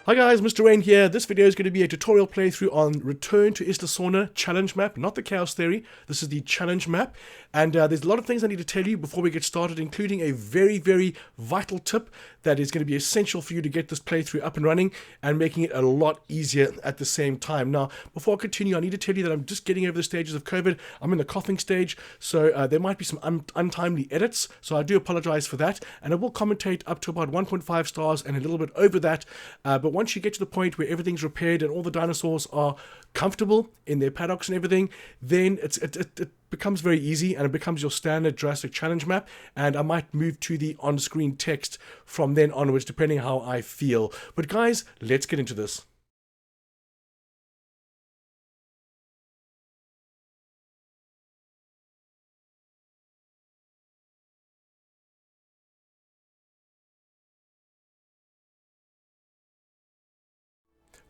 Hi guys, Mr. Rain here. This video is going to be a tutorial playthrough on Return to Isla challenge map, not the Chaos Theory. This is the challenge map, and there's a lot of things I need to tell you before we get started, including a very, very vital tip that is going to be essential for you to get this playthrough up and running and making it a lot easier at the same time. Now, before I continue, I need to tell you that I'm just getting over the stages of COVID. I'm in the coughing stage, so there might be some untimely edits, so I do apologize for that, and I will commentate up to about 1.5 stars and a little bit over that, but once you get to the point where everything's repaired and all the dinosaurs are comfortable in their paddocks and everything, then it becomes very easy and it becomes your standard Jurassic challenge map, and I might move to the on-screen text from then onwards depending how I feel. But guys, let's get into this.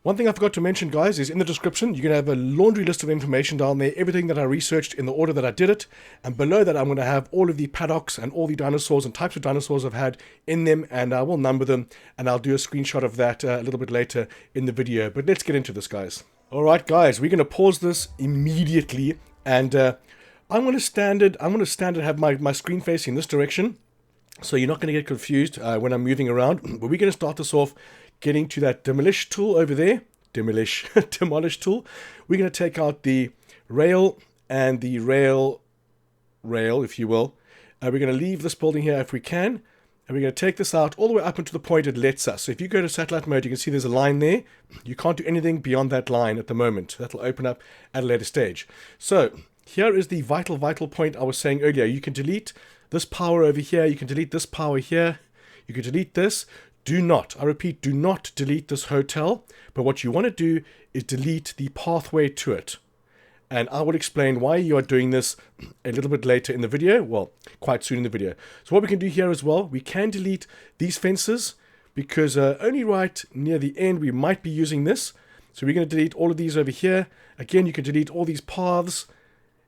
One thing I forgot to mention, guys, is in the description, you're going to have a laundry list of information down there, everything that I researched in the order that I did it. And below that, I'm going to have all of the paddocks and all the dinosaurs and types of dinosaurs I've had in them, and I will number them, and I'll do a screenshot of that a little bit later in the video. But let's get into this, guys. All right, guys, we're going to pause this immediately, and I'm going to standard have my screen facing this direction, so you're not going to get confused when I'm moving around. But we're going to start this off getting to that demolish tool over there. Demolish tool. We're going to take out the rail and the rail, if you will. We're going to leave this building here if we can. And we're going to take this out all the way up into the point it lets us. So if you go to satellite mode, you can see there's a line there. You can't do anything beyond that line at the moment. That'll open up at a later stage. So here is the vital point I was saying earlier. You can delete this power over here. You can delete this power here. You can delete this. Do not, I repeat, do not delete this hotel, but what you want to do is delete the pathway to it. And I will explain why you are doing this a little bit later in the video, well, quite soon in the video. So what we can do here as well, we can delete these fences, because only right near the end we might be using this. So we're going to delete all of these over here. Again, you can delete all these paths,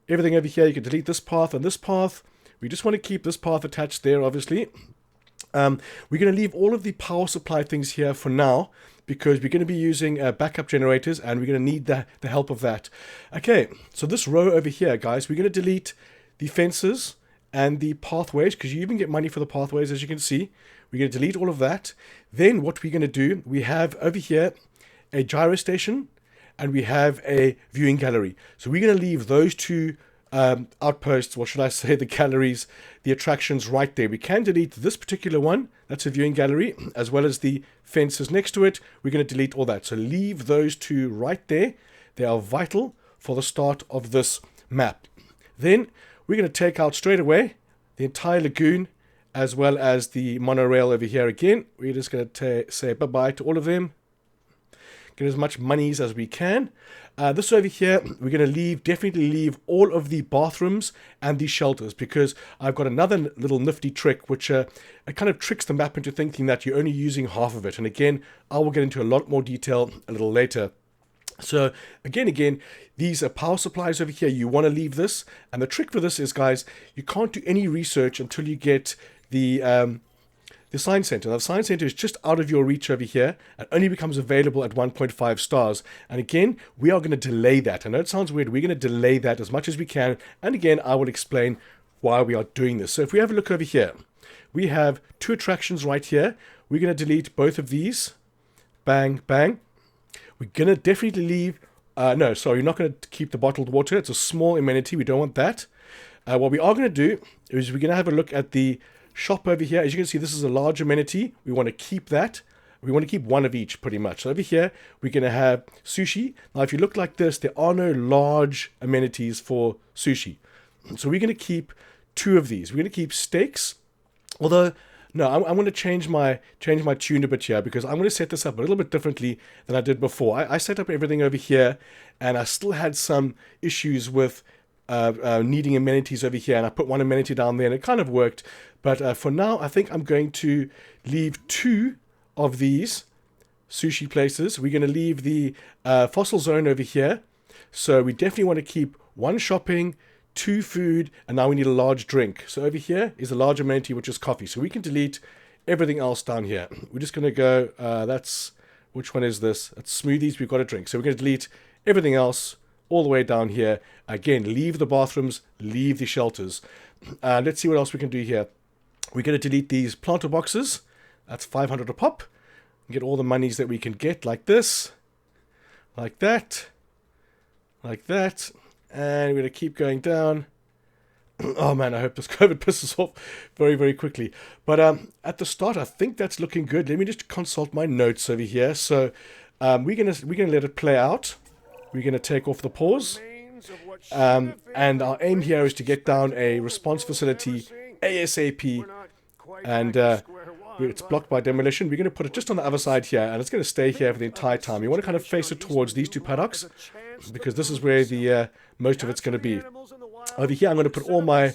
everything over here. You can delete this path and this path. We just want to keep this path attached there, obviously. We're going to leave all of the power supply things here for now, because we're going to be using backup generators, and we're going to need the help of that. Okay, so this row over here, guys, we're going to delete the fences and the pathways, because you even get money for the pathways, as you can see. We're going to delete all of that. Then what we're going to do, we have over here a gyro station, and we have a viewing gallery. So we're going to leave those two outposts, what should I say, the galleries, the attractions right there. We can delete this particular one, that's a viewing gallery, as well as the fences next to it. We're going to delete all that. So leave those two right there. They are vital for the start of this map. Then we're going to take out straight away the entire lagoon, as well as the monorail over here again. We're just going to say bye-bye to all of them. Get as much monies as we can. This over here, we're going to definitely leave all of the bathrooms and the shelters, because I've got another little nifty trick, which it kind of tricks the map into thinking that you're only using half of it. And again, I will get into a lot more detail a little later. So again, these are power supplies over here. You want to leave this. And the trick for this is, guys, you can't do any research until you get the Science Center. Now, the Science Center is just out of your reach over here and only becomes available at 1.5 stars. And again, we are going to delay that. I know it sounds weird. We're going to delay that as much as we can. And again, I will explain why we are doing this. So if we have a look over here, we have two attractions right here. We're going to delete both of these. Bang, bang. We're going to definitely leave... no, sorry, you're not going to keep the bottled water. It's a small amenity. We don't want that. What we are going to do is we're going to have a look at the shop over here. As you can see, this is a large amenity. We want to keep that. We want to keep one of each, pretty much. So over here, we're going to have sushi. Now, if you look like this, there are no large amenities for sushi. So we're going to keep two of these. We're going to keep steaks. Although, no, I'm going to change my tune a bit here, because I'm going to set this up a little bit differently than I did before. I set up everything over here, and I still had some issues with needing amenities over here, and I put one amenity down there, and it kind of worked. But for now, I think I'm going to leave two of these sushi places. We're going to leave the fossil zone over here. So we definitely want to keep one shopping, two food, and now we need a large drink. So over here is a large amenity, which is coffee. So we can delete everything else down here. We're just going to go, that's Which one is this? It's smoothies. We've got a drink. So we're going to delete everything else all the way down here. Again, leave the bathrooms, leave the shelters. Let's see what else we can do here. We're going to delete these planter boxes. That's 500 a pop. Get all the monies that we can get like this. Like that. Like that. And we're going to keep going down. Oh man, I hope this COVID pisses off very, very quickly. But at the start, I think that's looking good. Let me just consult my notes over here. So we're gonna let it play out. We're gonna take off the pause. And our aim here is to get down a response facility ASAP. And it's blocked by demolition. We're going to put it just on the other side here, and it's going to stay here for the entire time. You want to kind of face it towards these two paddocks, because this is where the most of it's going to be. Over here, I'm going to put all my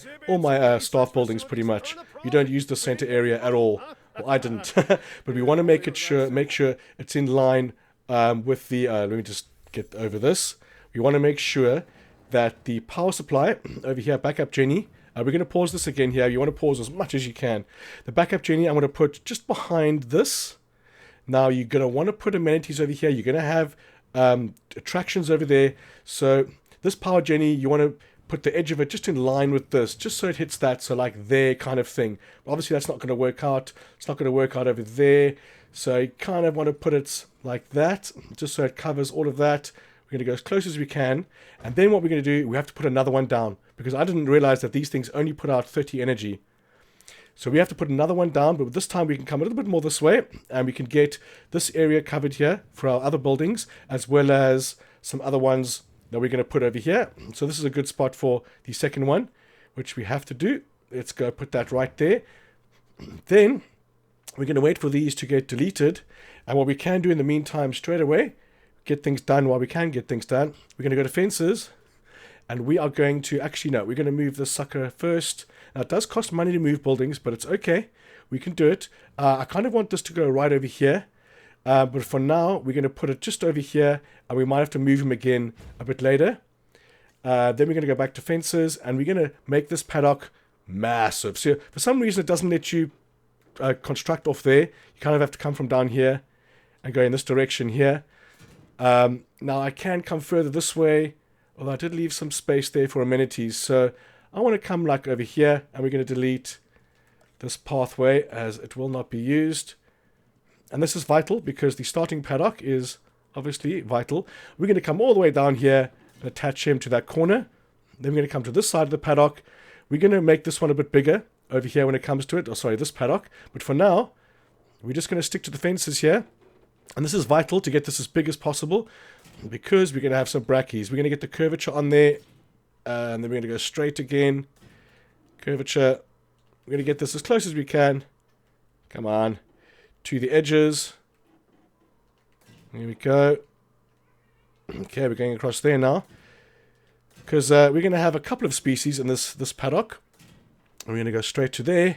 staff buildings pretty much. You don't use the center area at all. Well, I didn't, but we want to make sure it's in line with the. Let me just get over this. We want to make sure that the power supply over here, backup Jenny. We're going to pause this again here. You want to pause as much as you can. The backup Jenny, I'm going to put just behind this. Now, you're going to want to put amenities over here. You're going to have attractions over there. So this power Jenny, you want to put the edge of it just in line with this, just so it hits that, so like there kind of thing. Obviously, that's not going to work out. It's not going to work out over there. So you kind of want to put it like that, just so it covers all of that. We're going to go as close as we can. And then what we're going to do, we have to put another one down, because I didn't realize that these things only put out 30 energy. So we have to put another one down, but this time we can come a little bit more this way, and we can get this area covered here for our other buildings, as well as some other ones that we're going to put over here. So this is a good spot for the second one, which we have to do. Let's go put that right there. Then we're going to wait for these to get deleted. And what we can do in the meantime straight away, get things done while we can get things done. We're going to go to fences, and we are going to, actually no, we're going to move this sucker first. Now it does cost money to move buildings, but it's okay. We can do it. I kind of want this to go right over here. But for now, we're going to put it just over here, and we might have to move him again a bit later. Then we're going to go back to fences, and we're going to make this paddock massive. So for some reason, it doesn't let you construct off there. You kind of have to come from down here and go in this direction here. Now I can come further this way, although I did leave some space there for amenities. So I want to come like over here, and we're going to delete this pathway as it will not be used. And this is vital because the starting paddock is obviously vital. We're going to come all the way down here and attach him to that corner. Then we're going to come to this side of the paddock. We're going to make this one a bit bigger over here when it comes to it. Oh, sorry, this paddock. But for now, we're just going to stick to the fences here. And this is vital to get this as big as possible, because we're going to have some brackies. We're going to get the curvature on there. And then we're going to go straight again. Curvature. We're going to get this as close as we can. Come on. To the edges. Here we go. Okay, we're going across there now. Because we're going to have a couple of species in this paddock. We're going to go straight to there.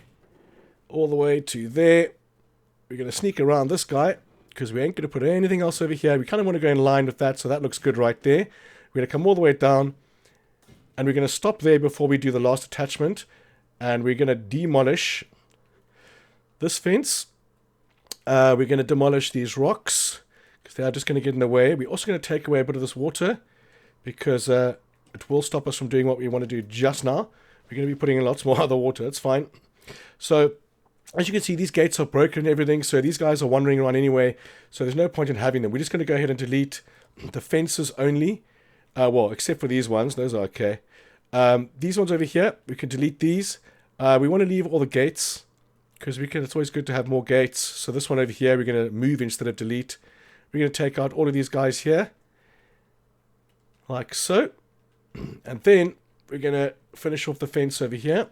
All the way to there. We're going to sneak around this guy, because we ain't going to put anything else over here. We kind of want to go in line with that, so that looks good right there. We're going to come all the way down. And we're going to stop there before we do the last attachment. And we're going to demolish this fence. We're going to demolish these rocks, because they are just going to get in the way. We're also going to take away a bit of this water, because it will stop us from doing what we want to do just now. We're going to be putting in lots more other water. That's fine. So, as you can see, these gates are broken and everything, so these guys are wandering around anyway, so there's no point in having them. We're just going to go ahead and delete the fences only. Well, except for these ones. Those are okay. These ones over here, we can delete these. We want to leave all the gates, because it's always good to have more gates. So this one over here, we're going to move instead of delete. We're going to take out all of these guys here, like so. And then we're going to finish off the fence over here.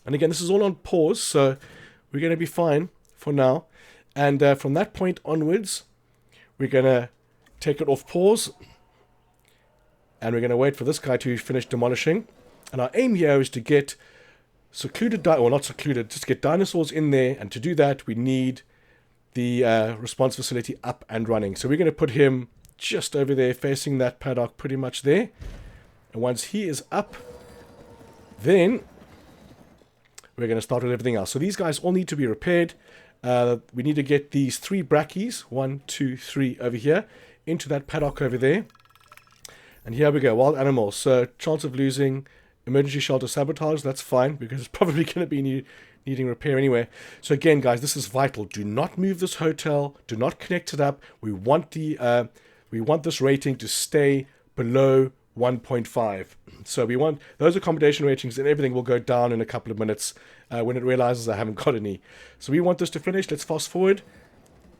And again, this is all on pause, so we're going to be fine for now. And from that point onwards, we're going to take it off pause. And we're going to wait for this guy to finish demolishing. And our aim here is to get secluded, or not secluded, just get dinosaurs in there. And to do that, we need the response facility up and running. So we're going to put him just over there, facing that paddock, pretty much there. And once he is up, then we're going to start with everything else. So these guys all need to be repaired. We need to get these 3 brackies, 1, 2, 3 over here, into that paddock over there. And here we go, wild animals. So chance of losing, emergency shelter sabotage, that's fine, because it's probably going to be needing repair anyway. So again, guys, this is vital. Do not move this hotel. Do not connect it up. We want this rating to stay below 1.5. So we want those accommodation ratings, and everything will go down in a couple of minutes when it realizes I haven't got any. So we want this to finish. Let's fast forward.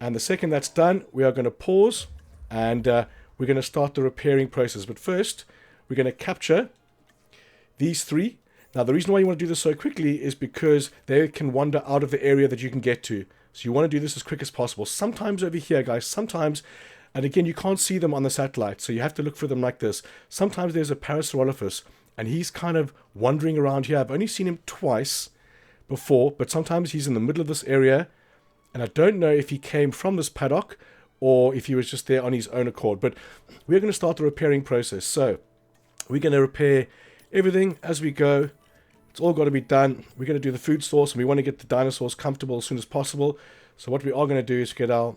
And the second that's done, we are going to pause, and we're going to start the repairing process. But first, we're going to capture these 3. Now, the reason why you want to do this so quickly is because they can wander out of the area that you can get to. So you want to do this as quick as possible. Sometimes over here, guys, sometimes, and again, you can't see them on the satellite, so you have to look for them like this. Sometimes there's a PARASAUROLOPHUS, and he's kind of wandering around here. I've only seen him twice before, but sometimes he's in the middle of this area, and I don't know if he came from this paddock or if he was just there on his own accord. But we're going to start the repairing process. So we're going to repair everything as we go. It's all got to be done. We're going to do the food source, and we want to get the dinosaurs comfortable as soon as possible. So what we are going to do is get our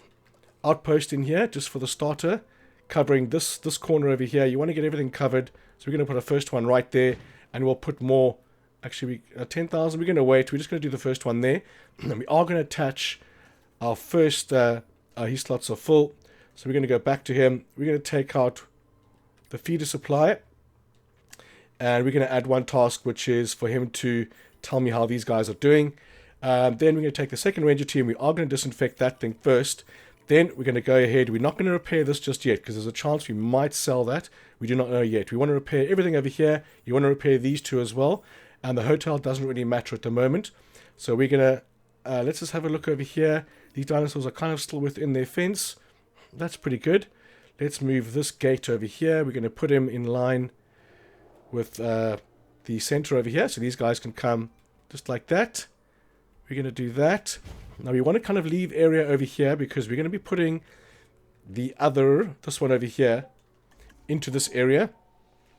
outpost in here, just for the starter, covering this corner over here. You want to get everything covered. So we're going to put a first one right there, and we'll put more. Actually, 10,000. We're going to wait. We're just going to do the first one there. And we are going to attach our first, his slots are full. So we're going to go back to him. We're going to take out the feeder supply. And we're going to add one task, which is for him to tell me how these guys are doing. Then we're going to take the second ranger team. We are going to disinfect that thing first. Then we're going to go ahead. We're not going to repair this just yet, because there's a chance we might sell that. We do not know yet. We want to repair everything over here. You want to repair these 2 as well. And the hotel doesn't really matter at the moment. So we're going to, let's just have a look over here. These dinosaurs are kind of still within their fence. That's pretty good. Let's move this gate over here. We're going to put him in line with the center over here. So these guys can come just like that. We're going to do that. Now we want to kind of leave area over here, because we're going to be putting this one over here, into this area.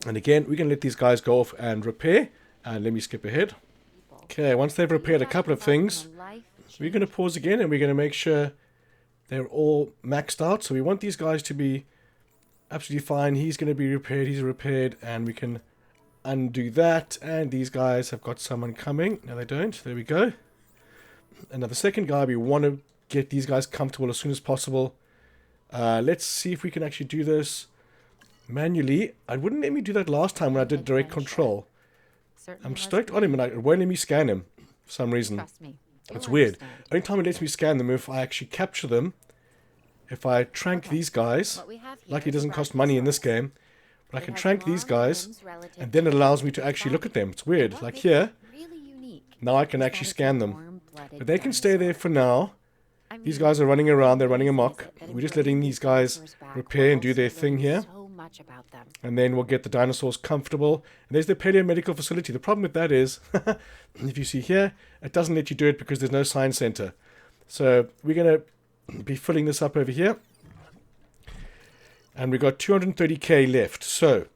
And again, we're going to let these guys go off and repair. And let me skip ahead. Okay, once they've repaired a couple of things, we're going to pause again, and we're going to make sure they're all maxed out. So we want these guys to be absolutely fine. He's going to be repaired. He's repaired, and we can undo that. And these guys have got someone coming. No, they don't. There we go. And now the second guy, we want to get these guys comfortable as soon as possible. Let's see if we can actually do this manually. I wouldn't let me do that last time when I did direct control. I'm stoked on him, and it won't let me scan him for some reason. It's weird. Only time it lets me scan them if I actually capture them. If I trank these guys, like it doesn't cost money in this game, but I can trank these guys, and then it allows me to actually look at them. It's weird. Like here, now I can actually scan them. But they can stay there for now. These guys are running around. They're running amok. We're just letting these guys repair and do their thing here. And then we'll get the dinosaurs comfortable. And there's the Paleo medical facility. The problem with that is, if you see here, it doesn't let you do it because there's no science center. So we're going to be filling this up over here. And we've got 230k left. So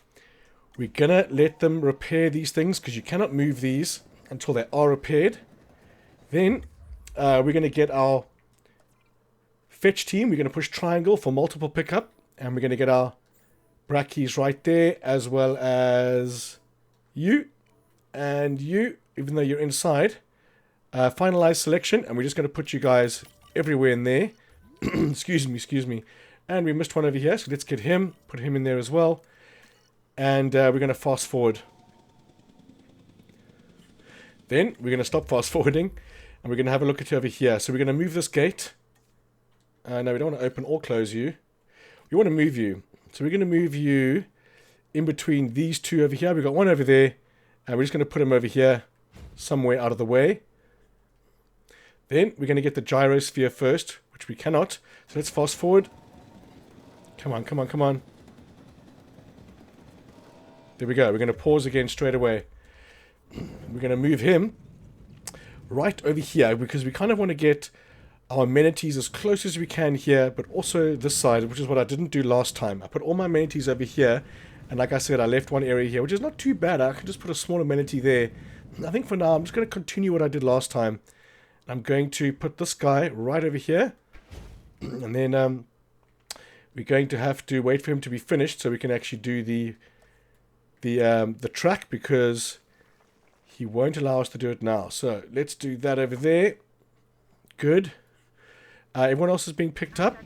we're going to let them repair these things, because you cannot move these until they are repaired. Then we're going to get our fetch team. We're going to push triangle for multiple pickup. And we're going to get our brackies right there, as well as you and you, even though you're inside. Finalize selection, and we're just going to put you guys everywhere in there. excuse me. And we missed one over here, so let's get him, put him in there as well. And we're going to fast forward. Then we're going to stop fast forwarding, and we're going to have a look at you over here. So we're going to move this gate. No, we don't want to open or close you. We want to move you. So we're going to move you in between these 2 over here. We've got one over there, and we're just going to put him over here, somewhere out of the way. Then we're going to get the gyrosphere first, which we cannot. So let's fast forward. Come on. There we go. We're going to pause again straight away. We're going to move him right over here, because we kind of want to get our amenities as close as we can here, but also this side, which is what I didn't do last time. I put all my amenities over here, and like I said, I left one area here, which is not too bad. I can just put a small amenity there, I think for now I'm just going to continue what I did last time. I'm going to put this guy right over here, and then we're going to have to wait for him to be finished so we can actually do the track, because he won't allow us to do it now. So let's do that over there. Good. Everyone else is being picked up.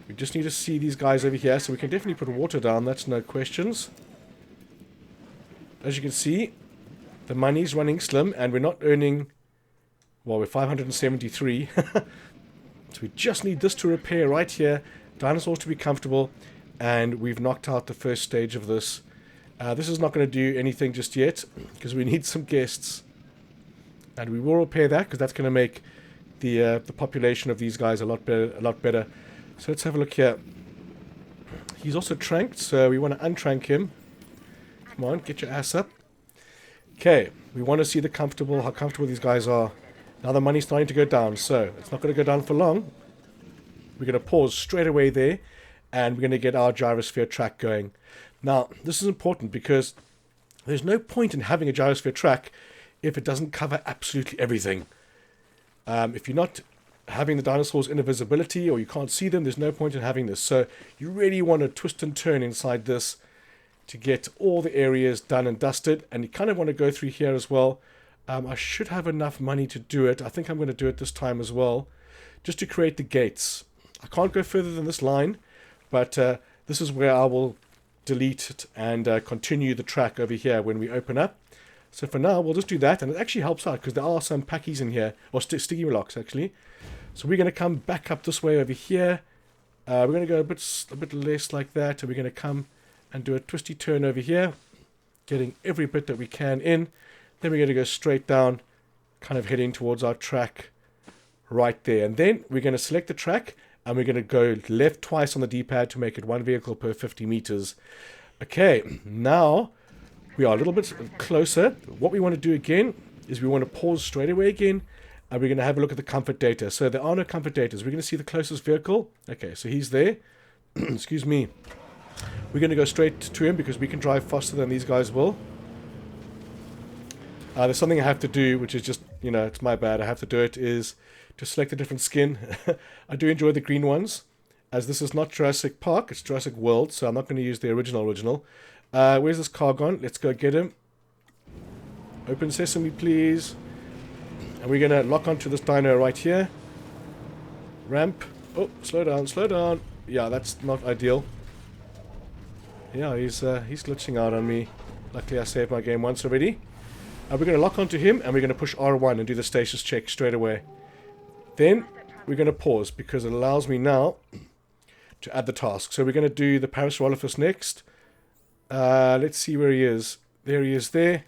We just need to see these guys over here, so we can definitely put water down. That's no questions. As you can see, the money's running slim, and we're not earning... Well, we're 573. So we just need this to repair right here. Dinosaurs to be comfortable. And we've knocked out the first stage of this. This is not going to do anything just yet, because we need some guests. And we will repair that, because that's going to make the population of these guys a lot better. So let's have a look here. He's also tranked, so we want to untrank him. Come on, get your ass up. Okay, we want to see how comfortable these guys are. Now the money's starting to go down, so it's not going to go down for long. We're going to pause straight away there, and we're going to get our gyrosphere track going. Now, this is important because there's no point in having a gyrosphere track if it doesn't cover absolutely everything. If you're not having the dinosaurs in invisibility, or you can't see them, there's no point in having this. So you really want to twist and turn inside this to get all the areas done and dusted, and you kind of want to go through here as well. I should have enough money to do it. I think I'm going to do it this time as well, just to create the gates. I can't go further than this line, but this is where I will delete it and continue the track over here when we open up. So for now, we'll just do that, and it actually helps out because there are some packies in here, or sticky blocks actually. So we're going to come back up this way over here. We're going to go a bit less like that, and we're going to come and do a twisty turn over here, getting every bit that we can in. Then we're going to go straight down, kind of heading towards our track right there. And then we're going to select the track, and we're going to go left twice on the D-pad to make it one vehicle per 50 meters. Okay, now we are a little bit closer. What we want to do again is we want to pause straight away again, and we're going to have a look at the comfort data. So there are no comfort data. We're going to see the closest vehicle. Okay, so he's there. Excuse me. We're going to go straight to him because we can drive faster than these guys will. There's something I have to do, which is just, you know, it's my bad. I have to do it, is to select a different skin. I do enjoy the green ones, as this is not Jurassic Park, it's Jurassic World, so I'm not going to use the original. Where's this car gone? Let's go get him. Open sesame, please. And we're going to lock onto this dino right here. Ramp. Oh, slow down. Yeah, that's not ideal. Yeah, he's glitching out on me. Luckily I saved my game once already. We're going to lock onto him, and we're going to push R1 and do the stasis check straight away. Then we're going to pause because it allows me now to add the task. So we're going to do the PARASAUROLOPHUS next. Let's see where he is. There he is there.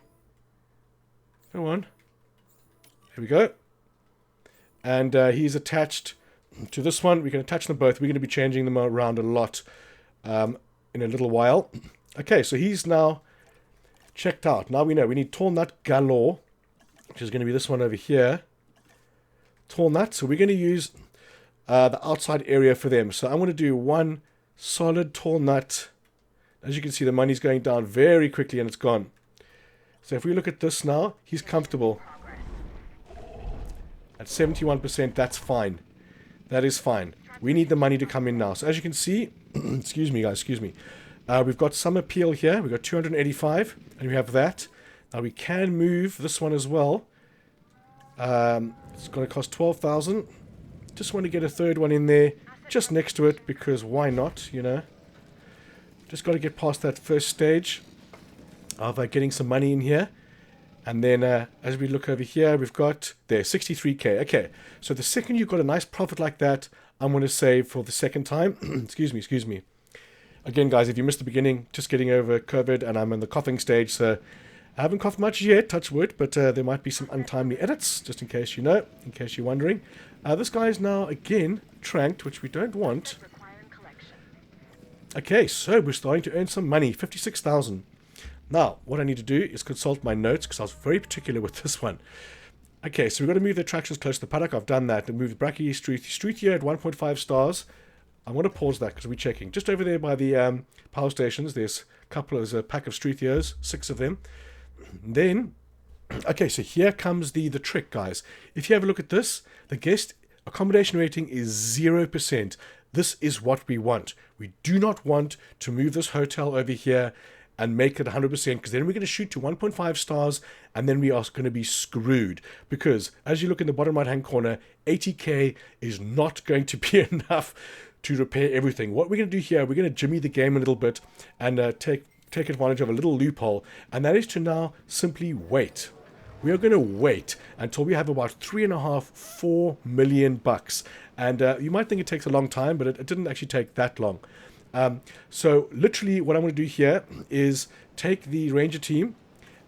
Come on. Here we go. And he's attached to this one. We can attach them both. We're going to be changing them around a lot in a little while. Okay, so he's now checked out. Now we know we need tall nut galore, which is going to be this one over here. Tall nut. So we're going to use the outside area for them. So I'm going to do one solid tall nut. As you can see, the money's going down very quickly, and it's gone. So if we look at this now, he's comfortable. At 71%, that's fine. That is fine. We need the money to come in now. So as you can see, excuse me guys, excuse me. We've got some appeal here. We've got 285, and we have that. Now we can move this one as well. It's going to cost 12,000. Just want to get a third one in there, just next to it, because why not, you know. Just got to get past that first stage of getting some money in here. And then as we look over here, we've got there 63k. Okay, so the second you've got a nice profit like that, I'm going to save for the second time. excuse me. Again, guys, if you missed the beginning, just getting over COVID, and I'm in the coughing stage, so I haven't coughed much yet, touch wood, but there might be some untimely edits, just in case you know, in case you're wondering. This guy is now, again, tranked, which we don't want. Okay, so we're starting to earn some money, 56,000. Now, what I need to do is consult my notes, because I was very particular with this one. Okay, so we've got to move the attractions close to the paddock. I've done that. And move the BRACKY Struthio at 1.5 stars. I'm going to pause that because we're checking. Just over there by the power stations, there's a pack of Struthios, 6 of them. Then Okay, so here comes the trick, guys. If you have a look at this, the guest accommodation rating is 0%. This is what we want. We do not want to move this hotel over here and make it 100%, because then we're going to shoot to 1.5 stars and then we are going to be screwed, because as you look in the bottom right hand corner, 80k is not going to be enough to repair everything. What we're going to do here, we're going to jimmy the game a little bit and take advantage of a little loophole, and that is to now simply wait. We are going to wait until we have about 3.5–4 million bucks. And you might think it takes a long time, but it didn't actually take that long. So literally what I'm going to do here is take the ranger team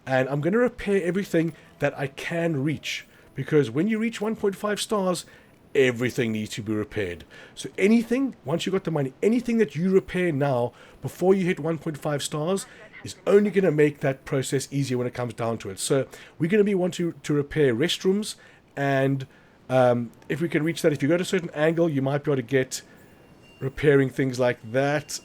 and I'm going to repair everything that I can reach. Because when you reach 1.5 stars, everything needs to be repaired. So anything, once you've got the money, anything that you repair now before you hit 1.5 stars is only going to make that process easier when it comes down to it. So we're going to be wanting to repair restrooms, and if we can reach that, if you go to a certain angle, you might be able to get repairing things like that,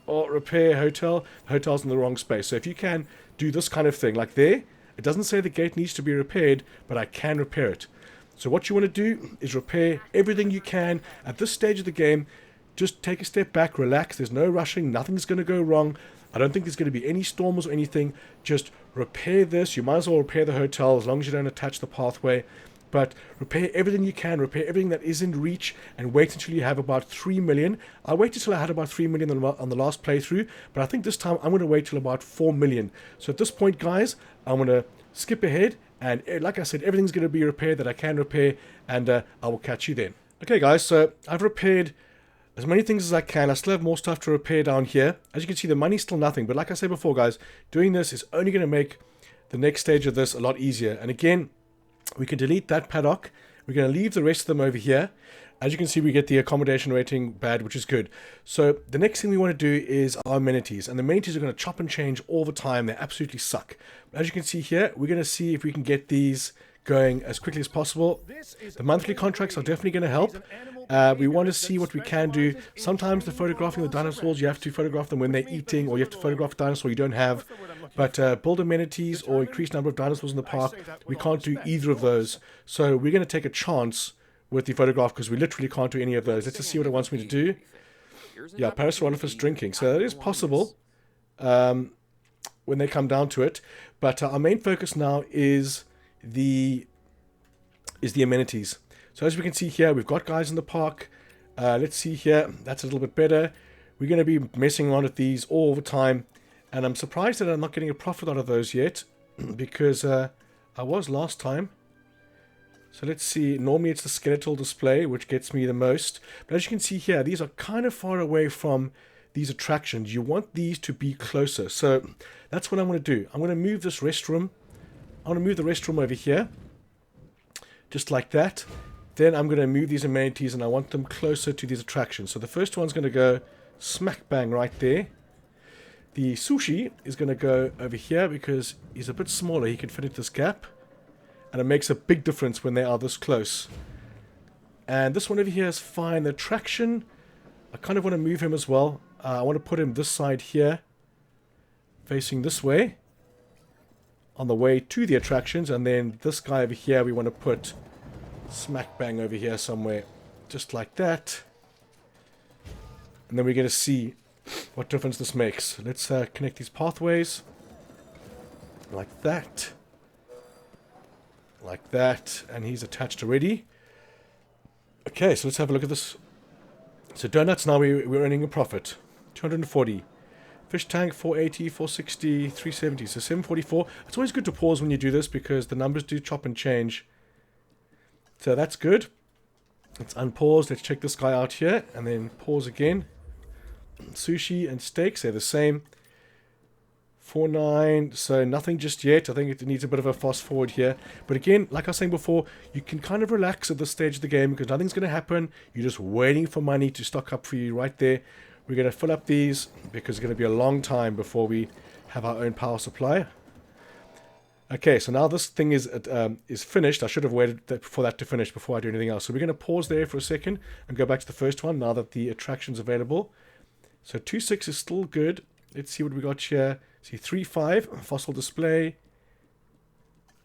or repair hotel. The hotel's in the wrong space. So if you can do this kind of thing, like there, it doesn't say the gate needs to be repaired, but I can repair it. So what you want to do is repair everything you can. At this stage of the game, just take a step back, relax, there's no rushing, nothing's going to go wrong. I don't think there's going to be any storms or anything. Just repair this. You might as well repair the hotel as long as you don't attach the pathway. But repair everything you can, repair everything that is in reach, and wait until you have about 3 million. I waited until I had about 3 million on the last playthrough, but I think this time I'm going to wait till about 4 million. So at this point, guys, I'm going to skip ahead, and like I said, everything's going to be repaired that I can repair, and I will catch you then. Okay, guys, so I've repaired as many things as I can. I still have more stuff to repair down here. As you can see, the money's still nothing, but like I said before, guys, doing this is only going to make the next stage of this a lot easier. And again, we can delete that paddock. We're going to leave the rest of them over here. As you can see, we get the accommodation rating bad, which is good. So the next thing we want to do is our amenities. And the amenities are going to chop and change all the time. They absolutely suck. As you can see here, we're going to see if we can get these going as quickly as possible. The monthly contracts are definitely going to help. We want to see what we can do. Sometimes the photographing of the dinosaurs, you have to photograph them when they're eating, or you have to photograph a dinosaur you don't have. But build amenities or increase number of dinosaurs in the park, we can't do either of those. So we're going to take a chance with the photograph, because we literally can't do any of those. Let's just see what it wants me to do. Yeah, Parasaurolophus drinking. So that is possible when they come down to it. But our main focus now is the amenities. So as we can see here, we've got guys in the park. Let's see here. That's a little bit better. We're going to be messing around with these all the time. And I'm surprised that I'm not getting a profit out of those yet, because I was last time. So let's see. Normally it's the skeletal display, which gets me the most. But as you can see here, these are kind of far away from these attractions. You want these to be closer. So that's what I'm going to do. I'm going to move this restroom. I'm going to move the restroom over here. Just like that. Then I'm going to move these amenities, and I want them closer to these attractions. So the first one's going to go smack bang right there. The sushi is going to go over here because he's a bit smaller. He can fit into this gap. And it makes a big difference when they are this close. And this one over here is fine. The attraction, I kind of want to move him as well. I want to put him this side here, facing this way, on the way to the attractions. And then this guy over here, we want to put smack bang over here somewhere, just like that. And then we're going to see what difference this makes. Let's connect these pathways, like that. Like that, and he's attached already. Okay, so let's have a look at this. So donuts, now we're earning a profit. 240. Fish tank, 480, 460, 370. So 744. It's always good to pause when you do this, because the numbers do chop and change. So that's good. Let's unpause. Let's check this guy out here, and then pause again. Sushi and steaks, they're the same. 49, so nothing just yet. I think it needs a bit of a fast forward here. But again, like I was saying before, you can kind of relax at this stage of the game, because nothing's going to happen. You're just waiting for money to stock up for you right there. We're going to fill up these, because it's going to be a long time before we have our own power supply. Okay, so now this thing is finished. I should have waited for that to finish before I do anything else. So we're going to pause there for a second and go back to the first one now that the attraction's available. So 2.6 is still good. Let's see what we got here. See, 3.5, fossil display.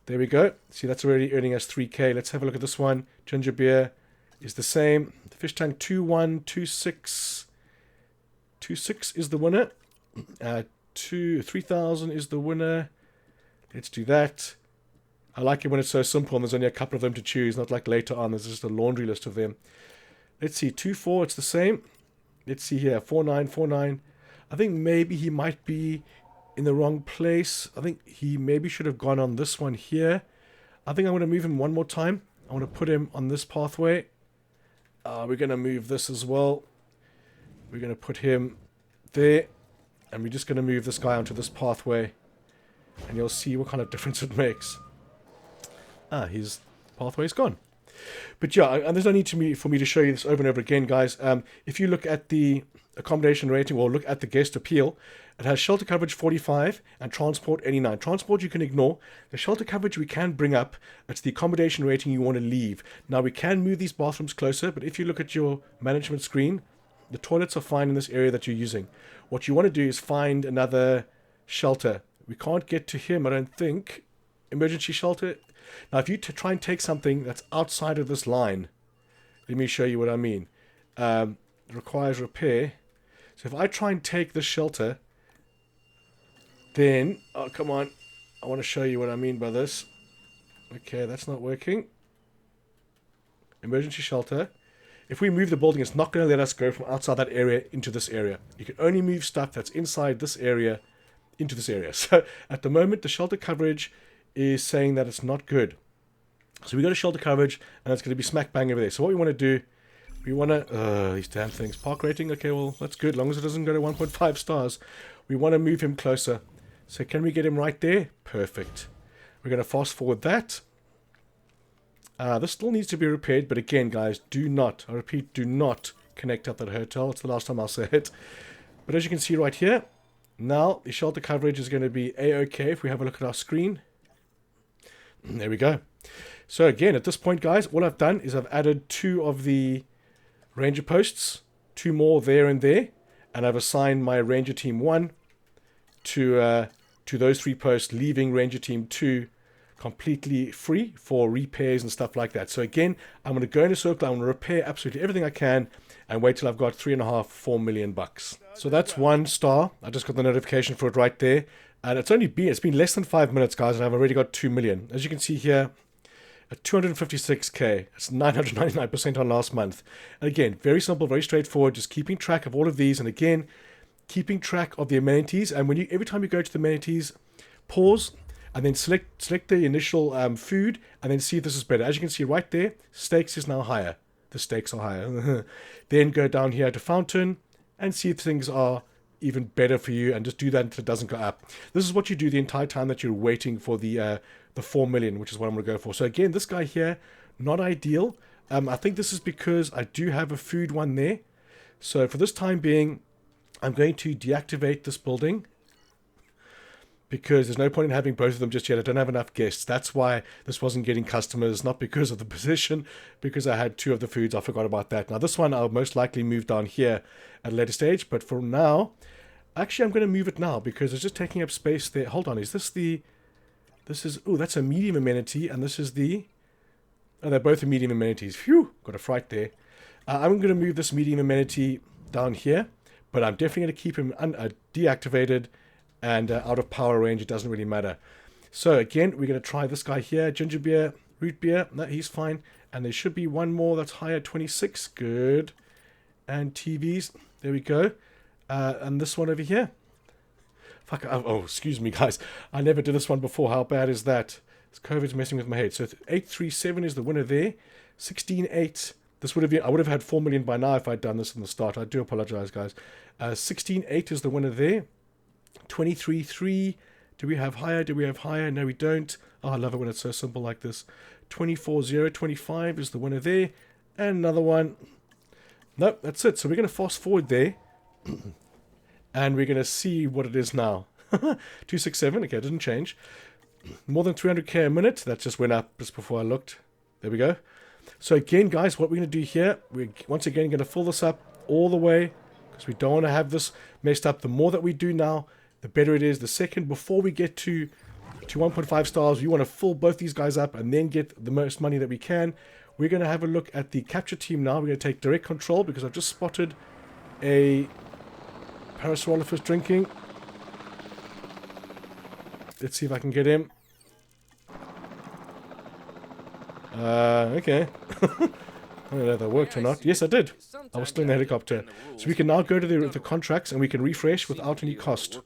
There we go. See, that's already earning us 3k. Let's have a look at this one. Ginger beer is the same. The fish tank 2126. 26 is the winner. 3000 is the winner. Let's do that. I like it when it's so simple and there's only a couple of them to choose, not like later on there's just a laundry list of them. Let's see, 24, it's the same. Let's see here, 4949. I think maybe he might be in the wrong place. I think he maybe should have gone on this one here. I think I'm going to move him one more time. I want to put him on this pathway. We're going to move this as well. We're going to put him there. And we're just going to move this guy onto this pathway. And you'll see what kind of difference it makes. His pathway's gone. But yeah, and there's no need for me to show you this over and over again, guys. If you look at the accommodation rating or look at the guest appeal, it has shelter coverage 45 and transport 89. Transport you can ignore. The shelter coverage we can bring up. It's the accommodation rating you want to leave. Now we can move these bathrooms closer, but if you look at your management screen, the toilets are fine in this area that you're using. What you want to do is find another shelter. We can't get to him, I don't think. Emergency shelter. Now, if you try and take something that's outside of this line, let me show you what I mean. It requires repair. So if I try and take this shelter, then, oh, come on. I want to show you what I mean by this. Okay, that's not working. Emergency shelter. If we move the building, it's not going to let us go from outside that area into this area. You can only move stuff that's inside this area into this area. So at the moment, the shelter coverage is saying that it's not good. So we go to shelter coverage, and it's going to be smack bang over there. So what we want to do, we want to, these damn things, park rating, okay, well, that's good, as long as it doesn't go to 1.5 stars. We want to move him closer. So can we get him right there? Perfect. We're going to fast forward that. This still needs to be repaired, but again, guys, do not, I repeat, do not connect up that hotel. It's the last time I'll say it. But as you can see right here, now the shelter coverage is going to be A-OK if we have a look at our screen. There we go. So again, at this point, guys, all I've done is I've added 2 of the ranger posts, 2 more there and there, and I've assigned my ranger team 1 to those 3 posts, leaving ranger team 2 completely free for repairs and stuff like that. So again, I'm going to go in a circle, I'm going to repair absolutely everything I can, and wait till I've got 3.5–4 million bucks. So that's 1 star. I just got the notification for it right there. And it's been less than 5 minutes, guys, and I've already got 2 million. As you can see here, at 256k, it's 999% on last month. And again, very simple, very straightforward, just keeping track of all of these, and again, keeping track of the amenities. And when every time you go to the amenities, pause, and then select the initial food, and then see if this is better. As you can see right there, steaks is now higher. The steaks are higher. Then go down here to fountain, and see if things are even better for you, and just do that until it doesn't go up. This is what you do the entire time that you're waiting for the 4 million, which is what I'm going to go for. So again, this guy here, not ideal. I think this is because I do have a food one there. So for this time being, I'm going to deactivate this building, because there's no point in having both of them just yet. I don't have enough guests. That's why this wasn't getting customers, not because of the position, because I had 2 of the foods. I forgot about that. Now this one I'll most likely move down here at a later stage, but for now, actually I'm going to move it now because it's just taking up space there. Hold on, is this oh, that's a medium amenity, and this is the, oh, they're both medium amenities. Phew, got a fright there. I'm going to move this medium amenity down here, but I'm definitely going to keep him deactivated and out of power range. It doesn't really matter. So again, we're going to try this guy here, ginger beer, root beer. No, he's fine. And there should be one more that's higher, 26. Good. And TVs. There we go. And this one over here. Fuck. Oh, excuse me, guys. I never did this one before. How bad is that? This COVID's messing with my head. So 837 is the winner there. 16.8. This would have been, I would have had 4 million by now if I'd done this from the start. I do apologize, guys. 16.8 is the winner there. 23.3. Do we have higher? Do we have higher? No, we don't. Oh, I love it when it's so simple like this. 24.025 is the winner there. And another one. Nope, that's it. So we're going to fast forward there. And we're going to see what it is now. 267. Okay, it didn't change. More than 300k a minute. That just went up just before I looked. There we go. So again, guys, what we're going to do here, we're once again going to fill this up all the way, because we don't want to have this messed up. The more that we do now, the better it is. The second, before we get to to 1.5 stars. We want to fill both these guys up and then get the most money that we can. We're going to have a look at the capture team now. We're going to take direct control because I've just spotted a PARASAUROLOPHUS drinking. Let's see if I can get him. Okay. I don't know if that worked or not. Yes, I did. I was still in the helicopter. So we can now go to the contracts and we can refresh without any cost.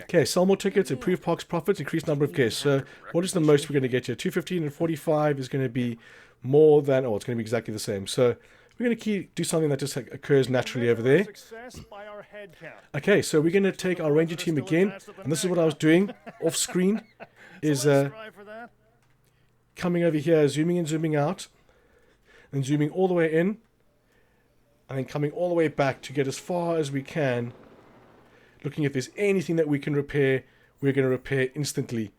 Okay, sell more tickets, improve parks profits, increase number of guests. So what is the most we're going to get here? 215 and 45 is going to be more than, oh, it's going to be exactly the same. So we're going to do something that just occurs naturally over there. Okay, so we're going to take our ranger team again. And this is what I was doing off screen. Is coming over here, zooming in, zooming out. And zooming all the way in. And then coming all the way back to get as far as we can. Looking if there's anything that we can repair, we're going to repair instantly.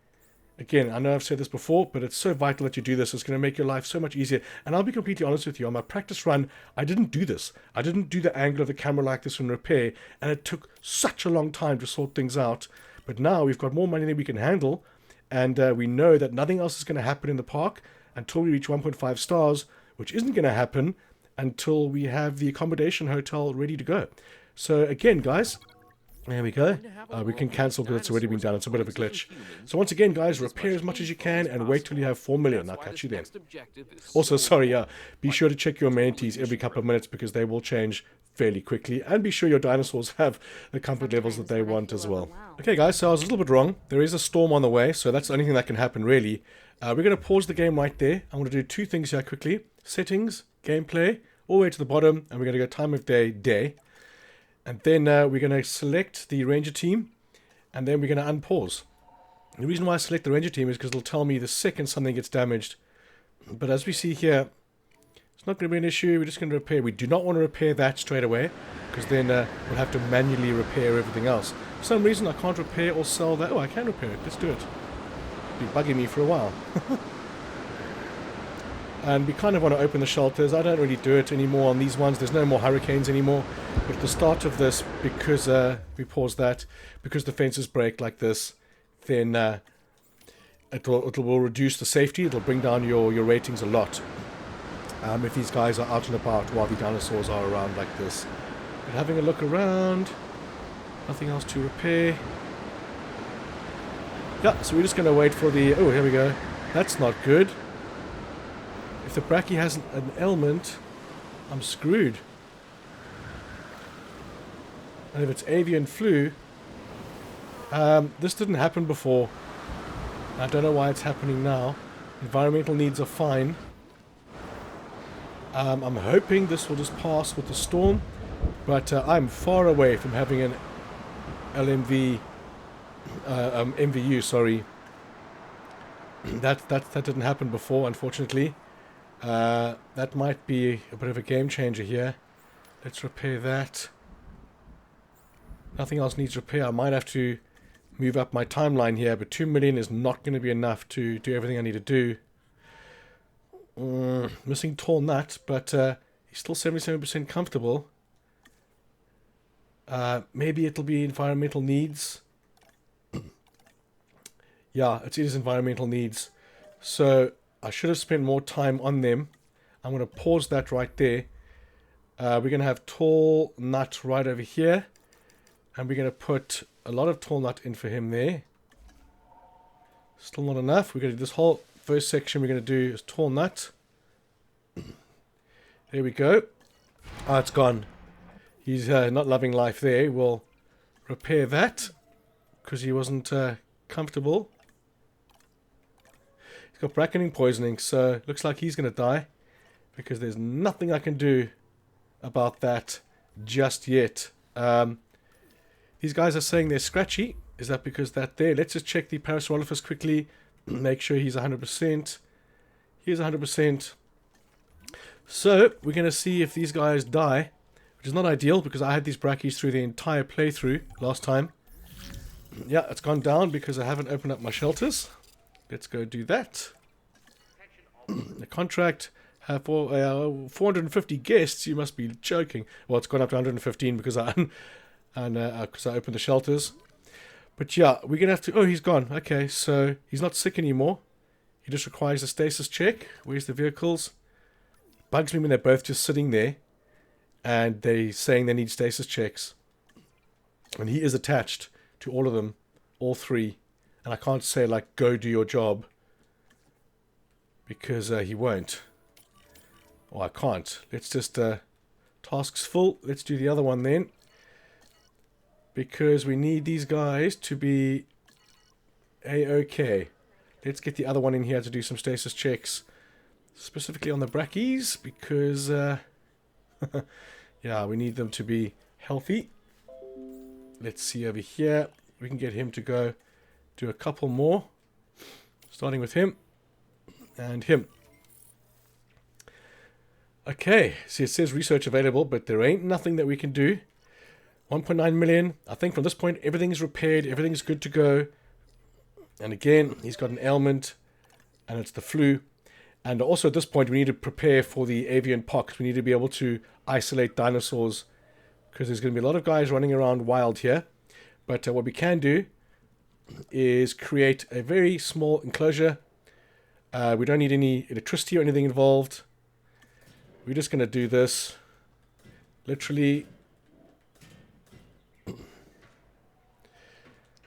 Again, I know I've said this before, but it's so vital that you do this. It's going to make your life so much easier. And I'll be completely honest with you. On my practice run, I didn't do this. I didn't do the angle of the camera like this in repair. And it took such a long time to sort things out. But now we've got more money than we can handle. And we know that nothing else is going to happen in the park until we reach 1.5 stars, which isn't going to happen until we have the accommodation hotel ready to go. So again, guys... There we go. We can cancel because it's already been done. It's a bit of a glitch. So once again, guys, repair as much as you can and wait till you have 4 million. I'll catch you then. Also, sorry, be sure to check your amenities every couple of minutes because they will change fairly quickly. And be sure your dinosaurs have the comfort levels that they want as well. Okay, guys, so I was a little bit wrong. There is a storm on the way, so that's the only thing that can happen, really. We're going to pause the game right there. I'm going to do two things here quickly. Settings, gameplay, all the way to the bottom, and we're going to go time of day, day. And then we're going to select the ranger team, and then we're going to unpause. The reason why I select the ranger team is because it'll tell me the second something gets damaged. But as we see here, it's not going to be an issue. We're just going to repair. We do not want to repair that straight away, because then we'll have to manually repair everything else. For some reason, I can't repair or sell that. Oh, I can repair it. Let's do it. It's been bugging me for a while. And we kind of want to open the shelters. I don't really do it anymore on these ones. There's no more hurricanes anymore. But at the start of this, because we pause that, because the fences break like this, then it will reduce the safety. It'll bring down your ratings a lot. If these guys are out and about while the dinosaurs are around like this. But having a look around, nothing else to repair. Yeah, so we're just going to wait for the... Oh, here we go. That's not good. If the BRACKY has an ailment, I'm screwed. And if it's avian flu, this didn't happen before. I don't know why it's happening now. Environmental needs are fine. I'm hoping this will just pass with the storm, but I'm far away from having an MVU, sorry. That didn't happen before, unfortunately. That might be a bit of a game changer here. Let's repair that. Nothing else needs repair. I might have to move up my timeline here, but 2 million is not going to be enough to do everything I need to do. Missing tall nut, but he's still 77% comfortable. Maybe it'll be environmental needs. Yeah, it is environmental needs. So I should have spent more time on them. I'm going to pause that right there. We're going to have tall nut right over here. And we're going to put a lot of tall nut in for him there. Still not enough. We're going to do this whole first section we're going to do is tall nut. There we go. Oh, it's gone. He's not loving life there. We'll repair that because he wasn't comfortable. He's got bracketing poisoning, so looks like he's going to die because there's nothing I can do about that just yet. These guys are saying they're scratchy. Is that because that there? Let's just check the PARASAUROLOPHUS quickly. Make sure he's 100%. He's 100%. So, we're going to see if these guys die. Which is not ideal because I had these brackies through the entire playthrough last time. Yeah, it's gone down because I haven't opened up my shelters. Let's go do that. The contract have 450 guests. You must be joking. Well, it's gone up to 115 because I opened the shelters. But yeah, we're going to have to... Oh, he's gone. Okay, so he's not sick anymore. He just requires a stasis check. Where's the vehicles? Bugs me when they're both just sitting there. And they're saying they need stasis checks. And he is attached to all of them. All three. And I can't say, like, go do your job. Because he won't. Oh, I can't. Let's just... task's full. Let's do the other one then. Because we need these guys to be A-OK. Let's get the other one in here to do some stasis checks. Specifically on the brackies. Because, yeah, we need them to be healthy. Let's see over here. We can get him to go do a couple more. Starting with him. And him. Okay, see, it says research available, but there ain't nothing that we can do. 1.9 million. I think from this point, everything's repaired. Everything's good to go. And again, he's got an ailment. And it's the flu. And also at this point, we need to prepare for the avian pox. We need to be able to isolate dinosaurs. Because there's going to be a lot of guys running around wild here. But what we can do is create a very small enclosure. We don't need any electricity or anything involved. We're just going to do this. Literally...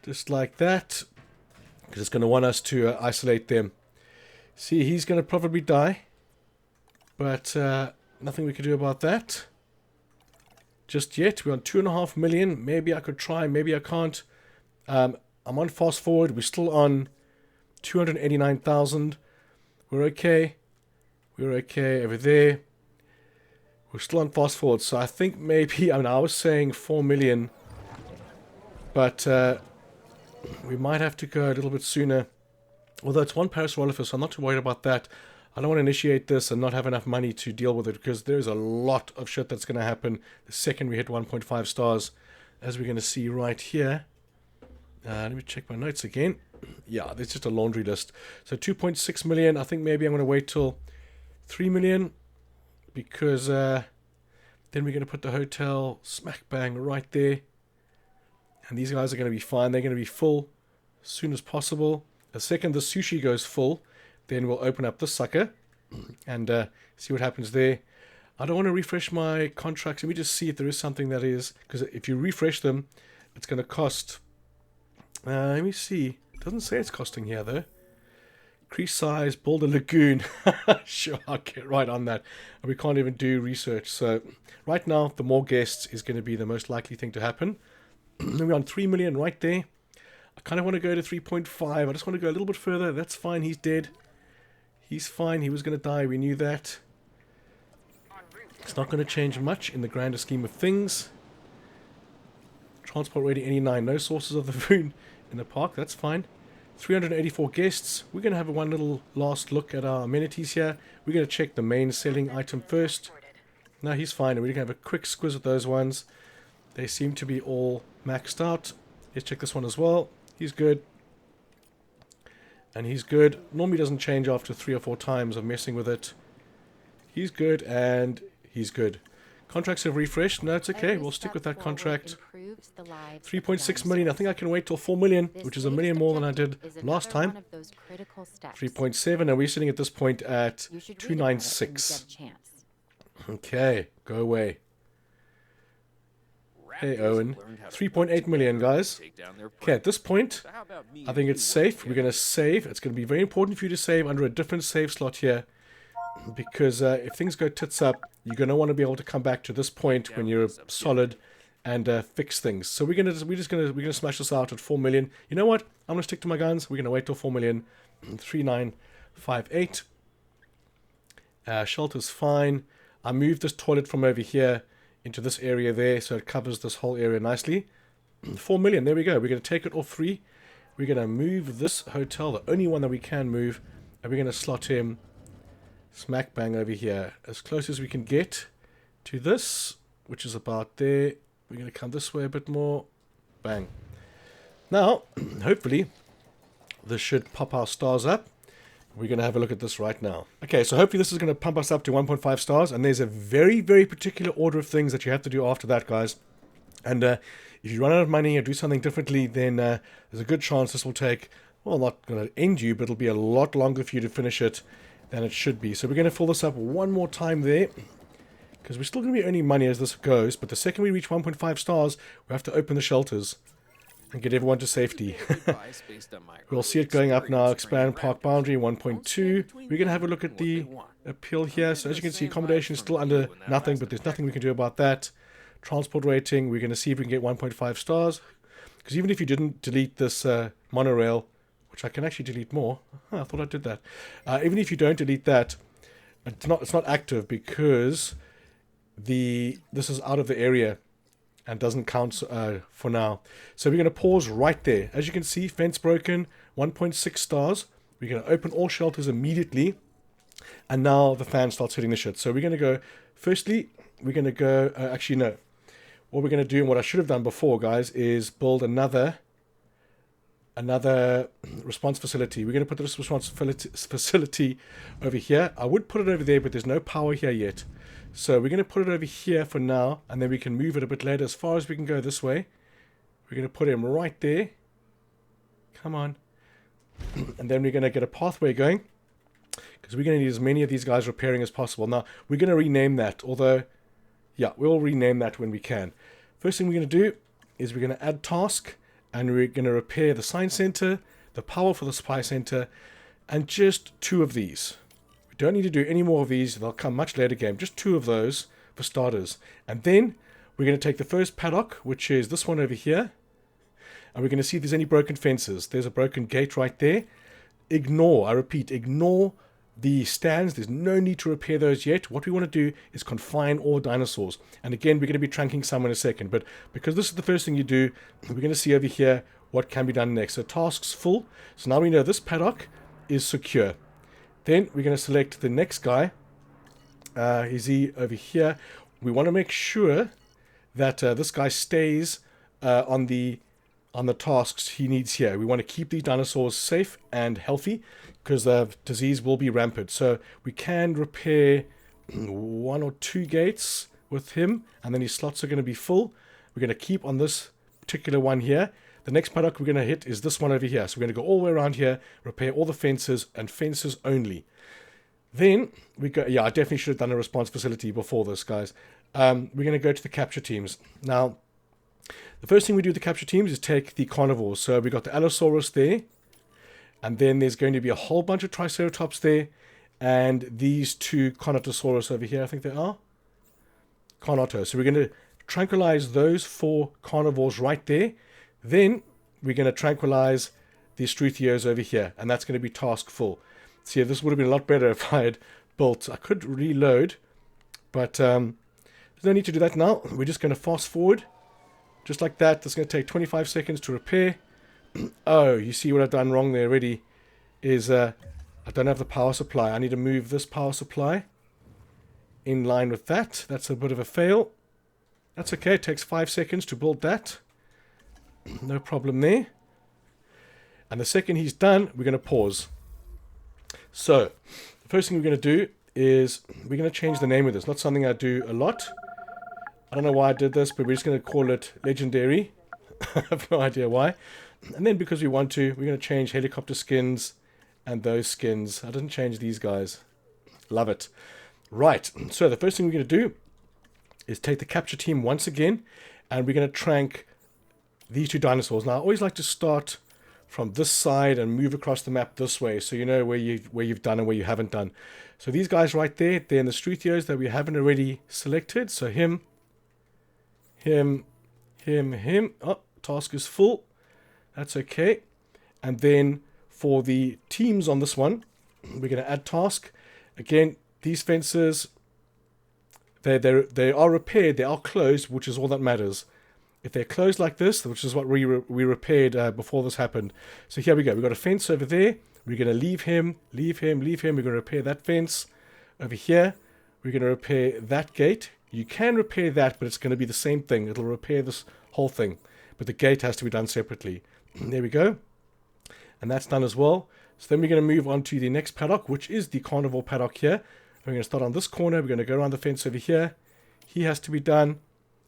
just like that. Because it's going to want us to isolate them. See, he's going to probably die. But nothing we can do about that. Just yet. We're on 2.5 million. Maybe I could try. Maybe I can't. I'm on fast forward. We're still on 289,000. We're okay. We're okay over there. We're still on fast forward. So I think maybe... I mean, I was saying 4 million. But... we might have to go a little bit sooner. Although it's one PARASAUROLOPHUS, so I'm not too worried about that. I don't want to initiate this and not have enough money to deal with it, because there's a lot of shit that's going to happen the second we hit 1.5 stars, as we're going to see right here. Let me check my notes again. Yeah, there's just a laundry list. So 2.6 million. I think maybe I'm going to wait till 3 million, because then we're going to put the hotel smack bang right there. And these guys are going to be fine. They're going to be full as soon as possible. The second the sushi goes full, then we'll open up this sucker and see what happens there. I don't want to refresh my contracts. Let me just see if there is something that is... because if you refresh them, it's going to cost... let me see. It doesn't say it's costing here, though. Increase size, build a lagoon. Sure, I'll get right on that. And we can't even do research. So right now, the more guests is going to be the most likely thing to happen. We're on 3 million right there. I kind of want to go to 3.5. I just want to go a little bit further. That's fine. He's dead. He's fine. He was going to die. We knew that. It's not going to change much in the grander scheme of things. Transport ready any 9. No sources of the food in the park. That's fine. 384 guests. We're going to have one little last look at our amenities here. We're going to check the main selling item first. No, he's fine. We're going to have a quick squiz at those ones. They seem to be all maxed out. Let's check this one as well. He's good. And he's good. Normally doesn't change after 3 or 4 times of messing with it. He's good and he's good. Contracts have refreshed. No, it's okay. We'll stick with that contract. 3.6 million. I think I can wait till 4 million, which is 1 million more than I did last time. 3.7, and we're sitting at this point at 296. Okay, go away. Hey, Owen. 3.8 million, guys. Okay, at this point, I think it's safe. We're going to save. It's going to be very important for you to save under a different save slot here. Because if things go tits up, you're going to want to be able to come back to this point when you're solid and fix things. So we're just gonna smash this out at 4 million. You know what? I'm gonna stick to my guns. We're gonna wait till 4 million. 3958. Shelter's fine. I moved this toilet from over here into this area there, so it covers this whole area nicely. 4 million. There we go. We're gonna take it off 3. We're gonna move this hotel, the only one that we can move, and we're gonna slot him smack bang over here, as close as we can get to this, which is about there. We're going to come this way a bit more. Bang. Now, hopefully, this should pop our stars up. We're going to have a look at this right now. Okay, so hopefully this is going to pump us up to 1.5 stars, and there's a very, very particular order of things that you have to do after that, guys. And If you run out of money or do something differently, then there's a good chance this will take, well, not going to end you, but it'll be a lot longer for you to finish it than it should be. So we're going to fill this up one more time there, because we're still going to be earning money as this goes, but the second we reach 1.5 stars, we have to open the shelters and get everyone to safety. We'll see it going up now. Expand park boundary 1.2. We're going to have a look at the appeal here. So as you can see, accommodation is still under nothing, but there's nothing we can do about that. Transport rating, we're going to see if we can get 1.5 stars. Because even if you didn't delete this monorail, which I can actually delete more. Oh, I thought I did that. Even if you don't delete that, it's not active because this is out of the area and doesn't count for now. So we're going to pause right there. As you can see, fence broken, 1.6 stars. We're going to open all shelters immediately. And now the fan starts hitting the shit. So we're going to go, firstly, we're going to go, actually no. What we're going to do, and what I should have done before, guys, is build another response facility. We're going to put this response facility over here. I would put it over there, but there's no power here yet. So we're going to put it over here for now, and then we can move it a bit later as far as we can go this way. We're going to put him right there. Come on. And then we're going to get a pathway going, because we're going to need as many of these guys repairing as possible. Now, we're going to rename that, although, yeah, we'll rename that when we can. First thing we're going to do is we're going to add task, and we're going to repair the science center, the power for the supply center, and just 2 of these. We don't need to do any more of these. They'll come much later game. Just 2 of those for starters. And then we're going to take the first paddock, which is this one over here. And we're going to see if there's any broken fences. There's a broken gate right there. Ignore, I repeat, ignore the stands. There's no need to repair those yet. What we want to do is confine all dinosaurs. And again, we're going to be tranking some in a second. But because this is the first thing you do, we're going to see over here what can be done next. So tasks full. So now we know this paddock is secure. Then we're going to select the next guy. Is he over here? We want to make sure that this guy stays on the tasks he needs here. We want to keep these dinosaurs safe and healthy, because disease will be rampant. So we can repair 1 or 2 gates with him, and then his slots are going to be full. We're going to keep on this particular one here. The next paddock we're going to hit is this one over here. So we're going to go all the way around here, repair all the fences, and fences only. Then we go, yeah, I definitely should have done a response facility before this, guys. We're going to go to the capture teams. Now, the first thing we do with the capture teams is take the carnivores. So we got the Allosaurus there, and then there's going to be a whole bunch of Triceratops there, and these 2 Carnotaurus over here, I think they are. Carnotaurus. So we're going to tranquilize those 4 carnivores right there. Then we're going to tranquilize the Struthios over here, and that's going to be task full. See, this would have been a lot better if I had built. I could reload, but there's no need to do that now. We're just going to fast forward, just like that. That's going to take 25 seconds to repair. Oh, you see what I've done wrong there already is I don't have the power supply. I need to move this power supply in line with that. That's a bit of a fail. That's okay. It takes 5 seconds to build that. No problem there. And the second he's done, we're going to pause. So, the first thing we're going to do is we're going to change the name of this. Not something I do a lot. I don't know why I did this, but we're just going to call it Legendary. I have no idea why. And then because we want to, we're going to change helicopter skins and those skins. I didn't change these guys. Love it. Right, so the first thing we're going to do is take the capture team once again, and we're going to trank these 2 dinosaurs. Now, I always like to start from this side and move across the map this way, so you know where you've done and where you haven't done. So these guys right there, they're in the Struthios that we haven't already selected. So him. Oh, task is full. That's okay. And then for the teams on this one, we're going to add task. Again, these fences, they are repaired, they are closed, which is all that matters. If they're closed like this, which is what we repaired before this happened. So here we go. We've got a fence over there. We're going to leave him. We're going to repair that fence. Over here, we're going to repair that gate. You can repair that, but it's going to be the same thing. It'll repair this whole thing. But the gate has to be done separately. There we go. And that's done as well. So then we're going to move on to the next paddock, which is the carnivore paddock here. We're going to start on this corner. We're going to go around the fence over here. He has to be done.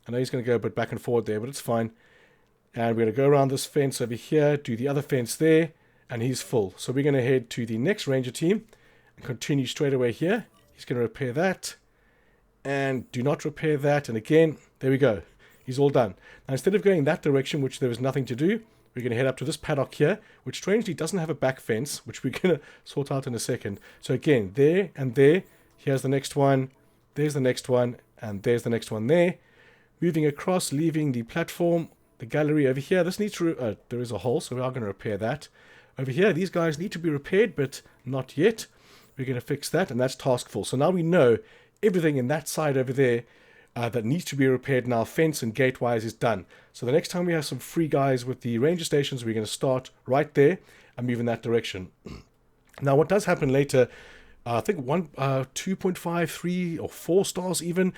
I know he's going to go a bit back and forward there, but it's fine. And we're going to go around this fence over here, do the other fence there, and he's full. So we're going to head to the next ranger team and continue straight away here. He's going to repair that. And do not repair that. And again, there we go. He's all done. Now, instead of going that direction, which there was nothing to do, we're going to head up to this paddock here, which strangely doesn't have a back fence, which we're going to sort out in a second. So again, there and there. Here's the next one. There's the next one. And there's the next one there. Moving across, leaving the platform, the gallery over here. This needs to... there is a hole, so we are going to repair that. Over here, these guys need to be repaired, but not yet. We're going to fix that, and that's task full. So now we know everything in that side over there that needs to be repaired now, fence and gate-wise, is done. So the next time we have some free guys with the ranger stations, we're going to start right there and move in that direction. Now, what does happen later, I think 2.5, 3, or 4 stars even,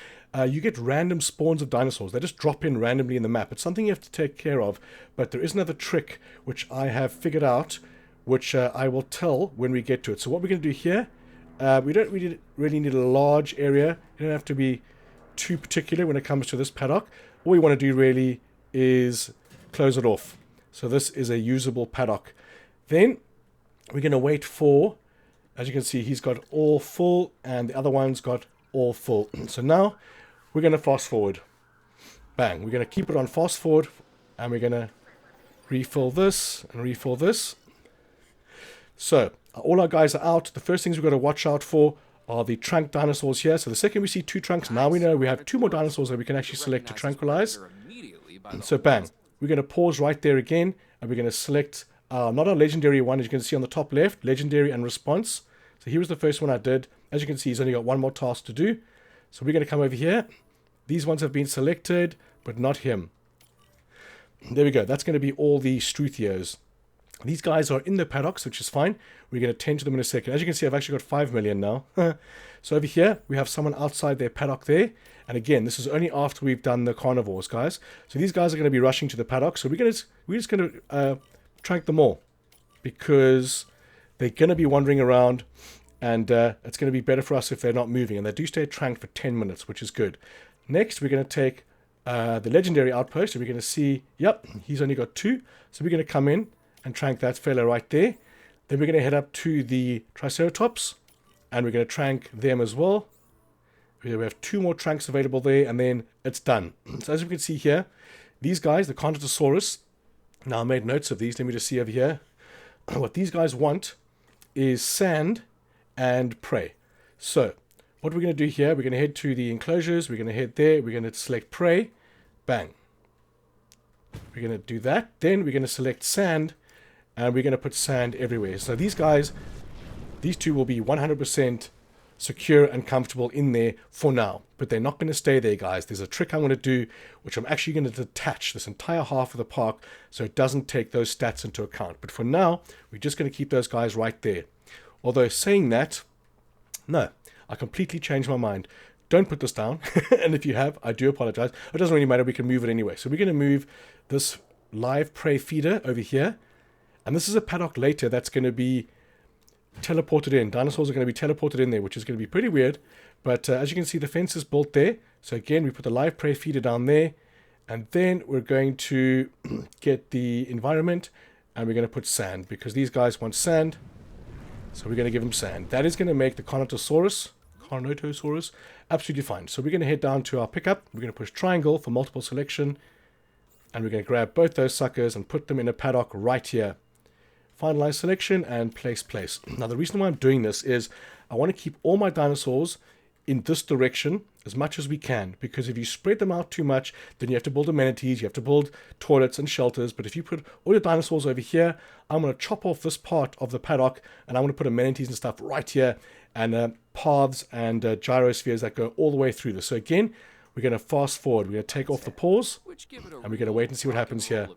you get random spawns of dinosaurs. They just drop in randomly in the map. It's something you have to take care of, but there is another trick which I have figured out, which I will tell when we get to it. So what we're going to do here, we don't really need a large area. You don't have to be too particular when it comes to this paddock. All we want to do really is close it off. So this is a usable paddock. Then we're going to wait for, as you can see, he's got all full and the other one's got all full. So now we're going to fast forward. Bang. We're going to keep it on fast forward and we're going to refill this and refill this. So all our guys are out. The first things we've got to watch out for are the trunk dinosaurs here. So the second we see 2 trunks, now we know we have 2 more dinosaurs that we can actually select to tranquilize. So bang, we're going to pause right there again, and we're going to select not our legendary one, as you can see on the top left, legendary and response. So here was the first one I did. As you can see, he's only got 1 more task to do. So we're going to come over here. These ones have been selected, but not him. There we go. That's going to be all the struthios. These guys are in the paddocks, which is fine. We're going to tend to them in a second. As you can see, I've actually got 5 million now. So over here, we have someone outside their paddock there. And again, this is only after we've done the carnivores, guys. So these guys are going to be rushing to the paddock. So we're just going to trank them all, because they're going to be wandering around, and it's going to be better for us if they're not moving. And they do stay tranked for 10 minutes, which is good. Next, we're going to take the legendary outpost. And we're going to see, yep, he's only got 2. So we're going to come in and trank that fella right there. Then we're going to head up to the Triceratops, and we're going to trank them as well. We have 2 more tranks available there, and then it's done. So as you can see here, these guys, the Contosaurus, now I made notes of these. Let me just see over here. What these guys want is sand and prey. So what we're going to do here, we're going to head to the enclosures. We're going to head there. We're going to select prey. Bang. We're going to do that. Then we're going to select sand, and we're going to put sand everywhere. So these guys, these 2 will be 100% secure and comfortable in there for now. But they're not going to stay there, guys. There's a trick I'm going to do, which I'm actually going to detach this entire half of the park so it doesn't take those stats into account. But for now, we're just going to keep those guys right there. Although saying that, no, I completely changed my mind. Don't put this down. And if you have, I do apologize. It doesn't really matter. We can move it anyway. So we're going to move this live prey feeder over here. And this is a paddock later that's going to be teleported in. Dinosaurs are going to be teleported in there, which is going to be pretty weird. But as you can see, the fence is built there. So again, we put the live prey feeder down there. And then we're going to get the environment, and we're going to put sand, because these guys want sand. So we're going to give them sand. That is going to make the Carnotaurus absolutely fine. So we're going to head down to our pickup. We're going to push triangle for multiple selection. And we're going to grab both those suckers and put them in a paddock right here. Finalize selection and place. Now the reason why I'm doing this is I want to keep all my dinosaurs in this direction as much as we can, because if you spread them out too much, then you have to build amenities, you have to build toilets and shelters. But if you put all your dinosaurs over here, I'm going to chop off this part of the paddock, and I'm going to put amenities and stuff right here, and paths and gyrospheres that go all the way through this. So again, we're going to fast forward. We're going to take off the pause, and we're going to wait and see what happens here.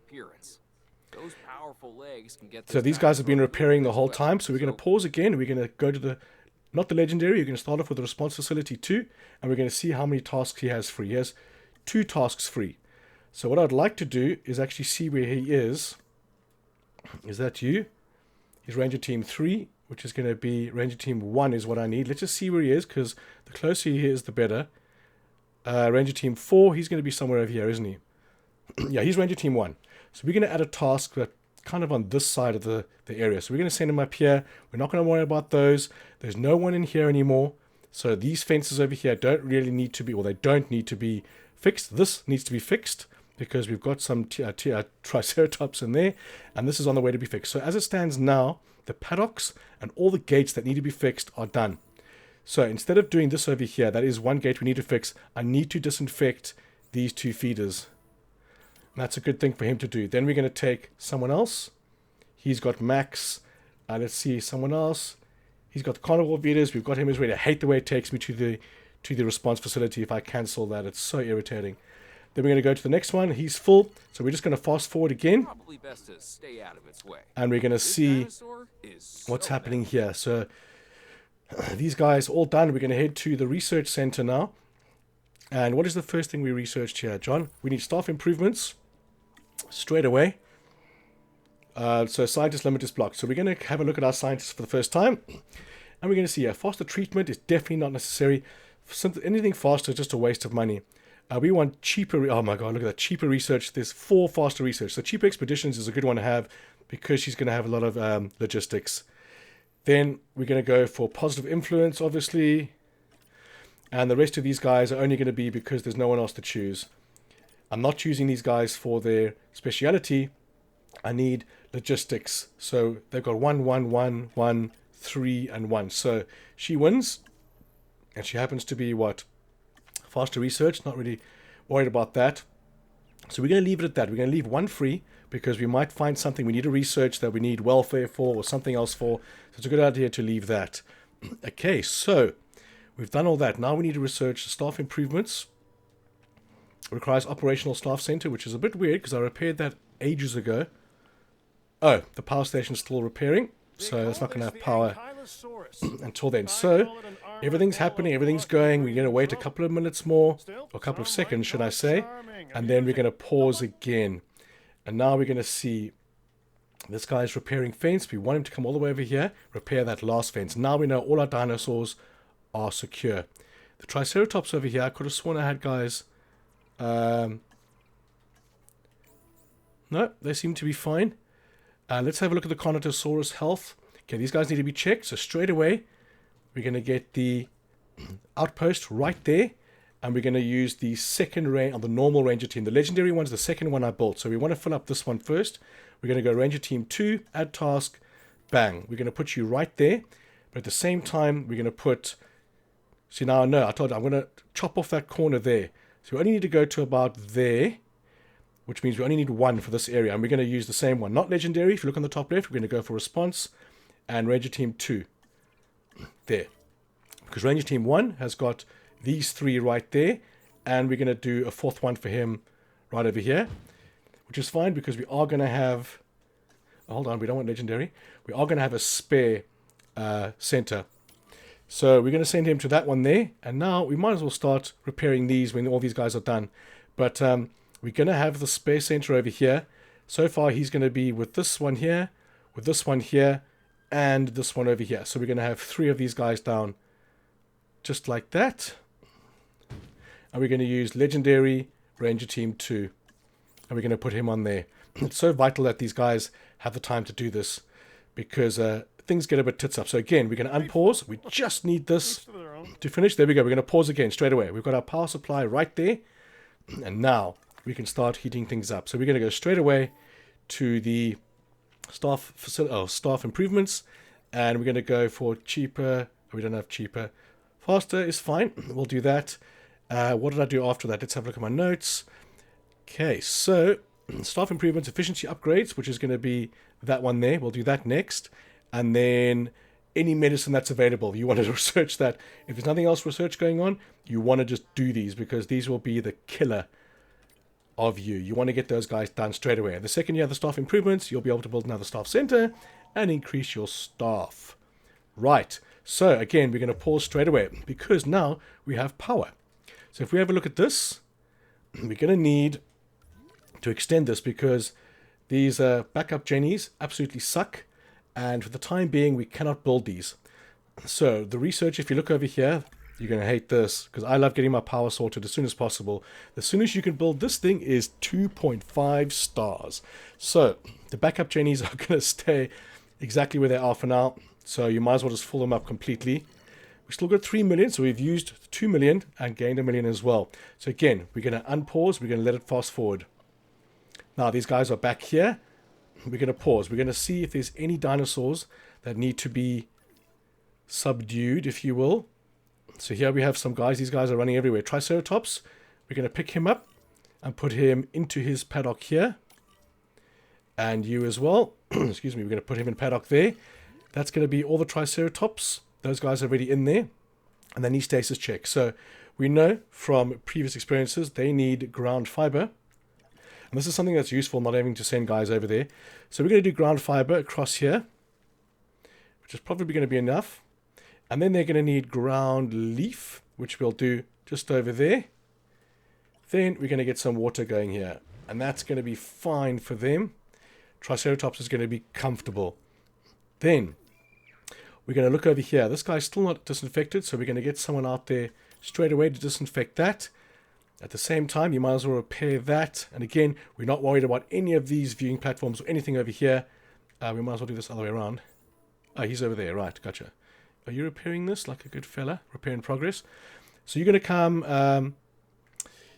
So these guys have been repairing the whole time. So we're going to pause again. We're going to go to the, not the legendary, you're going to start off with the response facility 2. And we're going to see how many tasks he has free. He has 2 tasks free. So what I'd like to do is actually see where he is. Is that you? He's Ranger Team 3, which is going to be Ranger Team 1 is what I need. Let's just see where he is, because the closer he is, the better. Ranger Team 4, he's going to be somewhere over here, isn't he? Yeah, he's Ranger Team 1. So we're going to add a task that kind of on this side of the area. So we're going to send them up here. We're not going to worry about those. There's no one in here anymore. So these fences over here don't really need to be, or they don't need to be fixed. This needs to be fixed because we've got some triceratops in there, and this is on the way to be fixed. So as it stands now, the paddocks and all the gates that need to be fixed are done. So instead of doing this over here, that is one gate we need to fix, I need to disinfect these 2 feeders. And that's a good thing for him to do. Then we're going to take someone else. He's got Max. Let's see, someone else. He's got the carnivore feeders. We've got him as ready. I hate the way it takes me to the response facility if I cancel that. It's so irritating. Then we're going to go to the next one. He's full. So we're just going to fast forward again. Probably best to stay out of its way. And we're going to see what's happening here. So these guys all done. We're going to head to the research center now. And what is the first thing we researched here, John? We need staff improvements straight away. So scientist limit is blocked. So we're going to have a look at our scientists for the first time. And we're going to see a faster treatment is definitely not necessary. Anything faster is just a waste of money. We want cheaper. Oh my god, look at that. Cheaper research. There's 4 faster research. So cheaper expeditions is a good one to have because she's going to have a lot of logistics. Then we're going to go for positive influence, obviously. And the rest of these guys are only going to be because there's no one else to choose. I'm not choosing these guys for their speciality. I need logistics. So they've got 1, 1, 1, 1, 3, and 1. So she wins. And she happens to be what? Faster research. Not really worried about that. So we're going to leave it at that. We're going to leave 1 free because we might find something we need to research that we need welfare for or something else for. So it's a good idea to leave that. Okay, so we've done all that. Now we need to research the staff improvements. It requires operational staff center, which is a bit weird because I repaired that ages ago. Oh, the power station's still repairing, so it's not going to have power until then. So everything's happening, everything's going. We're going to wait a couple of minutes more, or a couple of seconds, should I say, and then we're going to pause again. And now we're going to see this guy's repairing fence. We want him to come all the way over here, repair that last fence. Now we know all our dinosaurs are secure. The Triceratops over here, I could have sworn I had guys. No, they seem to be fine. Let's have a look at the Carnotaurus health. Okay, these guys need to be checked. So straight away, we're going to get the outpost right there. And we're going to use the second range on the normal ranger team. The legendary one's the second one I built. So we want to fill up this one first. We're going to go ranger team 2, add task, bang. We're going to put you right there. But at the same time, we're going to put... See, now I know. I told you I'm going to chop off that corner there. So we only need to go to about there, which means we only need 1 for this area. And we're going to use the same one. Not legendary. If you look on the top left, we're going to go for response and ranger team 2. There. Because ranger team 1 has got these 3 right there. And we're going to do a 4th one for him right over here. Which is fine because we are going to have... Oh, hold on, we don't want legendary. We are going to have a spare center. So we're going to send him to that one there. And now we might as well start repairing these when all these guys are done. But we're going to have the spare center over here. So far he's going to be with this one here, with this one here, and this one over here. So we're going to have 3 of these guys down just like that. And we're going to use legendary ranger team 2. And we're going to put him on there. It's so vital that these guys have the time to do this. Because things get a bit tits up. So again, we're going to unpause. We just need this to finish. There we go. We're going to pause again straight away. We've got our power supply right there. And now we can start heating things up. So we're going to go straight away to the staff improvements. And we're going to go for cheaper. We don't have cheaper. Faster is fine. We'll do that. What did I do after that? Let's have a look at my notes. Okay, so staff improvements, efficiency upgrades, which is going to be that one there. We'll do that next. And then any medicine that's available. You want to research that. If there's nothing else research going on, you want to just do these because these will be the killer of you. You want to get those guys done straight away. The second you have the staff improvements, you'll be able to build another staff center and increase your staff. Right. So again, we're going to pause straight away because now we have power. So if we have a look at this, we're going to need to extend this because these backup Jennies absolutely suck. And for the time being, we cannot build these. So the research, if you look over here, You're going to hate this, because I love getting my power sorted as soon as possible. The soonest you can build this thing is 2.5 stars. So, the backup genies are going to stay exactly where they are for now. So, you might as well just fill them up completely. We still got 3 million, so we've used 2 million and gained 1 million as well. So, again, we're going to unpause. We're going to let it fast forward. Now, these guys are back here. We're going to pause. We're going to see if there's any dinosaurs that need to be subdued, if you will. So here we have some guys. These guys are running everywhere. Triceratops, we're going to pick him up and put him into his paddock here. And you as well. Excuse me, we're going to put him in paddock there. That's going to be all the Triceratops. Those guys are already in there. And then stasis check. So we know from previous experiences they need ground fiber. And this is something that's useful, not having to send guys over there. So we're going to do ground fiber across here, which is probably going to be enough. And then they're going to need ground leaf, which we'll do just over there. Then we're going to get some water going here. And that's going to be fine for them. Triceratops is going to be comfortable. Then we're going to look over here. This guy's still not disinfected, so we're going to get someone out there straight away to disinfect that. At the same time, you might as well repair that. And again, we're not worried about any of these viewing platforms or anything over here. We might as well do this other way around. Oh, he's over there. Right, gotcha. Are you repairing this like a good fella? Repair in progress. So you're going to come...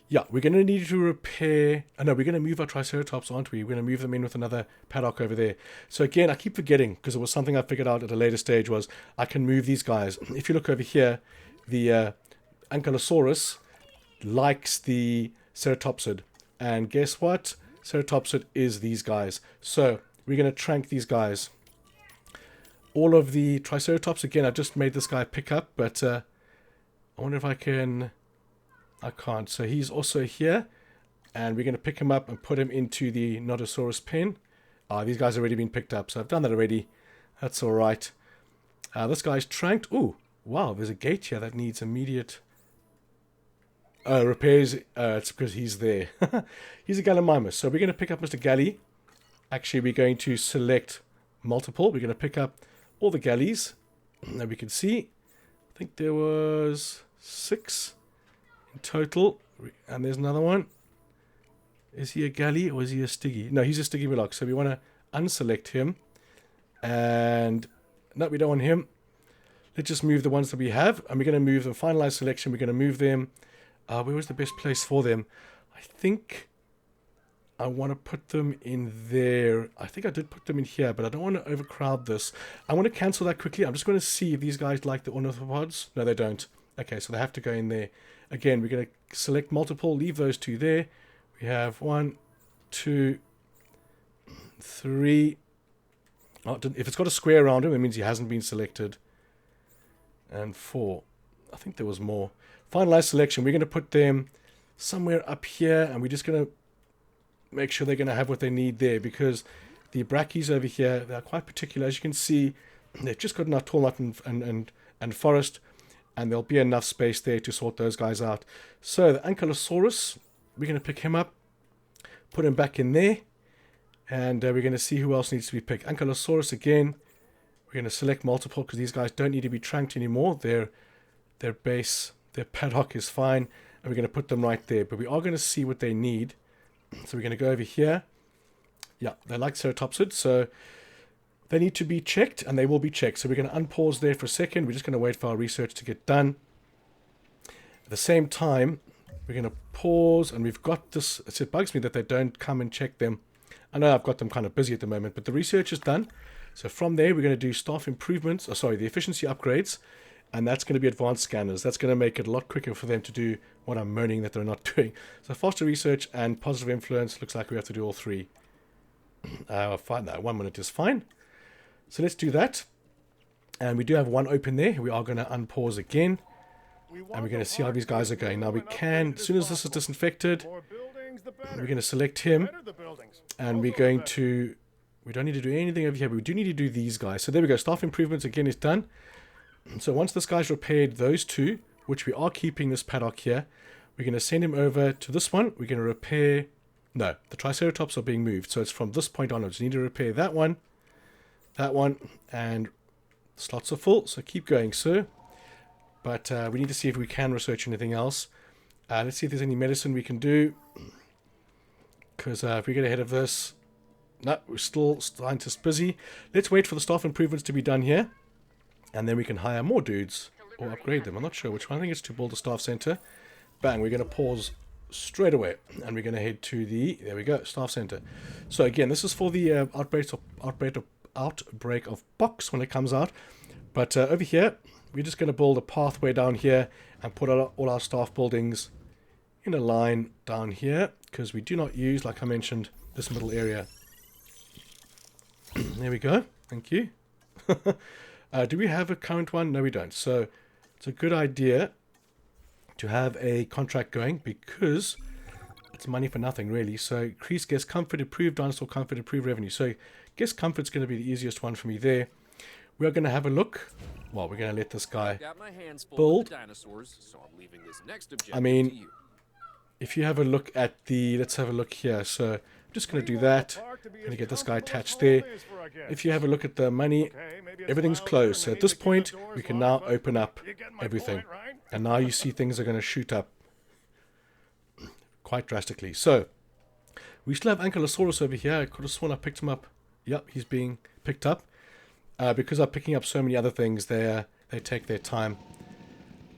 yeah, we're going to need to repair... Oh, no, we're going to move our Triceratops, aren't we? We're going to move them in with another paddock over there. So again, I keep forgetting, because it was something I figured out at a later stage, was I can move these guys. If you look over here, the Ankylosaurus likes the Ceratopsid. And guess what? Ceratopsid is these guys. So we're going to trank these guys. All of the Triceratops, again, I just made this guy pick up, but I wonder if I can... I can't. So he's also here, and we're going to pick him up and put him into the Nodosaurus pen. These guys have already been picked up, so I've done that already. That's all right. This guy's tranked. Ooh, wow, there's a gate here that needs immediate... repairs. It's because he's there. He's a Gallimimus. So we're going to pick up Mr. Galley. Actually, we're going to select multiple. We're going to pick up all the galleys that we can see. I think there was 6 in total. And there's another one. Is he a galley or is he a Stiggy? No, he's a Stygimoloch. So we want to unselect him. And no, we don't want him. Let's just move the ones that we have. And we're going to move them. Finalize selection. We're going to move them. Where was the best place for them? I think I want to put them in there. I think I did put them in here, but I don't want to overcrowd this. I want to cancel that quickly. I'm just going to see if these guys like the ornithopods. No, they don't. Okay, so they have to go in there. Again, we're going to select multiple. Leave those 2 there. We have 1, 2, 3. Oh, if it's got a square around him, it means he hasn't been selected. And 4. I think there was more. Finalize selection. We're going to put them somewhere up here, and we're just going to make sure they're going to have what they need there, because the brackies over here, they're quite particular. As you can see, they've just got enough tall nut and forest, and there'll be enough space there to sort those guys out. So the Ankylosaurus, we're going to pick him up, put him back in there, and we're going to see who else needs to be picked. Ankylosaurus again, we're going to select multiple because these guys don't need to be tranked anymore. Their base, their paddock is fine, and we're going to put them right there. But we are going to see what they need. So we're going to go over here. Yeah, they like Ceratopsid, so they need to be checked, and they will be checked. So we're going to unpause there for a second. We're just going to wait for our research to get done. At the same time, we're going to pause, and we've got this. It bugs me that they don't come and check them. I know I've got them kind of busy at the moment, but the research is done. So from there, we're going to do staff improvements, the efficiency upgrades, and that's going to be advanced scanners. That's going to make it a lot quicker for them to do what I'm moaning that they're not doing. So faster research and positive influence. Looks like we have to do all 3. Fine, no, 1 minute is fine. So let's do that. And we do have 1 open there. We are going to unpause again. And we're going to see how these guys are going. Now we can, as soon as this is disinfected, we're going to select him. And we're going to, we don't need to do anything over here, but we do need to do these guys. So there we go. Staff improvements again is done. So once this guy's repaired those 2, which we are keeping this paddock here, we're going to send him over to this one. We're going to repair... No, the Triceratops are being moved. So it's from this point onwards. We need to repair that one, and slots are full. So keep going, sir. But we need to see if we can research anything else. Let's see if there's any medicine we can do. Because if we get ahead of this... No, we're still scientists busy. Let's wait for the staff improvements to be done here. And then we can hire more dudes. Or upgrade them. I'm not sure which one. I think it's to build a staff center. Bang, we're going to pause straight away. And we're going to head to the... There we go, staff center. So again, this is for the outbreak of pox when it comes out. But over here, we're just going to build a pathway down here and put all our staff buildings in a line down here. Because we do not use, like I mentioned, this middle area. There we go. Thank you. Do we have a current one? No, we don't. So it's a good idea to have a contract going because it's money for nothing, really. So increase guest comfort, improve dinosaur comfort, improve revenue. So guest comfort's going to be the easiest one for me there. We are going to have a look. Well, we're going to let this guy build. Dinosaurs, so I'm leaving this next objective I mean, to you. if you have a look at the... Let's have a look here. So I'm just going to do that. Going to get this guy attached there. If you have a look at the money, everything's closed. So at this point, we can now open up everything. And now you see things are going to shoot up quite drastically. So we still have Ankylosaurus over here. I could have sworn I picked him up. Yep, he's being picked up. Because I'm picking up so many other things, they take their time.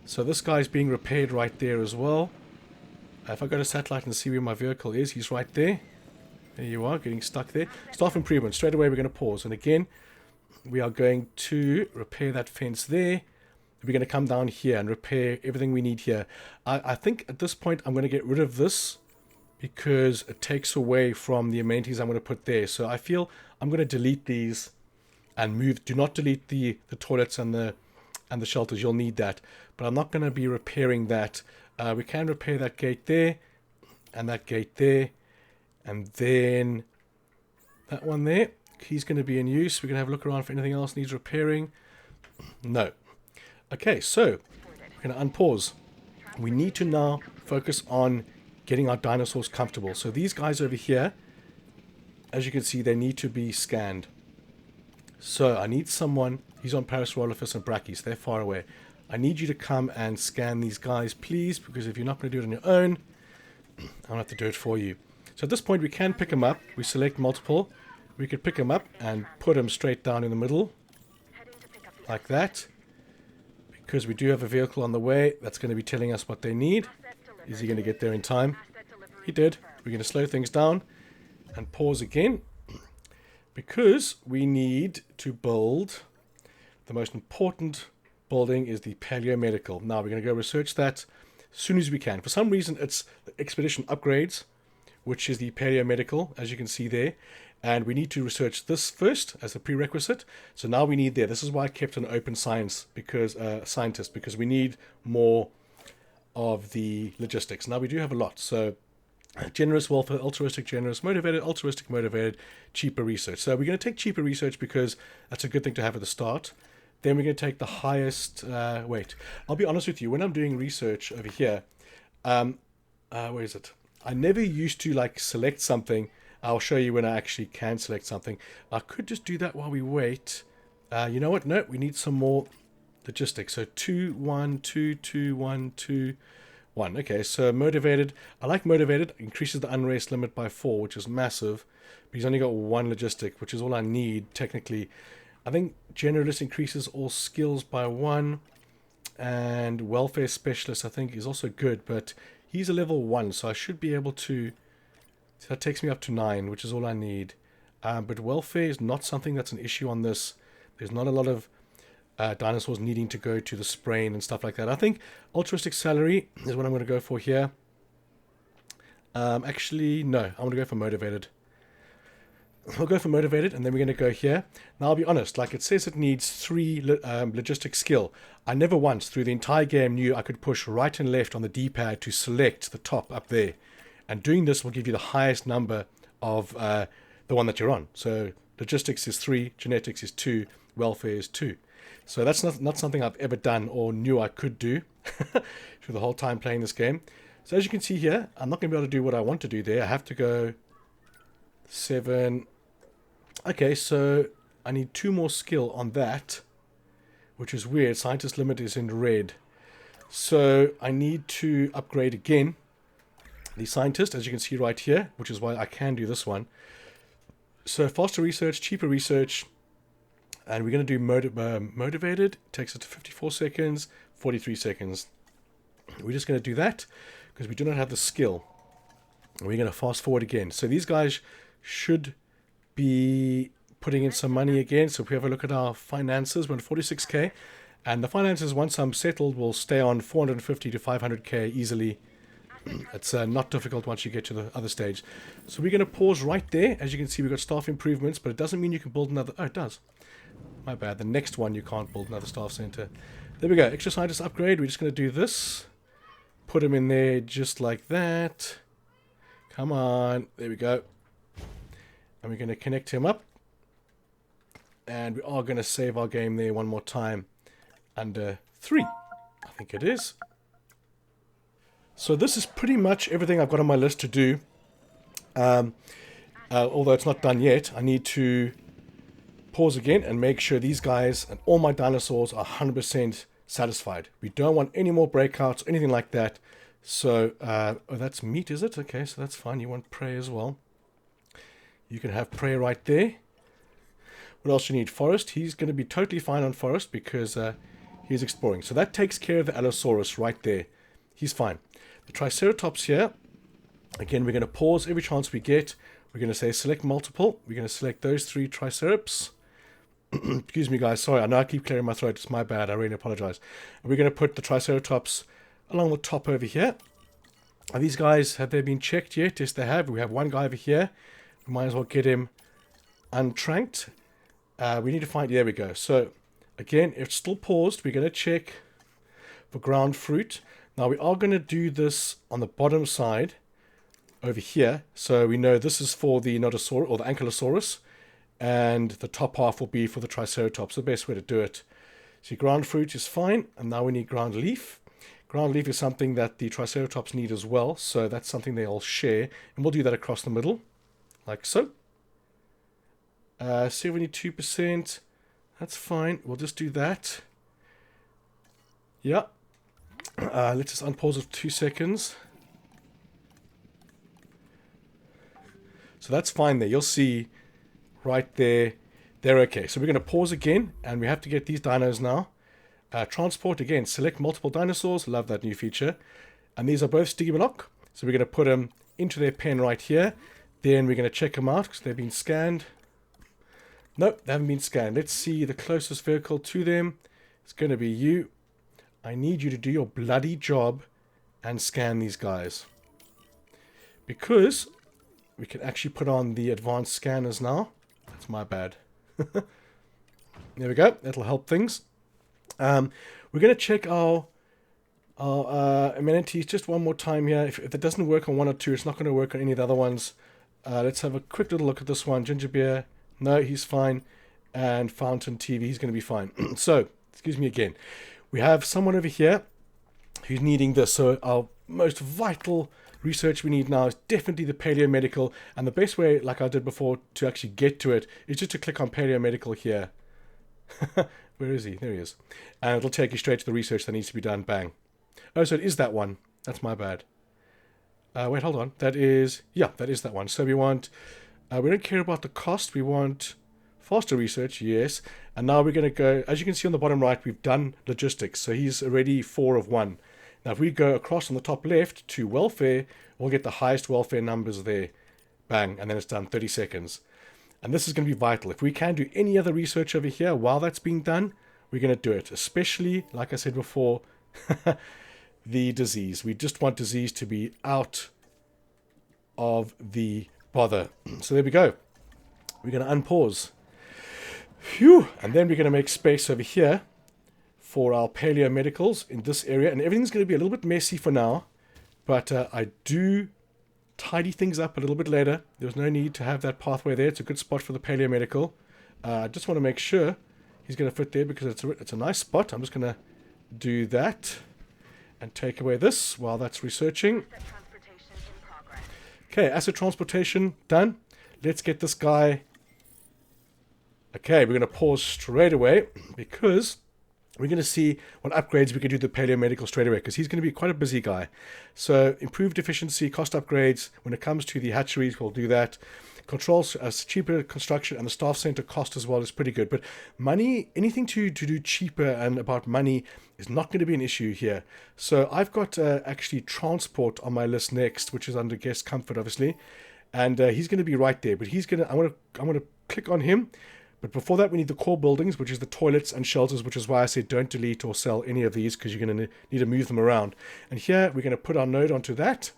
So this guy's being repaired right there as well. If I go to satellite and see where my vehicle is, he's right there. There you are, getting stuck there. Staff improvement. Straight away we're going to pause. And again, we are going to repair that fence there. We're going to come down here and repair everything we need here. I think at this point I'm going to get rid of this because it takes away from the amenities I'm going to put there. So I feel I'm going to delete these and move. Do not delete the toilets and the shelters. You'll need that. But I'm not going to be repairing that. We can repair that gate there and that gate there. And then that one there, he's going to be in use. We're going to have a look around for anything else needs repairing. No. Okay, so we're going to unpause. We need to now focus on getting our dinosaurs comfortable. So these guys over here, as you can see, they need to be scanned. So I need someone. He's on Parasaurolophus and BRACKY, so they're far away. I need you to come and scan these guys, please, because if you're not going to do it on your own, I'm going to have to do it for you. So at this point, we can pick them up. We select multiple. We could pick them up and put them straight down in the middle. Like that. Because we do have a vehicle on the way that's going to be telling us what they need. Is he going to get there in time? He did. We're going to slow things down and pause again. Because we need to build... The most important building is the Paleo Medical. Now, we're going to go research that as soon as we can. For some reason, it's the Expedition Upgrades, which is the Paleo Medical, as you can see there. And we need to research this first as a prerequisite. So now we need there. This is why I kept an open science, because scientist, because we need more of the logistics. Now we do have a lot. So generous welfare, altruistic, generous, motivated, altruistic, motivated, cheaper research. So we're going to take cheaper research because that's a good thing to have at the start. Then we're going to take the highest... wait, I'll be honest with you. When I'm doing research over here, where is it? I never used to like select something. I'll show you when I actually can select something. I could just do that while we wait. You know what? No, we need some more logistics. So 2, 1, 2, 2, 1, 2, 1. Okay, so motivated. I like motivated. Increases the unrest limit by 4, which is massive. But he's only got 1 logistic, which is all I need technically. I think generalist increases all skills by 1. And welfare specialist, I think, is also good. But he's a level 1, so I should be able to... So that takes me up to 9, which is all I need. But welfare is not something that's an issue on this. There's not a lot of dinosaurs needing to go to the sprain and stuff like that. I think altruistic salary is what I'm going to go for here. Actually, no. I'm going to go for motivated. I'll go for motivated, and then we're going to go here. Now, I'll be honest. Like, it says it needs 3 logistic skill. I never once, through the entire game, knew I could push right and left on the D-pad to select the top up there. And doing this will give you the highest number of the one that you're on. So logistics is 3, genetics is 2, welfare is 2. So that's not something I've ever done or knew I could do through the whole time playing this game. So as you can see here, I'm not going to be able to do what I want to do there. I have to go 7. Okay, so I need 2 more skill on that, which is weird. Scientist limit is in red. So I need to upgrade again the scientist, as you can see right here, which is why I can do this one. So faster research, cheaper research, and we're going to do motivated. It takes us to 54 seconds, 43 seconds. We're just going to do that because we do not have the skill. And we're going to fast forward again. So these guys should be putting in some money again. So if we have a look at our finances, we're on 46k. And the finances, once I'm settled, will stay on 450 to 500k easily. It's not difficult once you get to the other stage. So we're going to pause right there. As you can see, we've got staff improvements, but it doesn't mean you can build another... Oh, it does. My bad. The next one, you can't build another staff center. There we go. Extra scientist upgrade. We're just going to do this. Put them in there just like that. Come on. There we go. And we're going to connect him up. And we are going to save our game there one more time. Under 3. I think it is. So this is pretty much everything I've got on my list to do. Although it's not done yet, I need to pause again and make sure these guys and all my dinosaurs are 100% satisfied. We don't want any more breakouts, anything like that. So, oh, that's meat, is it? Okay, so that's fine. You want prey as well. You can have prey right there. What else you need? Forest. He's going to be totally fine on forest because he's exploring. So that takes care of the Allosaurus right there. He's fine. The Triceratops here. Again, we're going to pause every chance we get. We're going to say select multiple. We're going to select those 3 Triceratops. Excuse me, guys. Sorry, I know I keep clearing my throat. It's my bad. I really apologize. And we're going to put the Triceratops along the top over here. Are these guys, have they been checked yet? Yes, they have. We have one guy over here. We might as well get him untranked. We need to find... There we go. So, again, if it's still paused, we're going to check for ground fruit. Now, we are going to do this on the bottom side over here. So, we know this is for the Nodosaurus or the Ankylosaurus. And the top half will be for the Triceratops. The best way to do it. See, ground fruit is fine. And now we need ground leaf. Ground leaf is something that the Triceratops need as well. So, that's something they all share. And we'll do that across the middle. Like so. 72%. That's fine. We'll just do that. Yeah. Let's just unpause it for 2 seconds. So that's fine there. You'll see right there. They're okay. So we're going to pause again. And we have to get these dinos now. Transport again. Select multiple dinosaurs. Love that new feature. And these are both sticky block. So we're going to put them into their pen right here. Then we're going to check them out because they've been scanned. Nope, they haven't been scanned. Let's see the closest vehicle to them. It's going to be you. I need you to do your bloody job and scan these guys. Because we can actually put on the advanced scanners now. That's my bad. There we go. That'll help things. We're going to check our amenities just one more time here. If it doesn't work on 1 or 2, it's not going to work on any of the other ones. Let's have a quick little look at this one. Ginger beer. No, he's fine. And fountain TV, he's going to be fine. So, excuse me again. We have someone over here who's needing this. So our most vital research we need now is definitely the paleomedical. And the best way, like I did before, to actually get to it is just to click on paleomedical here. Where is he? There he is. And it'll take you straight to the research that needs to be done. Bang. Oh, so it is that one. That's my bad. Wait, hold on. That is... Yeah, that is that one. So we want... we don't care about the cost. We want faster research, yes. And now we're going to go... As you can see on the bottom right, we've done logistics. So he's already 4 of 1. Now if we go across on the top left to welfare, we'll get the highest welfare numbers there. Bang. And then it's done 30 seconds. And this is going to be vital. If we can do any other research over here while that's being done, we're going to do it. Especially, like I said before, the disease. We just want disease to be out of the bother. So there we go. We're going to unpause. Phew. And then we're going to make space over here for our paleomedicals in this area. And everything's going to be a little bit messy for now. But I do tidy things up a little bit later. There's no need to have that pathway there. It's a good spot for the paleomedical. I just want to make sure he's going to fit there because it's a nice spot. I'm just going to do that and take away this while that's researching. Okay, asset transportation done. Let's get this guy. Okay, we're going to pause straight away because we're going to see what upgrades we can do to paleomedical straight away, because he's going to be quite a busy guy. So improved efficiency, cost upgrades. When it comes to the hatcheries, we'll do that. Controls, cheaper construction, and the staff center cost as well is pretty good. But money, anything to do cheaper and about money is not going to be an issue here. So I've got actually transport on my list next, which is under guest comfort, obviously. And he's going to be right there. But he's going to, I'm going to click on him. But before that, we need the core buildings, which is the toilets and shelters, which is why I said don't delete or sell any of these, because you're going to need to move them around. And here, we're going to put our node onto that,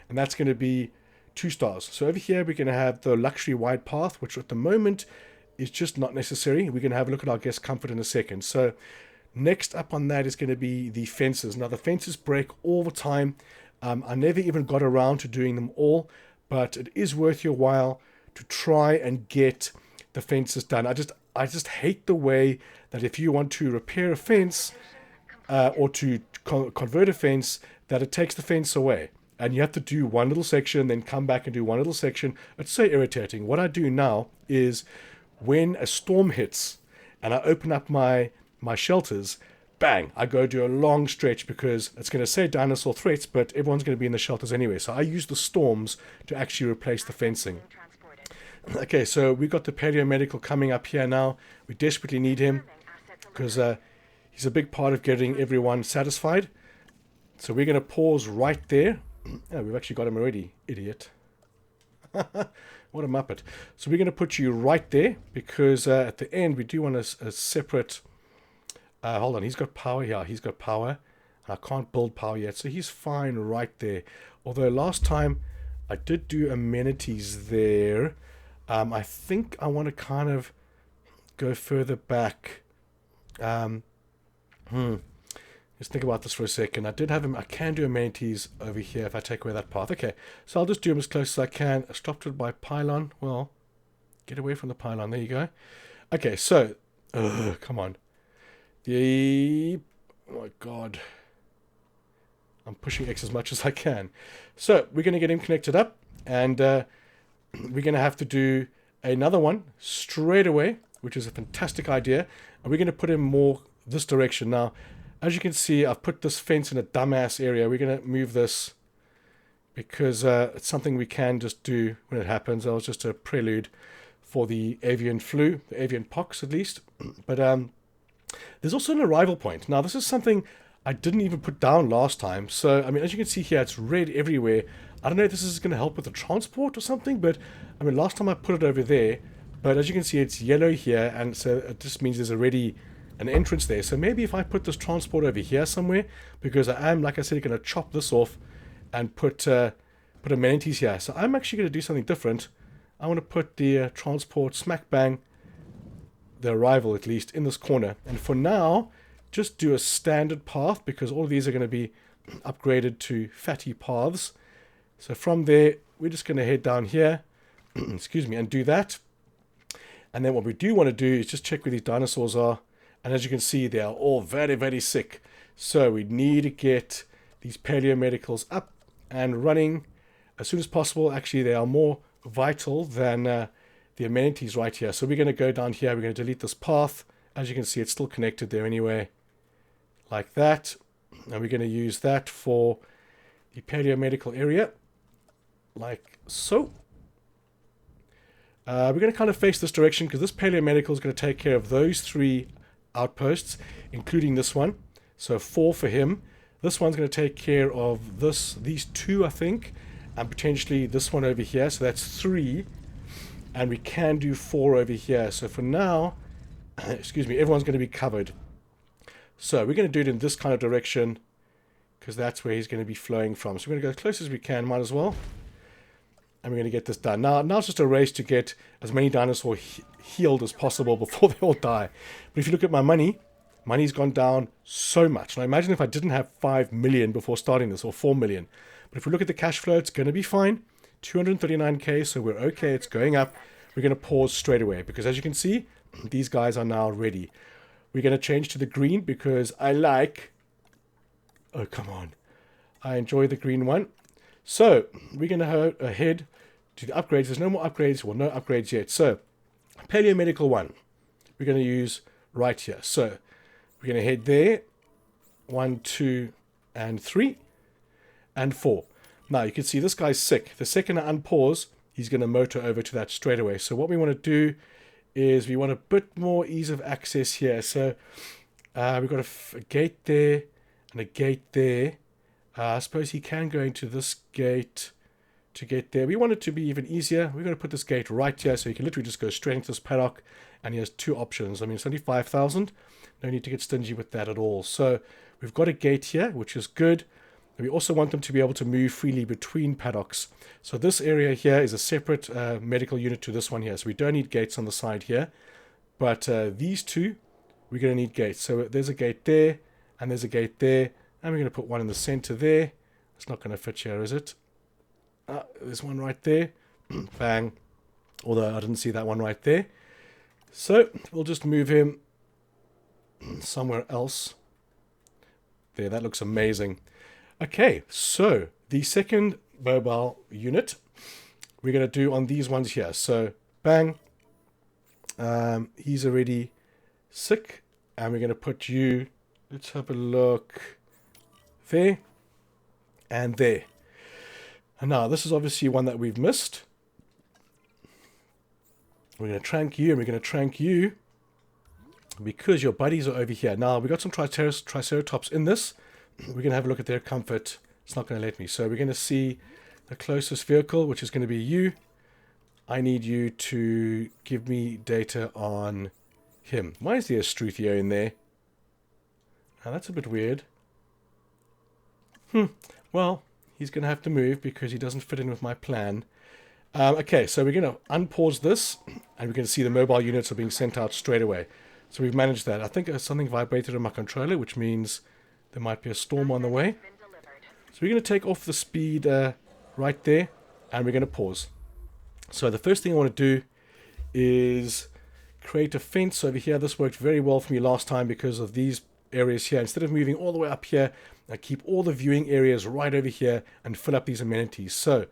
and that's going to be 2 stars. So over here, we're going to have the luxury wide path, which at the moment is just not necessary. We're going to have a look at our guest comfort in a second. So next up on that is going to be the fences. Now, the fences break all the time. I never even got around to doing them all, but it is worth your while to try and get the fence is done. I just hate the way that if you want to repair a fence or to convert a fence, that it takes the fence away. And you have to do one little section, then come back and do one little section. It's so irritating. What I do now is when a storm hits and I open up my shelters, bang, I go do a long stretch, because it's going to say dinosaur threats, but everyone's going to be in the shelters anyway. So I use the storms to actually replace the fencing. Okay, so we've got the paleomedical coming up here now. We desperately need him because he's a big part of getting everyone satisfied. So we're going to pause right there. Oh, we've actually got him already, idiot. What a muppet. So we're going to put you right there because at the end we do want a separate... hold on, he's got power here. He's got power. I can't build power yet, so he's fine right there. Although last time I did do amenities there. I think I want to kind of go further back. Let's think about this for a second. I can do amenities over here if I take away that path. Okay, so I'll just do them as close as I can. Stopped it by pylon. Well, get away from the pylon. There you go. Okay, so, come on. Oh my God. I'm pushing X as much as I can. So, we're going to get him connected up, and we're going to have to do another one straight away, which is a fantastic idea. And we're going to put him more this direction. Now, as you can see, I've put this fence in a dumbass area. We're going to move this because it's something we can just do when it happens. That was just a prelude for the avian flu, the avian pox at least. But there's also an arrival point. Now, this is something I didn't even put down last time. So, I mean, as you can see here, it's red everywhere. I don't know if this is going to help with the transport or something, but, I mean, last time I put it over there, but as you can see, it's yellow here, and so it just means there's already an entrance there. So maybe if I put this transport over here somewhere, because I am, like I said, going to chop this off and put amenities here. So I'm actually going to do something different. I want to put the transport smack bang, the arrival at least, in this corner. And for now, just do a standard path, because all of these are going to be upgraded to fatty paths. So from there, we're just going to head down here, excuse me, and do that. And then what we do want to do is just check where these dinosaurs are. And as you can see, they are all very, very sick. So we need to get these paleomedicals up and running as soon as possible. Actually, they are more vital than the amenities right here. So we're going to go down here. We're going to delete this path. As you can see, it's still connected there anyway, like that. And we're going to use that for the paleomedical area, like so. We're going to kind of face this direction because this paleomedical is going to take care of those 3 outposts, including this one. So 4 for him. This one's going to take care of these 2, I think, and potentially this one over here. So that's 3, and we can do 4 over here. So for now, excuse me, everyone's going to be covered. So we're going to do it in this kind of direction because that's where he's going to be flowing from. So we're going to go as close as we can, might as well. And we're going to get this done. Now it's just a race to get as many dinosaurs healed as possible before they all die. But if you look at my money's gone down so much. Now imagine if I didn't have 5 million before starting this, or 4 million. But if we look at the cash flow, it's going to be fine. 239k, so we're okay. It's going up. We're going to pause straight away because as you can see, these guys are now ready. We're going to change to the green because I like... Oh, come on. I enjoy the green one. So, we're going to head to the upgrades. There's no more upgrades. Well, no upgrades yet. So, paleomedical 1. We're going to use right here. So, We're going to head there. 1, 2, and 3, and 4. Now, you can see this guy's sick. The second I unpause, he's going to motor over to that straight away. So what we want to do is we want a bit more ease of access here. So we've got a gate there and a gate there. I suppose he can go into this gate to get there. We want it to be even easier. We're going to put this gate right here so you can literally just go straight into this paddock, and he has 2 options. I mean, it's only 5,000. No need to get stingy with that at all. So we've got a gate here, which is good. We also want them to be able to move freely between paddocks. So this area here is a separate medical unit to this one here. So we don't need gates on the side here. But these two, we're going to need gates. So there's a gate there, and there's a gate there. And we're going to put one in the center there. It's not going to fit here, is it? There's one right there. Bang. Although I didn't see that one right there. So we'll just move him somewhere else. There, that looks amazing. Okay, so the second mobile unit we're going to do on these ones here. So, bang. He's already sick. And we're going to put you, let's have a look, there and there. And now, this is obviously one that we've missed. We're going to trank you, and we're going to trank you because your buddies are over here. Now, we've got some Triceratops in this. We're going to have a look at their comfort. It's not going to let me. So we're going to see the closest vehicle, which is going to be you. I need you to give me data on him. Why is there a Struthio in there? Now, that's a bit weird. Well, he's going to have to move because he doesn't fit in with my plan. Okay, so we're going to unpause this, and we're going to see the mobile units are being sent out straight away. So we've managed that. I think something vibrated on my controller, which means there might be a storm on the way. So we're going to take off the speed right there, and we're going to pause. So the first thing I want to do is create a fence over here. This worked very well for me last time because of these areas here. Instead of moving all the way up here, I keep all the viewing areas right over here and fill up these amenities. So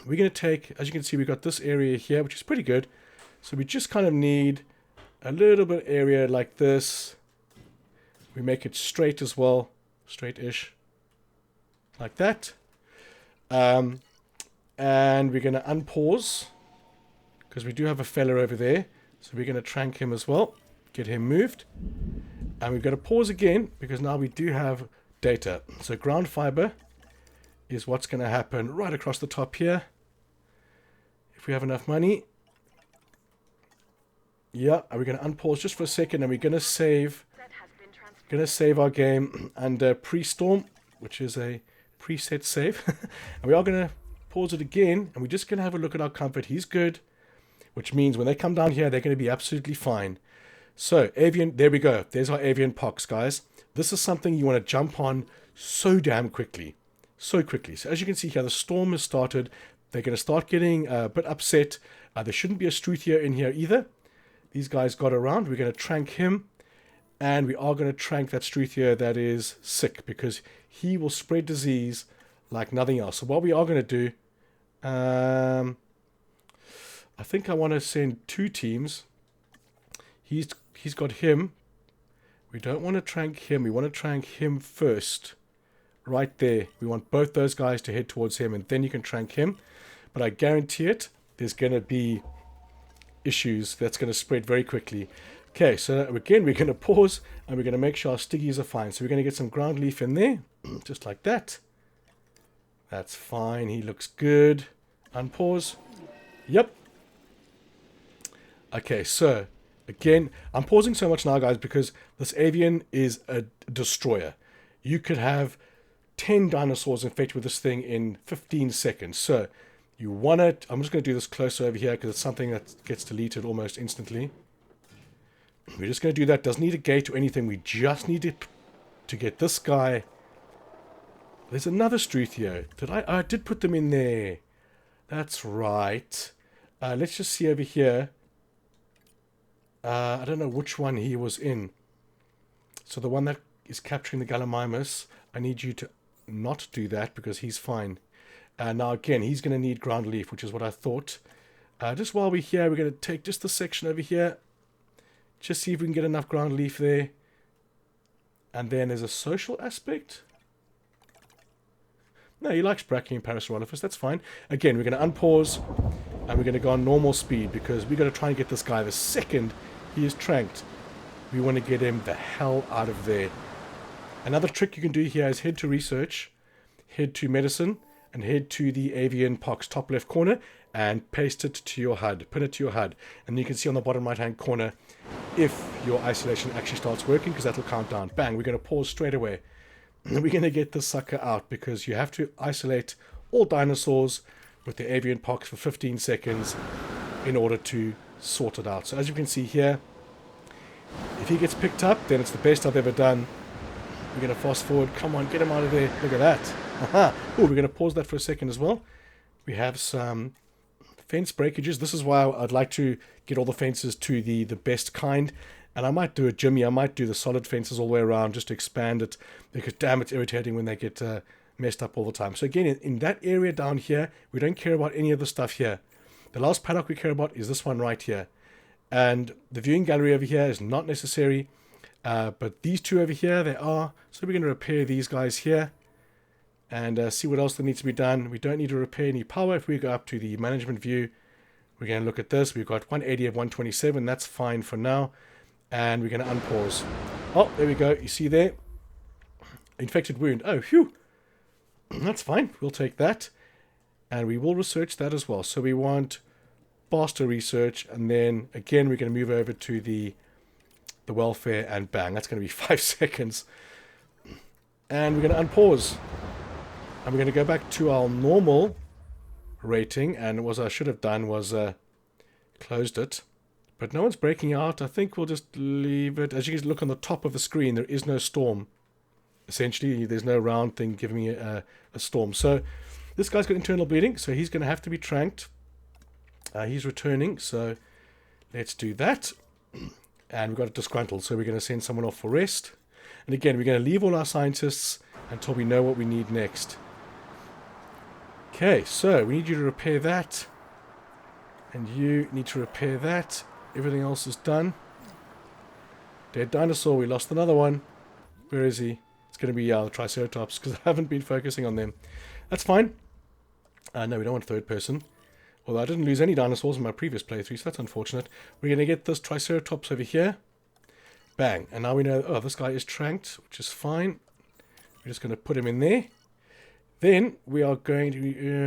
we're going to take, as you can see, we've got this area here, which is pretty good. So we just kind of need a little bit of area like this. We make it straight as well. Straight-ish. Like that. And we're going to unpause because we do have a fella over there. So we're going to trank him as well. Get him moved. And we're going to pause again because now we do have data. So ground fiber is what's going to happen right across the top here. If we have enough money. Yeah, and we're going to unpause just for a second, and we're going to save our game under pre-storm, which is a preset save. And we are going to pause it again, and we're just going to have a look at our comfort. He's good, which means when they come down here, they're going to be absolutely fine. So, avian, there we go. There's our avian pox, guys. This is something you want to jump on so damn quickly. So quickly. So as you can see here, the storm has started. They're going to start getting a bit upset. There shouldn't be a Struthio in here either. These guys got around. We're going to trank him. And we are going to trank that Struthio that is sick, because he will spread disease like nothing else. So what we are going to do, I think I want to send 2 teams. He's got him. We don't want to trank him. We want to trank him first. Right there. We want both those guys to head towards him, and then you can trank him. But I guarantee it, there's going to be issues that's going to spread very quickly. Okay, so again, we're going to pause, and we're going to make sure our stiggies are fine. So we're going to get some ground leaf in there, just like that. That's fine. He looks good. Unpause. Yep. Okay, so again, I'm pausing so much now, guys, because this avian is a destroyer. You could have 10 dinosaurs infected with this thing in 15 seconds. So you want it. I'm just going to do this closer over here because it's something that gets deleted almost instantly. We're just going to do that. Doesn't need a gate or anything. We just need it to get this guy. There's another Struthio. I did put them in there. That's right. Let's just see over here. I don't know which one he was in. So the one that is capturing the Gallimimus, I need you to not do that because he's fine. Now again, he's going to need ground leaf, which is what I thought. Just while we're here, we're going to take just the section over here. Just see if we can get enough ground leaf there. And then there's a social aspect. No, he likes Bracky and Parasaurolophus. That's fine. Again, we're going to unpause. And we're going to go on normal speed. Because we've got to try and get this guy. The second he is tranked, we want to get him the hell out of there. Another trick you can do here is head to research. Head to medicine. And head to the avian pox top left corner. And paste it to your HUD. Pin it to your HUD. And you can see on the bottom right hand corner if your isolation actually starts working, because that'll count down. Bang, we're going to pause straight away. And we're going to get this sucker out, because you have to isolate all dinosaurs with the avian pox for 15 seconds in order to sort it out. So as you can see here, if he gets picked up, then it's the best I've ever done. We're going to fast forward. Come on, get him out of there. Look at that. Aha. Oh, we're going to pause that for a second as well. We have some fence breakages. This is why I'd like to get all the fences to the best kind. And I might do a Jimmy. I might do the solid fences all the way around just to expand it. Because damn, it's irritating when they get messed up all the time. So again, in that area down here, we don't care about any of the stuff here. The last paddock we care about is this one right here. And the viewing gallery over here is not necessary. But these two over here, they are. So we're going to repair these guys here. And see what else that needs to be done. We don't need to repair any power. If we go up to the management view, we're going to look at this. We've got 180 of 127. That's fine for now. And we're going to unpause. Oh, there we go. You see there? Infected wound. Oh, phew. That's fine. We'll take that. And we will research that as well. So we want faster research. And then, again, we're going to move over to the welfare. And bang. That's going to be 5 seconds. And we're going to unpause. And we're going to go back to our normal rating. And what I should have done was closed it. But no one's breaking out. I think we'll just leave it. As you can look on the top of the screen, there is no storm. Essentially, there's no round thing giving me a storm. So this guy's got internal bleeding, so he's going to have to be tranked. He's returning, so let's do that. And we've got a disgruntled, so we're going to send someone off for rest. And again, we're going to leave all our scientists until we know what we need next. Okay, so we need you to repair that. And you need to repair that. Everything else is done. Dead dinosaur, we lost another one. Where is he? It's going to be the Triceratops, because I haven't been focusing on them. That's fine. No, we don't want third person. Although I didn't lose any dinosaurs in my previous playthrough, so that's unfortunate. We're going to get this Triceratops over here. Bang. And now we know, oh, this guy is tranked, which is fine. We're just going to put him in there. Then we are going to...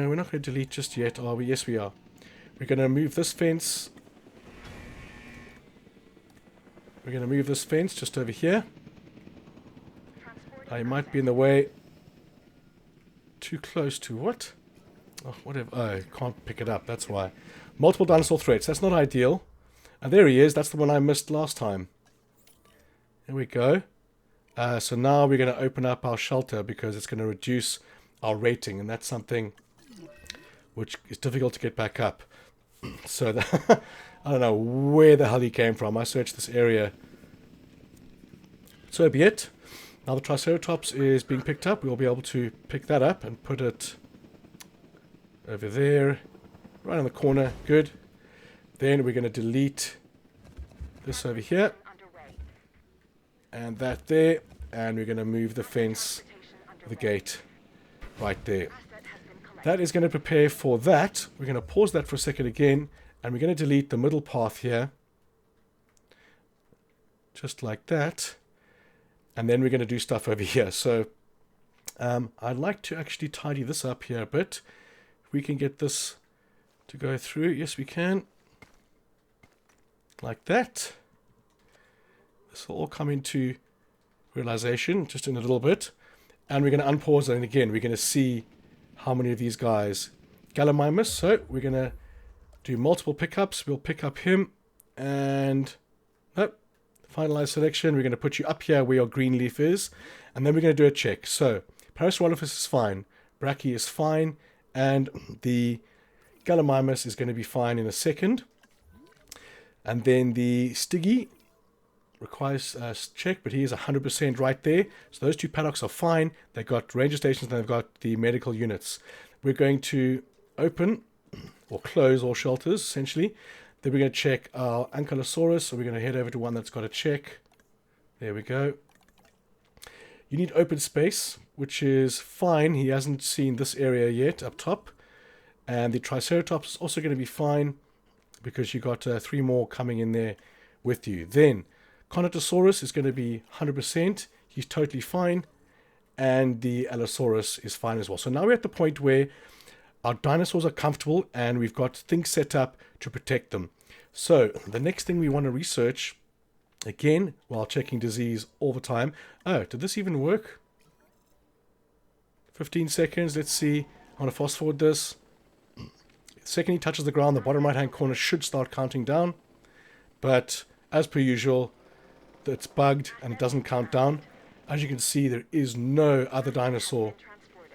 we're not going to delete just yet, are we? Yes, we are. We're going to move this fence. We're going to move this fence just over here. I might be in the way. Too close to what? Oh, whatever. Oh, I can't pick it up. That's why. Multiple dinosaur threats. That's not ideal. And there he is. That's the one I missed last time. There we go. So now we're going to open up our shelter because it's going to reduce our rating. And that's something which is difficult to get back up. So I don't know where the hell he came from. I searched this area. So be it. Now the Triceratops is being picked up. We'll be able to pick that up and put it over there. Right in the corner. Good. Then we're going to delete this over here. And that there. And we're going to move the fence, the gate, right there. That is going to prepare for that. We're going to pause that for a second again. And we're going to delete the middle path here. Just like that. And then we're going to do stuff over here. So I'd like to actually tidy this up here a bit. If we can get this to go through. Yes, we can. Like that. This will all come into realization just in a little bit. And we're going to unpause it. And again, we're going to see how many of these guys. Gallimimus. So we're going to do multiple pickups. We'll pick up him. And nope. Finalize selection. We're going to put you up here where your green leaf is. And then we're going to do a check. So, Parasaurolophus is fine. Bracky is fine. And the Gallimimus is going to be fine in a second. And then the Stiggy requires a check, but he is 100% right there. So those two paddocks are fine. They've got ranger stations and they've got the medical units. We're going to open or close all shelters, essentially. Then we're going to check our Ankylosaurus. So we're going to head over to one that's got a check. There we go. You need open space, which is fine. He hasn't seen this area yet up top. And the Triceratops is also going to be fine because you got 3 more coming in there with you. Then Carnotaurus is going to be 100%. He's totally fine. And the Allosaurus is fine as well. So now we're at the point where our dinosaurs are comfortable and we've got things set up to protect them. So the next thing we want to research, again, while checking disease all the time. Oh, did this even work? 15 seconds. Let's see. I want to fast forward this. The second he touches the ground, the bottom right-hand corner should start counting down. But as per usual, it's bugged and it doesn't count down. As you can see, there is no other dinosaur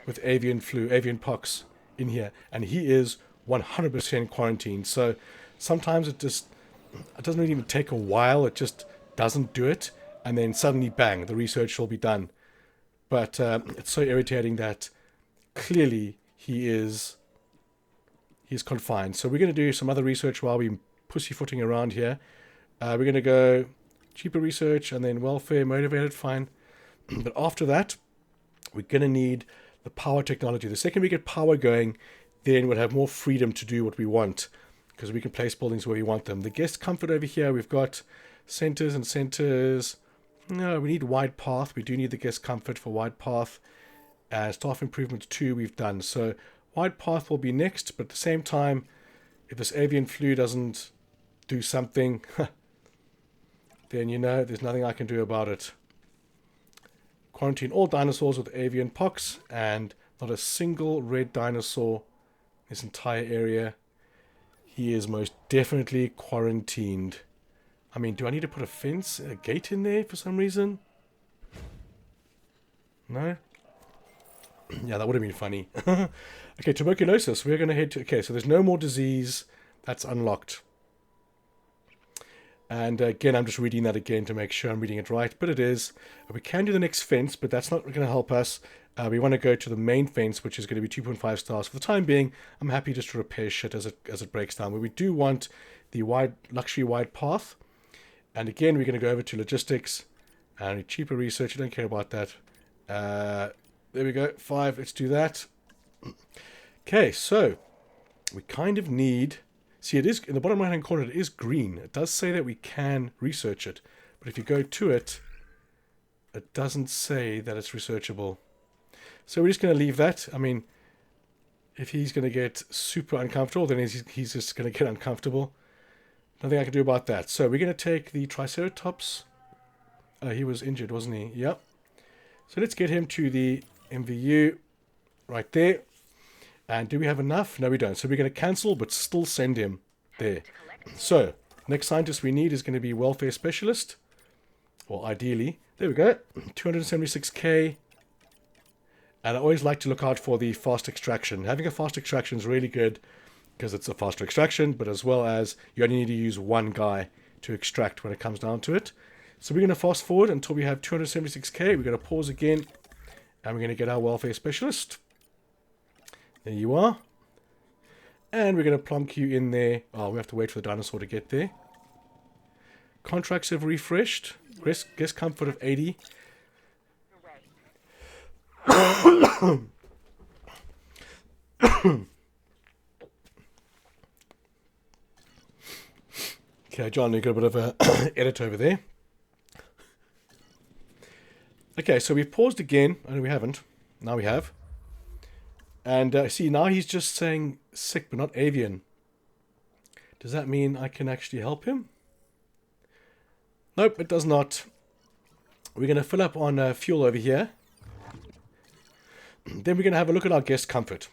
with avian flu, avian pox in here. And he is 100% quarantined. So sometimes it doesn't really even take a while. It just doesn't do it. And then suddenly, bang, the research will be done. But it's so irritating that clearly he's confined. So we're going to do some other research while we're pussyfooting around here. We're going to go cheaper research and then welfare, motivated, fine. But after that, we're going to need the power technology. The second we get power going, then we'll have more freedom to do what we want because we can place buildings where we want them. The guest comfort over here, we've got centers and centers. No, we need wide path. We do need the guest comfort for wide path. Staff improvement 2 we've done. So wide path will be next, but at the same time, if this avian flu doesn't do something, then you know there's nothing I can do about it. Quarantine all dinosaurs with avian pox, and not a single red dinosaur in this entire area. He is most definitely quarantined. I mean, do I need to put a fence, a gate in there for some reason? No? Yeah, that would have been funny. Okay, tuberculosis. We're going to head to... Okay, so there's no more disease. That's unlocked. And again, I'm just reading that again to make sure I'm reading it right. But it is. We can do the next fence, but that's not going to help us. We want to go to the main fence, which is going to be 2.5 stars. For the time being, I'm happy just to repair shit as it breaks down. But we do want the luxury wide path. And again, we're going to go over to logistics and cheaper research. I don't care about that. There we go. 5. Let's do that. Okay, so we kind of need... See, it is in the bottom right-hand corner. It is green. It does say that we can research it. But if you go to it, it doesn't say that it's researchable. So we're just going to leave that. I mean, if he's going to get super uncomfortable, then he's just going to get uncomfortable. Nothing I can do about that. So we're going to take the Triceratops. He was injured, wasn't he? Yep. So let's get him to the MVU right there. And do we have enough? No, we don't. So we're going to cancel, but still send him there. So next scientist we need is going to be welfare specialist. Or ideally. There we go. 276k. And I always like to look out for the fast extraction. Having a fast extraction is really good because it's a faster extraction, but as well as you only need to use one guy to extract when it comes down to it. So we're going to fast forward until we have 276k. We're going to pause again. And we're going to get our welfare specialist. There you are. And we're going to plonk you in there. Oh, we have to wait for the dinosaur to get there. Contracts have refreshed. Guest comfort of 80. Okay, John, you got a bit of a edit over there. Okay, so we've paused again. Oh, no, we haven't. Now we have. And see, now he's just saying sick, but not avian. Does that mean I can actually help him? Nope, it does not. We're going to fill up on fuel over here. Then we're going to have a look at our guest comfort.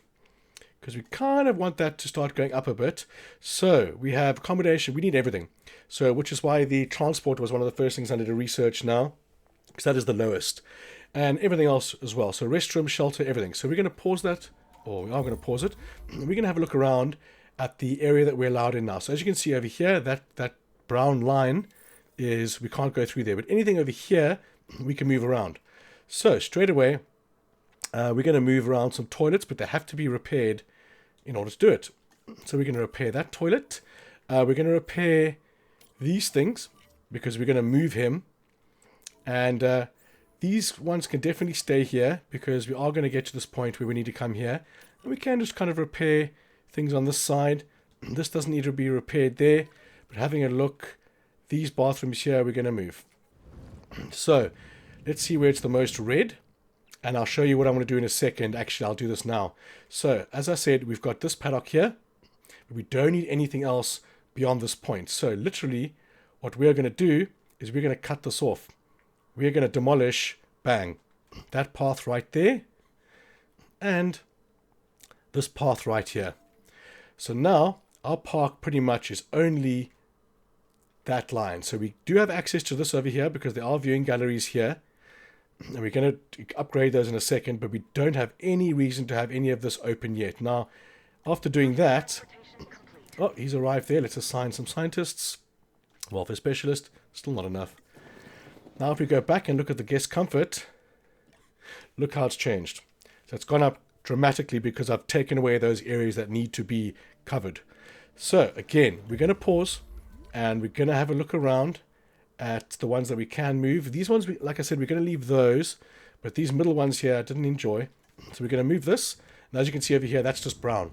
Because we kind of want that to start going up a bit. So we have accommodation. We need everything. So which is why the transport was one of the first things I did to research now. Because that is the lowest. And everything else as well. So restroom, shelter, everything. So we're going to pause that. Or we are going to pause it. We're going to have a look around at the area that we're allowed in now. So as you can see over here, that brown line is we can't go through there. But anything over here, we can move around. So straight away, we're going to move around some toilets, but they have to be repaired in order to do it. So we're going to repair that toilet. We're going to repair these things because we're going to move him. And These ones can definitely stay here because we are going to get to this point where we need to come here. And we can just kind of repair things on this side. This doesn't need to be repaired there. But having a look, these bathrooms here we're going to move. So let's see where it's the most red. And I'll show you what I'm going to do in a second. Actually, I'll do this now. So as I said, we've got this paddock here. But we don't need anything else beyond this point. So literally what we're going to do is we're going to cut this off. We're going to demolish, bang, that path right there. And this path right here. So now our park pretty much is only that line. So we do have access to this over here because there are viewing galleries here. And we're going to upgrade those in a second, but we don't have any reason to have any of this open yet. Now, after doing that, oh, he's arrived there. Let's assign some scientists. Welfare specialist, still not enough. Now if we go back and look at the guest comfort, look how it's changed. So it's gone up dramatically because I've taken away those areas that need to be covered. So again, we're going to pause and we're going to have a look around at the ones that we can move. These ones, like I said, we're going to leave those, but these middle ones here I didn't enjoy. So we're going to move this. And as you can see over here, that's just brown.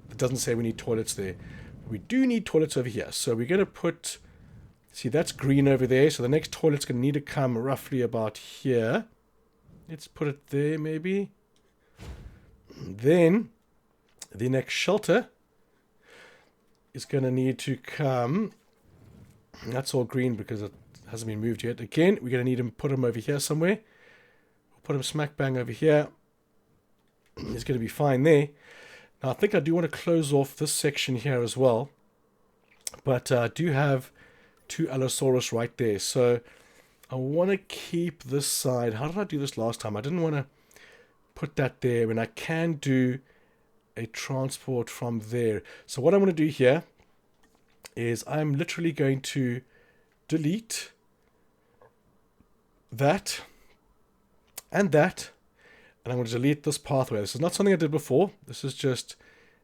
It doesn't say we need toilets there. We do need toilets over here. So we're going to put... See, that's green over there, so the next toilet's going to need to come roughly about here. Let's put it there, maybe. Then, the next shelter is going to need to come... That's all green because it hasn't been moved yet. Again, we're going to need to put him over here somewhere. We'll put him smack bang over here. He's going to be fine there. Now, I think I do want to close off this section here as well. But I do have... 2 Allosaurus right there, so I want to keep this side. How did I do this last time? I didn't want to put that there, and I can do a transport from there. So what I'm going to do here is I'm literally going to delete that and that, and I'm going to delete this pathway. This is not something I did before. This is just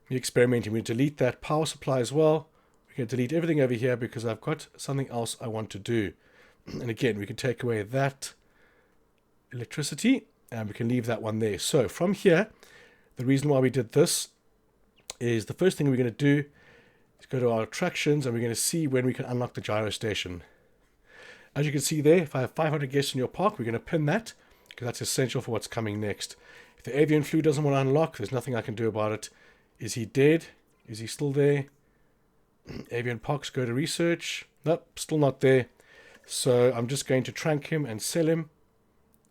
me experimenting. We delete that power supply as well. We're going to delete everything over here because I've got something else I want to do. And again, we can take away that electricity and we can leave that one there. So from here, the reason why we did this is the first thing we're going to do is go to our attractions and we're going to see when we can unlock the gyro station. As you can see there, if I have 500 guests in your park, we're going to pin that because that's essential for what's coming next. If the avian flu doesn't want to unlock, there's nothing I can do about it. Is he dead? Is he still there? Avian pox, go to research. Nope, still not there. So I'm just going to trank him and sell him.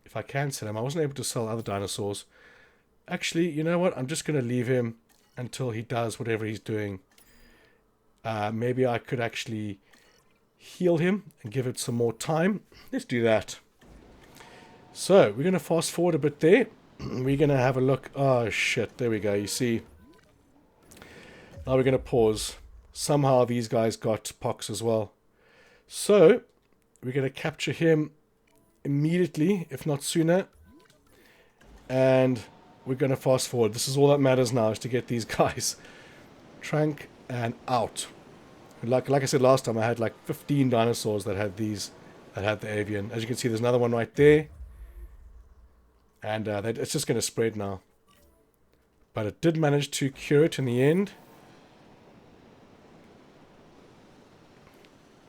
If I can sell him. I wasn't able to sell other dinosaurs. Actually, you know what? I'm just going to leave him until he does whatever he's doing. Maybe I could actually heal him and give it some more time. Let's do that. So we're going to fast forward a bit there. We're going to have a look. Oh shit, there we go. You see. Now we're going to pause. Somehow these guys got pox as well. So we're going to capture him immediately, if not sooner. And we're going to fast forward. This is all that matters now, is to get these guys trank and out. Like I said last time, I had like 15 dinosaurs that had these, that had the avian. As you can see, there's another one right there. And it's just going to spread now. But it did manage to cure it in the end.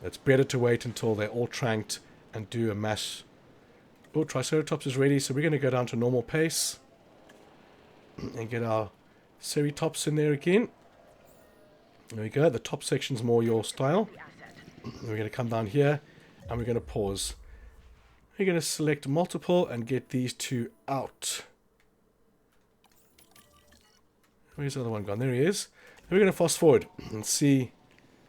It's better to wait until they're all tranked and do a mass. Oh, Triceratops is ready, so we're going to go down to normal pace. And get our Ceratops in there again. There we go, the top section's more your style. We're going to come down here and we're going to pause. We're going to select multiple and get these two out. Where's the other one gone? There he is. We're going to fast forward and see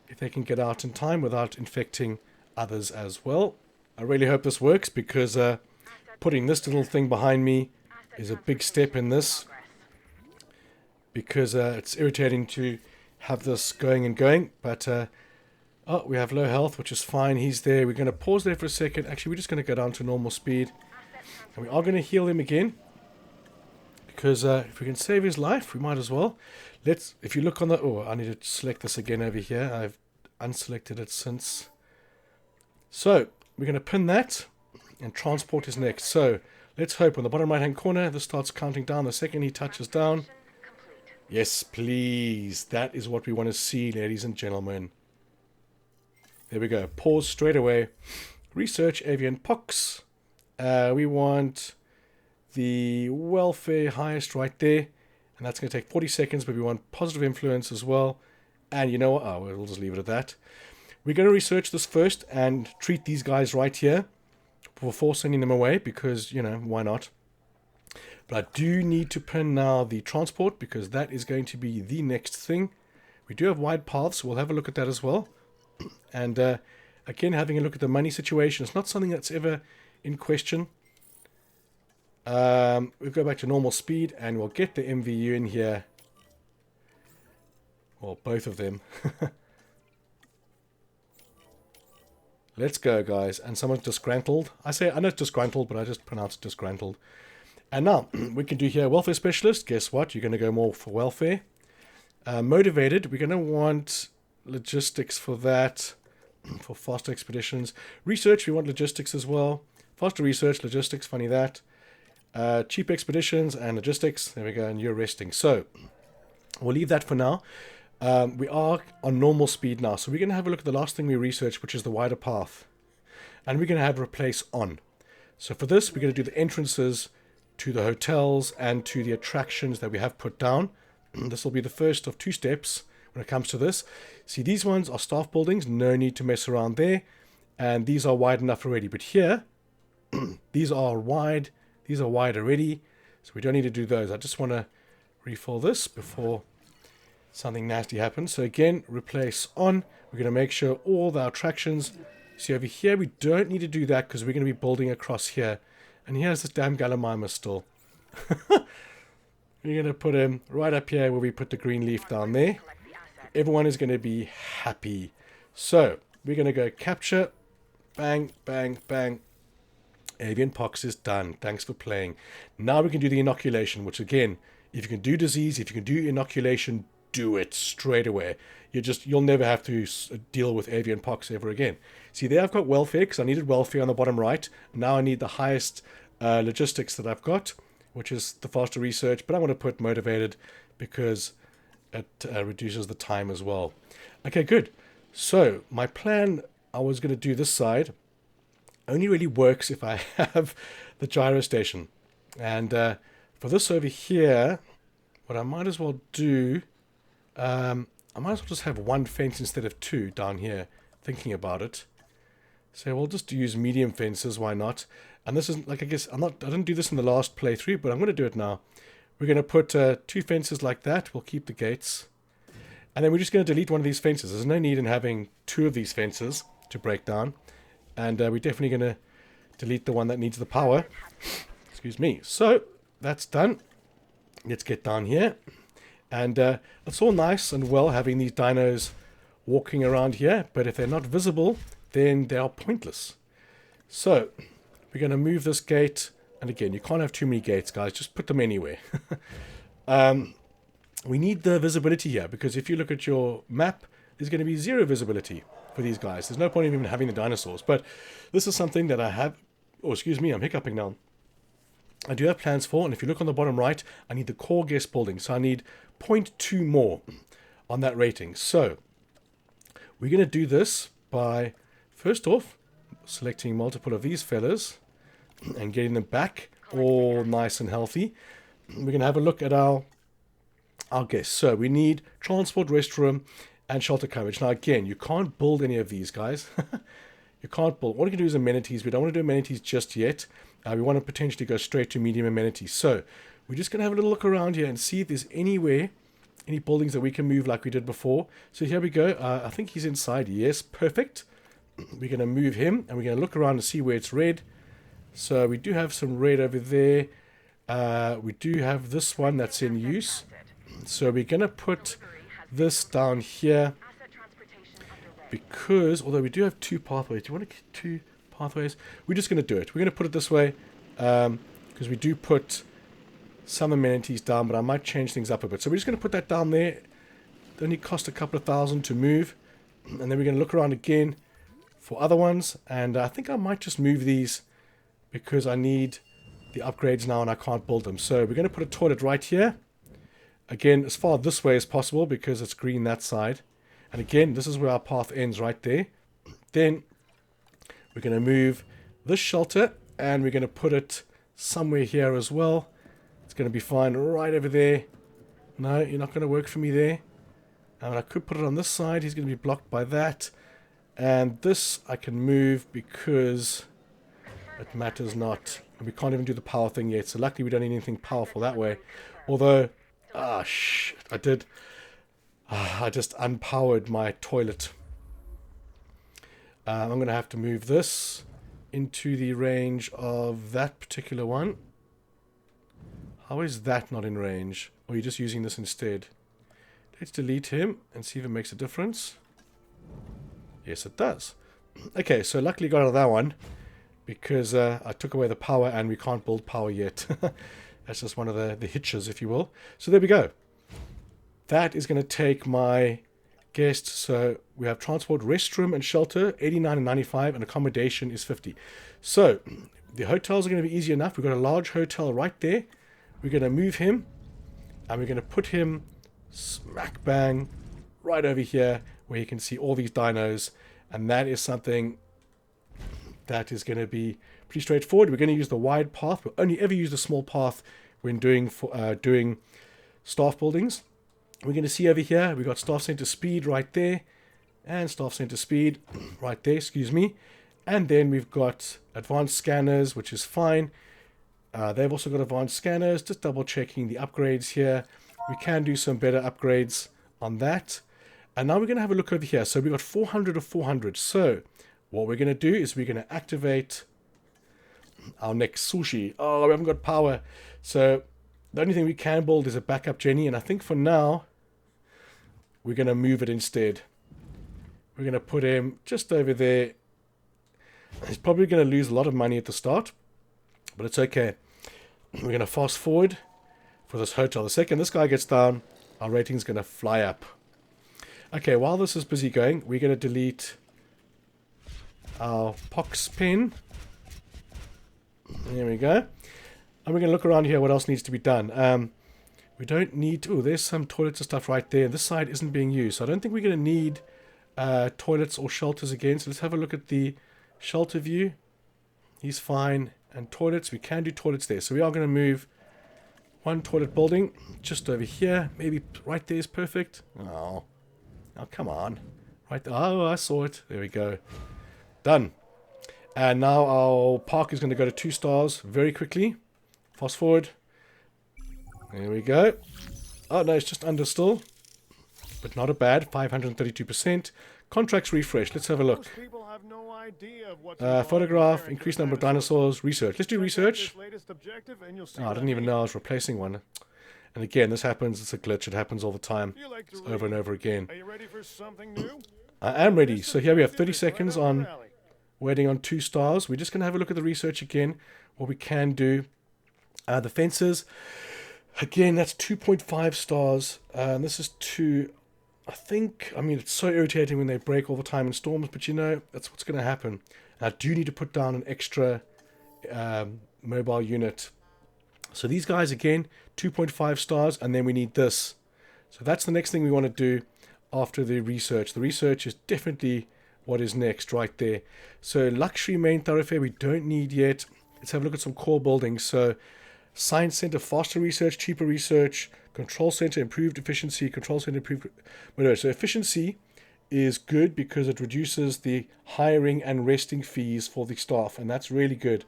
if they can get out in time without infecting others as well. I really hope this works because putting this little thing behind me is a big step in this. Because it's irritating to have this going and going. But, oh, we have low health, which is fine. He's there. We're going to pause there for a second. Actually, we're just going to go down to normal speed. And we are going to heal him again. Because if we can save his life, we might as well. If you look on the... Oh, I need to select this again over here. I've unselected it since. So, we're going to pin that. And transport is next. So let's hope on the bottom right hand corner this starts counting down the second he touches down. Yes, please. That is what we want to see, ladies and gentlemen. There we go. Pause straight away. Research avian pox. We want the welfare highest right there. And that's going to take 40 seconds, but we want positive influence as well. And you know what? Oh, we'll just leave it at that. We're going to research this first and treat these guys right here before sending them away because, you know, why not? But I do need to pin now the transport because that is going to be the next thing. We do have wide paths. We'll have a look at that as well. And again, having a look at the money situation. It's not something that's ever in question. We'll go back to normal speed and we'll get the MVU in here. Well, both of them. Let's go, guys. And someone's disgruntled. I know it's disgruntled, but I just pronounce it disgruntled. And now, we can do here welfare specialist. Guess what? You're going to go more for welfare. Motivated. We're going to want logistics for that. For faster expeditions. Research. We want logistics as well. Faster research, logistics. Funny that. Cheap expeditions and logistics. There we go. And you're resting. So, we'll leave that for now. We are on normal speed now. So, we're going to have a look at the last thing we researched, which is the wider path. And we're going to have replace on. So, for this, we're going to do the entrances to the hotels and to the attractions that we have put down. This will be the first of 2 steps when it comes to this. See, these ones are staff buildings. No need to mess around there. And these are wide enough already. But here, these are wide. These are wide already. So we don't need to do those. I just want to refill this before something nasty happens. So again, replace on. We're going to make sure all the attractions. See over here, we don't need to do that because we're going to be building across here. And here's this damn Gallimimus still. We're going to put him right up here where we put the green leaf down there. Everyone is going to be happy. So, we're going to go capture. Bang, bang, bang. Avian pox is done. Thanks for playing. Now we can do the inoculation, which again, if you can do disease, if you can do inoculation, do it straight away. You'll never have to deal with avian pox ever again. See, there I've got welfare because I needed welfare on the bottom right. Now I need the highest logistics that I've got, which is the faster research. But I want to put motivated because it reduces the time as well. Okay, good. So my plan, I was going to do this side, only really works if I have the gyro station. And for this over here, what I might as well do, I might as well just have 1 fence instead of 2 down here, thinking about it. So we'll just use medium fences, why not? And this is, like, I guess, I didn't do this in the last playthrough, but I'm going to do it now. We're going to put 2 fences like that. We'll keep the gates. And then we're just going to delete one of these fences. There's no need in having 2 of these fences to break down. And we're definitely going to delete the one that needs the power. Excuse me. So, that's done. Let's get down here. And it's all nice and well having these dinos walking around here. But if they're not visible, then they are pointless. So, we're going to move this gate. And again, you can't have too many gates, guys. Just put them anywhere. We need the visibility here. Because if you look at your map, there's going to be 0 visibility for these guys. There's no point in even having the dinosaurs. But this is something that I have... Oh, excuse me, I'm hiccuping now. I do have plans for, and if you look on the bottom right, I need the core guest building. So I need 0.2 more on that rating. So we're going to do this by, first off, selecting multiple of these fellas and getting them back all nice and healthy. We're going to have a look at our guests. So we need transport, restroom, and shelter coverage. Now again, you can't build any of these, guys. You can't build. What you can do is amenities. We don't want to do amenities just yet. We want to potentially go straight to medium amenities. So we're just going to have a little look around here and see if there's anywhere, any buildings that we can move like we did before. So here we go. I think he's inside. Yes, perfect. We're going to move him and we're going to look around and see where it's red. So we do have some red over there. We do have this one that's in use. So we're going to put this down here. Because, although we do have 2 pathways. Do you want to get 2 pathways? We're just going to do it. We're going to put it this way. Because we do put some amenities down. But I might change things up a bit. So we're just going to put that down there. It only cost a couple of thousand to move. And then we're going to look around again for other ones. And I think I might just move these because I need the upgrades now and I can't build them. So we're going to put a toilet right here. Again, as far this way as possible because it's green that side. And again, this is where our path ends right there. Then we're going to move this shelter and we're going to put it somewhere here as well. It's going to be fine right over there. No, you're not going to work for me there. And I could put it on this side. He's going to be blocked by that. And this I can move because it matters not. And we can't even do the power thing yet. So luckily we don't need anything powerful that way. Although, shit, I just unpowered my toilet. I'm going to have to move this into the range of that particular one. How is that not in range? Or are you just using this instead? Let's delete him and see if it makes a difference. Yes, it does. Okay, so luckily got out of that one because I took away the power and we can't build power yet. That's just one of the hitches, if you will. So there we go. That is going to take my guests. So we have transport, restroom and shelter, 89 and 95, and accommodation is 50. So the hotels are going to be easy enough. We've got a large hotel right there. We're going to move him and we're going to put him smack bang right over here where you can see all these dinos, and that is something that is going to be pretty straightforward. We're going to use the wide path. We'll only ever use the small path when doing staff buildings. We're going to see over here we've got staff center speed right there and staff center speed right there, excuse me. And then we've got advanced scanners, which is fine. They've also got advanced scanners, just double checking the upgrades here. We can do some better upgrades on that. And now we're going to have a look over here. So we've got 400 of 400. So what we're going to do is we're going to activate our next sushi. Oh, we haven't got power. So the only thing we can build is a backup Jenny. And I think for now, we're going to move it instead. We're going to put him just over there. He's probably going to lose a lot of money at the start, but it's okay. We're going to fast forward for this hotel. The second this guy gets down, our rating's going to fly up. Okay, while this is busy going, we're going to delete our pox pen. There we go. And we're going to look around here what else needs to be done. We don't need... Oh, there's some toilets and stuff right there. This side isn't being used, so I don't think we're going to need toilets or shelters again. So let's have a look at the shelter view. He's fine. And toilets, we can do toilets there. So we are going to move one toilet building just over here. Maybe right there is perfect. Oh, come on. Right there. Oh, I saw it. There we go. Done. And now our park is going to go to 2 stars very quickly. Fast forward. There we go. Oh, no, it's just under still. But not a bad. 532%. Contracts refresh. Let's have a look. Photograph, increased number of dinosaurs, research. Let's do research. Oh, I didn't even know I was replacing one. And again, this happens. It's a glitch. It happens all the time. It's over and over again. Are you ready for something new? I am ready. So here we have 30 seconds on waiting on 2 stars. We're just going to have a look at the research again. What we can do. The fences. Again, that's 2.5 stars. And this is 2... I mean, it's so irritating when they break all the time in storms, but you know, that's what's going to happen. And I do need to put down an extra mobile unit. So these guys, again, 2.5 stars, and then we need this. So that's the next thing we want to do after the research. The research is definitely what is next right there. So luxury main thoroughfare, we don't need yet. Let's have a look at some core buildings. So Science Center, faster research, cheaper research. Control Center, improved efficiency. Control Center, improved... Whatever. So efficiency is good because it reduces the hiring and resting fees for the staff. And that's really good.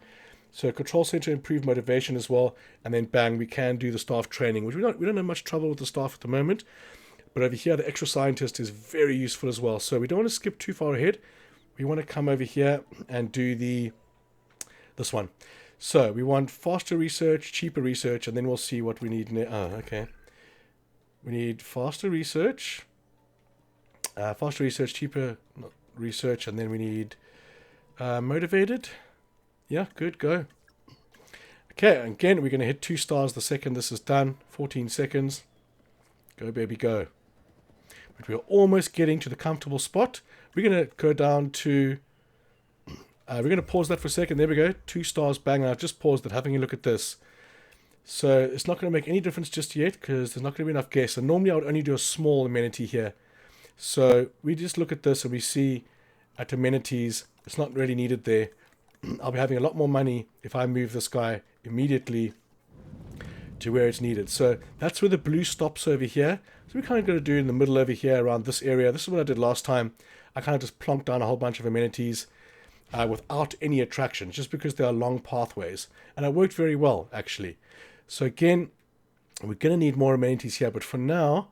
So Control Center, improved motivation as well. And then bang, we can do the staff training, which we don't have much trouble with the staff at the moment. But over here, the extra scientist is very useful as well. So we don't want to skip too far ahead. We want to come over here and do this one. So we want faster research, cheaper research, and then we'll see what we need. Okay. We need faster research, cheaper research, and then we need motivated. Yeah, good, go. Okay, again, we're going to hit 2 stars the second this is done. 14 seconds. Go, baby, go. But we're almost getting to the comfortable spot. We're going to go down to We're going to pause that for a second. There we go. 2 stars, bang. I've just paused it, having a look at this. So it's not going to make any difference just yet because there's not going to be enough guests. And normally I would only do a small amenity here. So we just look at this and we see at amenities, it's not really needed there. I'll be having a lot more money if I move this guy immediately to where it's needed. So that's where the blue stops over here. So we're kind of going to do in the middle over here around this area. This is what I did last time. I kind of just plonked down a whole bunch of amenities without any attractions, just because they are long pathways. And it worked very well, actually. So again, we're going to need more amenities here. But for now,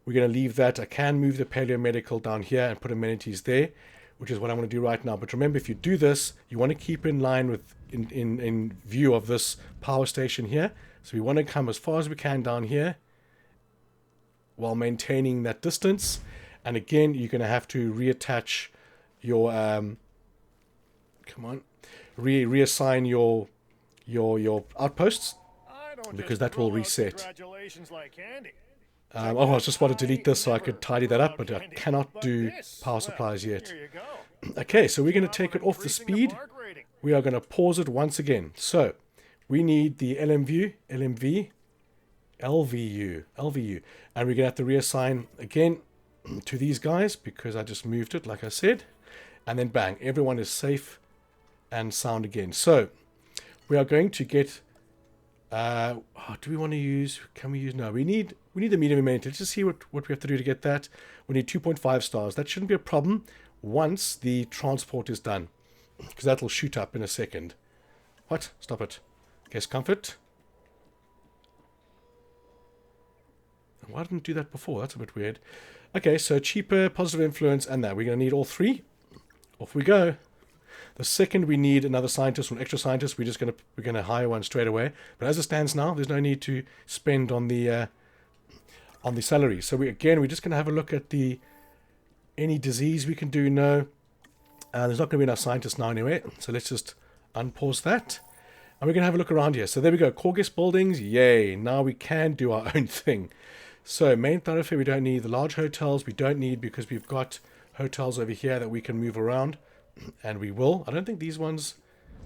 we're going to leave that. I can move the paleo medical down here and put amenities there, which is what I'm going to do right now. But remember, if you do this, you want to keep in line with, in view of this power station here. So we want to come as far as we can down here while maintaining that distance. And again, you're going to have to reattach your, reassign your outposts, because that will reset. I was just want to delete this so I could tidy that up, but I cannot do power supplies yet. Okay, so we're going to take it off the speed. We are going to pause it once again. So we need the LVU, and we're going to have to reassign again to these guys because I just moved it, like I said. And then bang, everyone is safe and sound again. So we are going to get, do we want to use, can we use, no, we need the medium amenity. Let's just see what we have to do to get that. We need 2.5 stars. That shouldn't be a problem once the transport is done, because that will shoot up in a second. What? Stop it. Guest comfort. Why didn't it do that before? That's a bit weird. Okay, so cheaper, positive influence, and that. We're going to need all 3. Off we go. The second we need another scientist or an extra scientist, we're going to hire one straight away. But as it stands now, there's no need to spend on the salary. So we're just going to have a look at any disease we can do. No, there's not going to be enough scientists now anyway. So let's just unpause that. And we're going to have a look around here. So there we go. Core guest buildings. Yay. Now we can do our own thing. So main thoroughfare, we don't need. The large hotels, we don't need because we've got hotels over here that we can move around. And we will. I don't think these ones...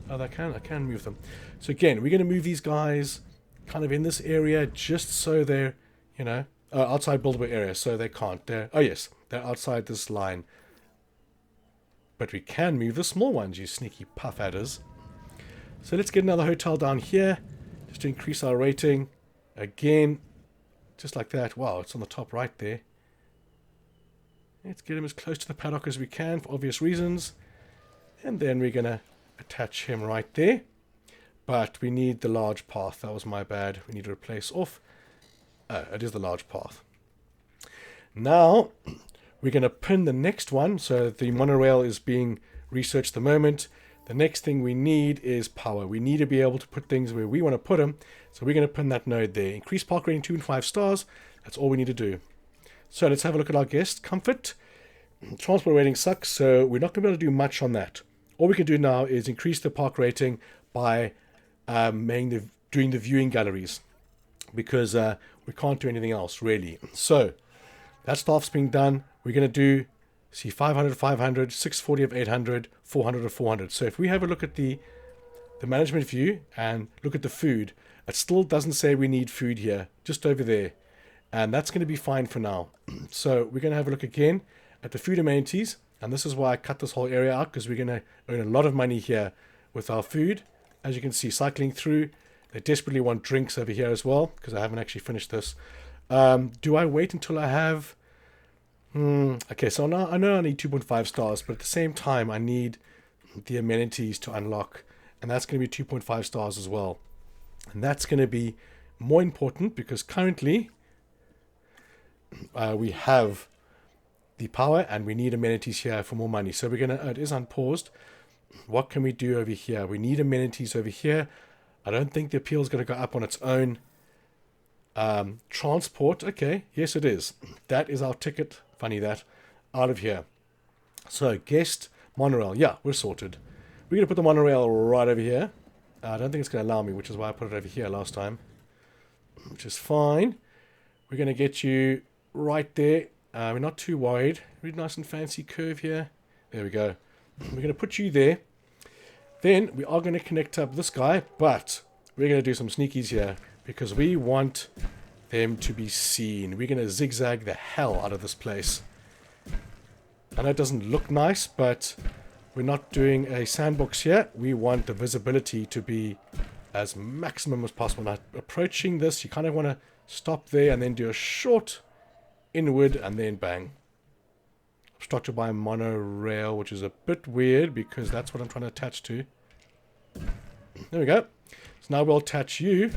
Oh, I can move them. So again, we're going to move these guys kind of in this area just so they're, outside buildable area. So they can't. Oh, yes. They're outside this line. But we can move the small ones, you sneaky puff adders. So let's get another hotel down here just to increase our rating. Again, just like that. Wow, it's on the top right there. Let's get him as close to the paddock as we can for obvious reasons. And then we're going to attach him right there. But we need the large path. That was my bad. We need to replace off. Oh, it is the large path. Now, we're going to pin the next one. So the monorail is being researched at the moment. The next thing we need is power. We need to be able to put things where we want to put them. So we're going to pin that node there. Increase park rating 2 and 5 stars. That's all we need to do. So let's have a look at our guest comfort. Transport rating sucks, so we're not going to be able to do much on that. All we can do now is increase the park rating by doing the viewing galleries, because we can't do anything else really. So that stuff's being done. We're going to do 500 of 500, 640 of 800, 400 of 400. So if we have a look at the management view and look at the food, it still doesn't say we need food here, just over there. And that's going to be fine for now. So we're going to have a look again at the food amenities. And this is why I cut this whole area out, because we're going to earn a lot of money here with our food. As you can see, cycling through. They desperately want drinks over here as well, because I haven't actually finished this. Do I wait until I have... Okay, so now I know I need 2.5 stars, but at the same time I need the amenities to unlock. And that's going to be 2.5 stars as well. And that's going to be more important because currently we have the power and we need amenities here for more money. So we're going to, it is unpaused. What can we do over here? We need amenities over here. I don't think the appeal is going to go up on its own. Transport, okay, yes it is. That is our ticket, funny that, out of here. So guest monorail, yeah, we're sorted. We're going to put the monorail right over here. I don't think it's going to allow me, which is why I put it over here last time, which is fine. We're going to get you right there. We're not too worried. Really nice and fancy curve here. There we go. We're going to put you there. Then we are going to connect up this guy, but we're going to do some sneakies here because we want them to be seen. We're going to zigzag the hell out of this place. I know it doesn't look nice, but we're not doing a sandbox here. We want the visibility to be as maximum as possible. Now, approaching this, you kind of want to stop there and then do a short inward and then bang. Obstructed by a monorail, which is a bit weird because that's what I'm trying to attach to. There we go. So now we'll attach you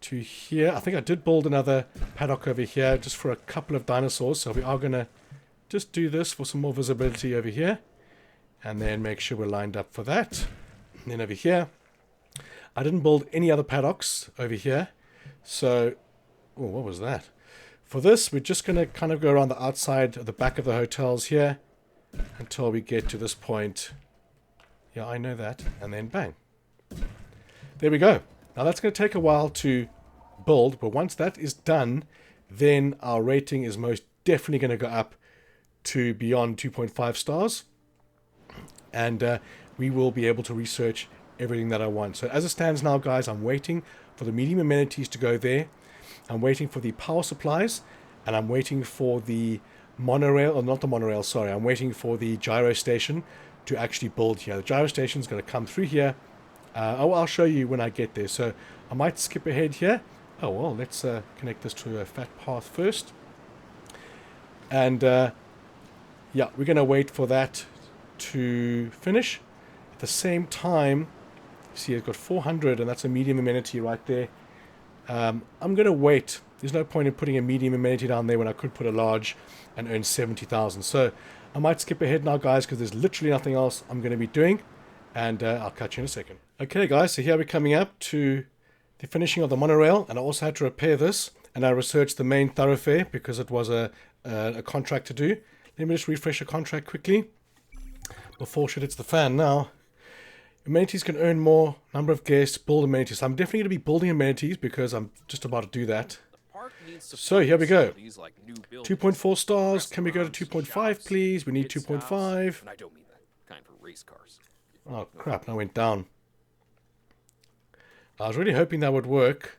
to here. I think I did build another paddock over here just for a couple of dinosaurs. So we are going to just do this for some more visibility over here. And then make sure we're lined up for that. And then over here, I didn't build any other paddocks over here. So, oh, what was that? For this, we're just going to kind of go around the outside of the back of the hotels here until we get to this point. Yeah, I know that. And then bang. There we go. Now that's going to take a while to build, but once that is done, then our rating is most definitely going to go up to beyond 2.5 stars. And we will be able to research everything that I want. So as it stands now, guys, I'm waiting for the medium amenities to go there. I'm waiting for the power supplies, and I'm waiting for the monorail, or not the monorail, sorry, I'm waiting for the gyro station to actually build here. The gyro station is going to come through here. I'll show you when I get there. So I might skip ahead here. Oh, well, let's connect this to a fat path first. And yeah, we're going to wait for that to finish. At the same time, see, it's got 400, and that's a medium amenity right there. I'm going to wait. There's no point in putting a medium amenity down there when I could put a large and earn 70,000. So I might skip ahead now, guys, because there's literally nothing else I'm going to be doing. And I'll catch you in a second. Okay, guys, so here we're coming up to the finishing of the monorail. And I also had to repair this. And I researched the main thoroughfare because it was a contract to do. Let me just refresh a contract quickly before shit hits the fan now. Amenities can earn more, number of guests, build amenities. So I'm definitely going to be building amenities because I'm just about to do that. So here we go. 2.4 stars. Can we go to 2.5, please? We need 2.5. And I don't mean that kind for race cars. Oh, crap. I went down. I was really hoping that would work.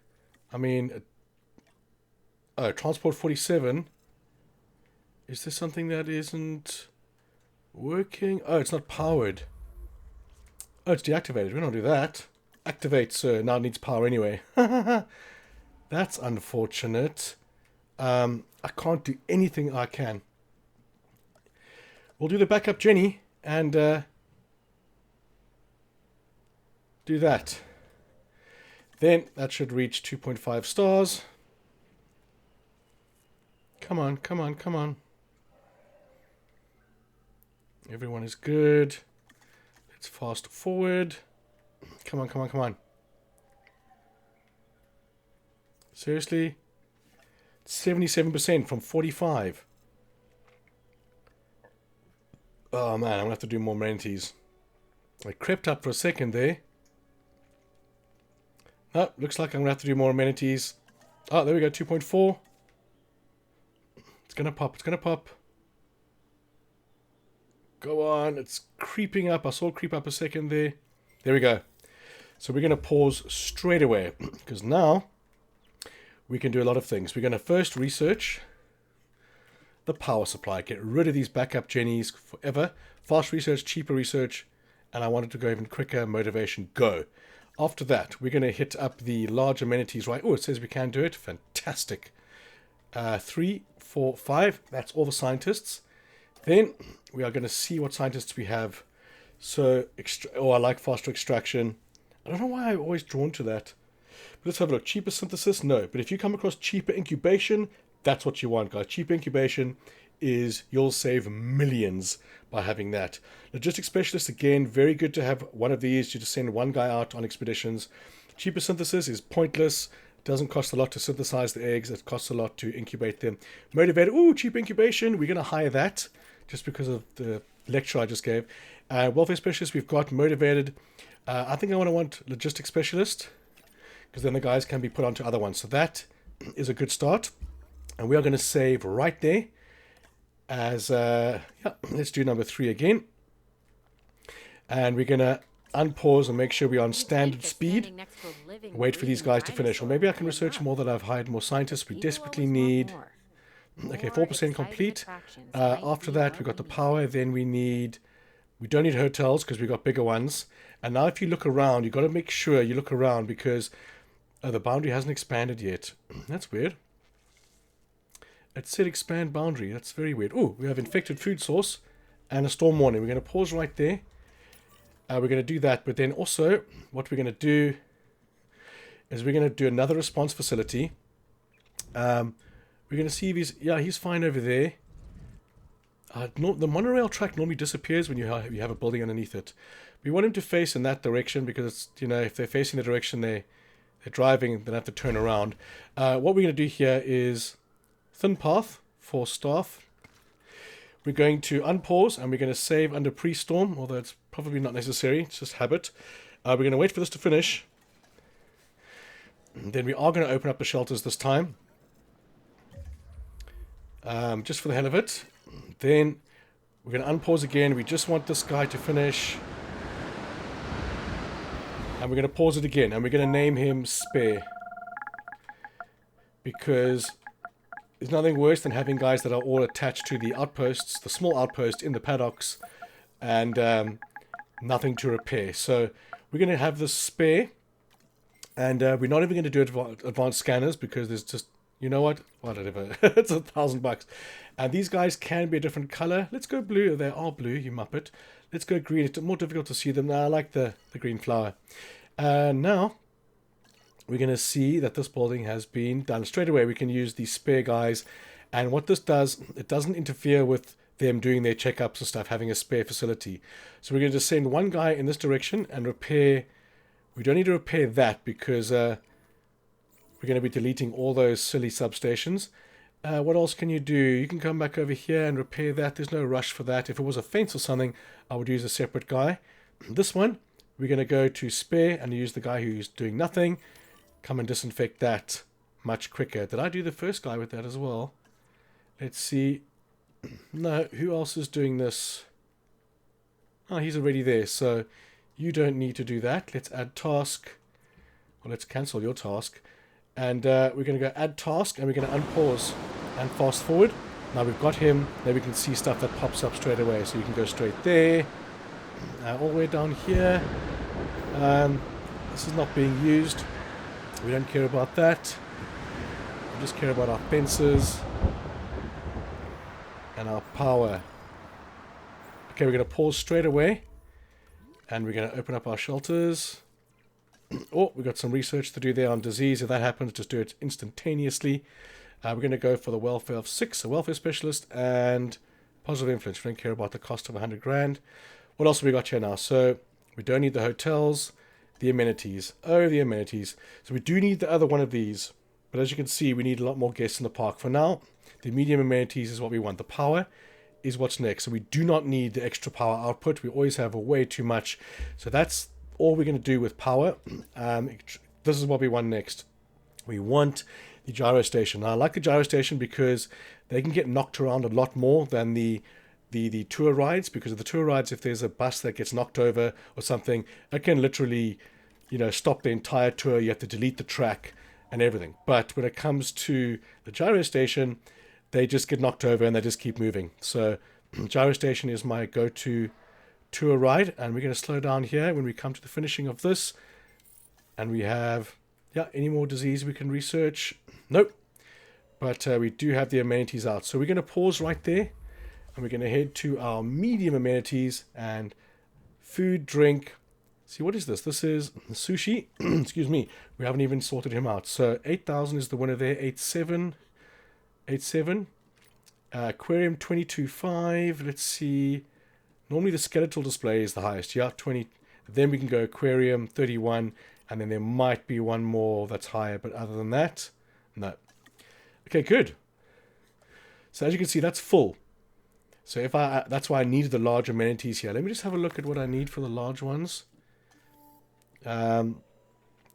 I mean... Oh, Transport 47. Is this something that isn't working? Oh, it's not powered. Oh, it's deactivated. We don't do that. Activate, sir. Now it needs power anyway. That's unfortunate. I can't do anything I can. We'll do the backup Jenny and do that. Then that should reach 2.5 stars. Come on, come on, come on. Everyone is good. Let's fast forward. Come on, come on, come on. Seriously? 77% from 45. Oh man, I'm going to have to do more amenities. I crept up for a second there. Oh, looks like I'm going to have to do more amenities. Oh, there we go, 2.4. It's going to pop, it's going to pop. Go on, it's creeping up. I saw it creep up a second there. There we go. So we're going to pause straight away because now we can do a lot of things. We're going to first research the power supply. Get rid of these backup Jennies forever. Fast research, cheaper research, and I wanted to go even quicker. Motivation, go. After that, we're going to hit up the large amenities, right? Oh, it says we can do it. Fantastic. 3, 4, 5. That's all the scientists. Then we are going to see what scientists we have. So, I like faster extraction. I don't know why I'm always drawn to that. But let's have a look. Cheaper synthesis? No. But if you come across cheaper incubation, that's what you want, guys. Cheaper incubation is you'll save millions by having that. Logistics specialist, again, very good to have one of these. You just send one guy out on expeditions. Cheaper synthesis is pointless. Doesn't cost a lot to synthesize the eggs. It costs a lot to incubate them. Motivator, ooh, cheap incubation. We're going to hire that just because of the lecture I just gave. Welfare specialist, we've got motivated. I think I want logistics specialist because then the guys can be put onto other ones. So that is a good start. And we are going to save right there as, yeah, let's do number 3 again. And we're going to unpause and make sure we're on standard speed. Wait for these guys to finish. Or maybe I can research more, that I've hired more scientists. We desperately need... Okay, 4% complete. After that, we've got the power. Then we don't need hotels because we've got bigger ones. And now if you look around, you've got to make sure you look around because the boundary hasn't expanded yet. That's weird. It said expand boundary. That's very weird. Oh, we have infected food source and a storm warning. We're going to pause right there. We're going to do that. But then also what we're going to do is we're going to do another response facility. We're going to see if he's fine over there. The monorail track normally disappears when you have a building underneath it. We want him to face in that direction because it's, if they're facing the direction they're driving, they have to turn around. What we're going to do here is thin path for staff. We're going to unpause and we're going to save under pre-storm, although it's probably not necessary. It's just habit. We're going to wait for this to finish. And then we are going to open up the shelters this time. Just for the hell of it. Then we're going to unpause again. We just want this guy to finish. And we're going to pause it again. And we're going to name him Spare. Because there's nothing worse than having guys that are all attached to the outposts, the small outpost in the paddocks, and nothing to repair. So we're going to have this Spare. And we're not even going to do advanced scanners because there's just... You know what? Whatever. It's $1,000. And these guys can be a different color. Let's go blue. They are blue, you muppet. Let's go green. It's more difficult to see them now. I like the green flower. Now, we're going to see that this building has been done. Straight away, we can use these Spare guys. And what this does, it doesn't interfere with them doing their checkups and stuff, having a spare facility. So we're going to just send one guy in this direction and repair. We don't need to repair that because... we're going to be deleting all those silly substations. What else can you do? You can come back over here and repair that. There's no rush for that. If it was a fence or something, I would use a separate guy. This one, we're going to go to Spare and use the guy who's doing nothing. Come and disinfect that much quicker. Did I do the first guy with that as well? Let's see. No, who else is doing this? Oh, he's already there. So you don't need to do that. Let's add task. Well, let's cancel your task. And we're going to go add task and we're going to unpause and fast forward. Now we've got him. Now we can see stuff that pops up straight away. So you can go straight there. All the way down here. This is not being used. We don't care about that. We just care about our fences. And our power. Okay, we're going to pause straight away. And we're going to open up our shelters. Oh, we've got some research to do there on disease. If that happens, just do it instantaneously. We're going to go for the welfare of 6, a welfare specialist, and positive influence. We don't care about the cost of 100 grand. What else have we got here now? So we don't need the hotels, the amenities. Oh, the amenities. So we do need the other one of these. But as you can see, we need a lot more guests in the park. For now, the medium amenities is what we want. The power is what's next. So we do not need the extra power output. We always have way too much. So that's all we're going to do with power. This is what we want next. We want the gyro station. Now, I like the gyro station because they can get knocked around a lot more than the tour rides. Because of the tour rides, if there's a bus that gets knocked over or something, it can literally, stop the entire tour. You have to delete the track and everything. But when it comes to the gyro station, they just get knocked over and they just keep moving. So gyro station is my go-to tour ride, and we're going to slow down here when we come to the finishing of this. And we have, any more disease we can research? Nope. But we do have the amenities out. So we're going to pause right there, and we're going to head to our medium amenities and food, drink. See, what is this? This is sushi. Excuse me. We haven't even sorted him out. So 8,000 is the winner there. 87. Aquarium 22.5. Let's see. Normally the skeletal display is the highest. 20. Then we can go aquarium 31, and then there might be one more that's higher. But other than that, no. Okay, good. So as you can see, that's full. So that's why I needed the large amenities here. Let me just have a look at what I need for the large ones. I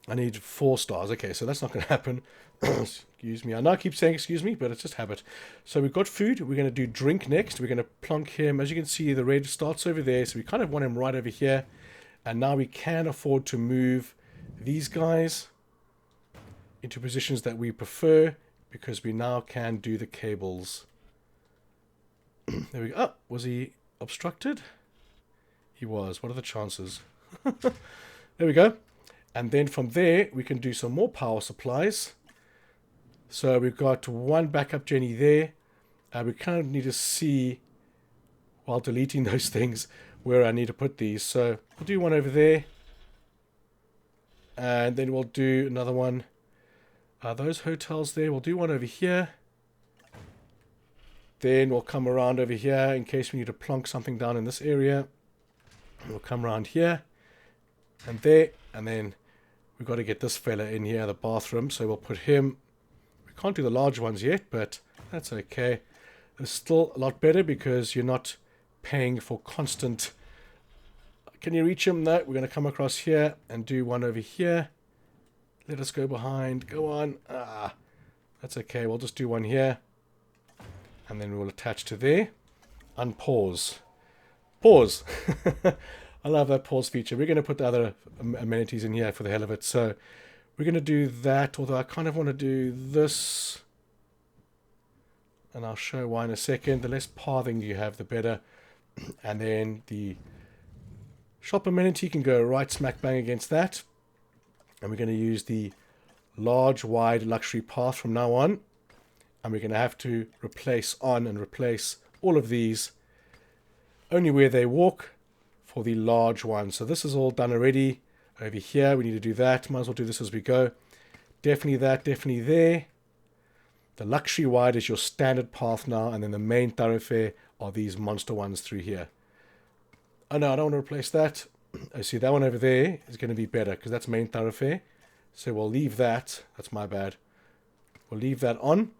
need 4 stars. Okay, so that's not going to happen. Excuse me. I know I keep saying excuse me, but it's just habit. So we've got food. We're going to do drink next. We're going to plonk him. As you can see, the red starts over there. So we kind of want him right over here. And now we can afford to move these guys into positions that we prefer, because we now can do the cables. There we go. Oh, was he obstructed? He was. What are the chances? There we go. And then from there, we can do some more power supplies. So we've got one backup Jenny there. We kind of need to see, while deleting those things, where I need to put these. So we'll do one over there. And then we'll do another one. Those hotels there, we'll do one over here. Then we'll come around over here in case we need to plonk something down in this area. We'll come around here and there. And then we've got to get this fella in here, the bathroom. So we'll put him. We can't do the large ones yet, but that's okay. It's still a lot better because you're not paying for constant. Can you reach him? No, we're going to come across here and do one over here. Let us go behind. Go on. That's okay. We'll just do one here. And then we'll attach to there. Unpause. Pause. I love that pause feature. We're going to put the other amenities in here for the hell of it. So we're going to do that. Although I kind of want to do this. And I'll show why in a second. The less pathing you have, the better. And then the shop amenity can go right smack bang against that. And we're going to use the large, wide luxury path from now on. And we're going to have to replace on and replace all of these only where they walk for the large one. So this is all done already. Over here, we need to do that. Might as well do this as we go. Definitely that, definitely there. The luxury wide is your standard path now. And then the main thoroughfare are these monster ones through here. Oh no, I don't want to replace that. I see that one over there is going to be better because that's main thoroughfare. So we'll leave that. That's my bad. We'll leave that on.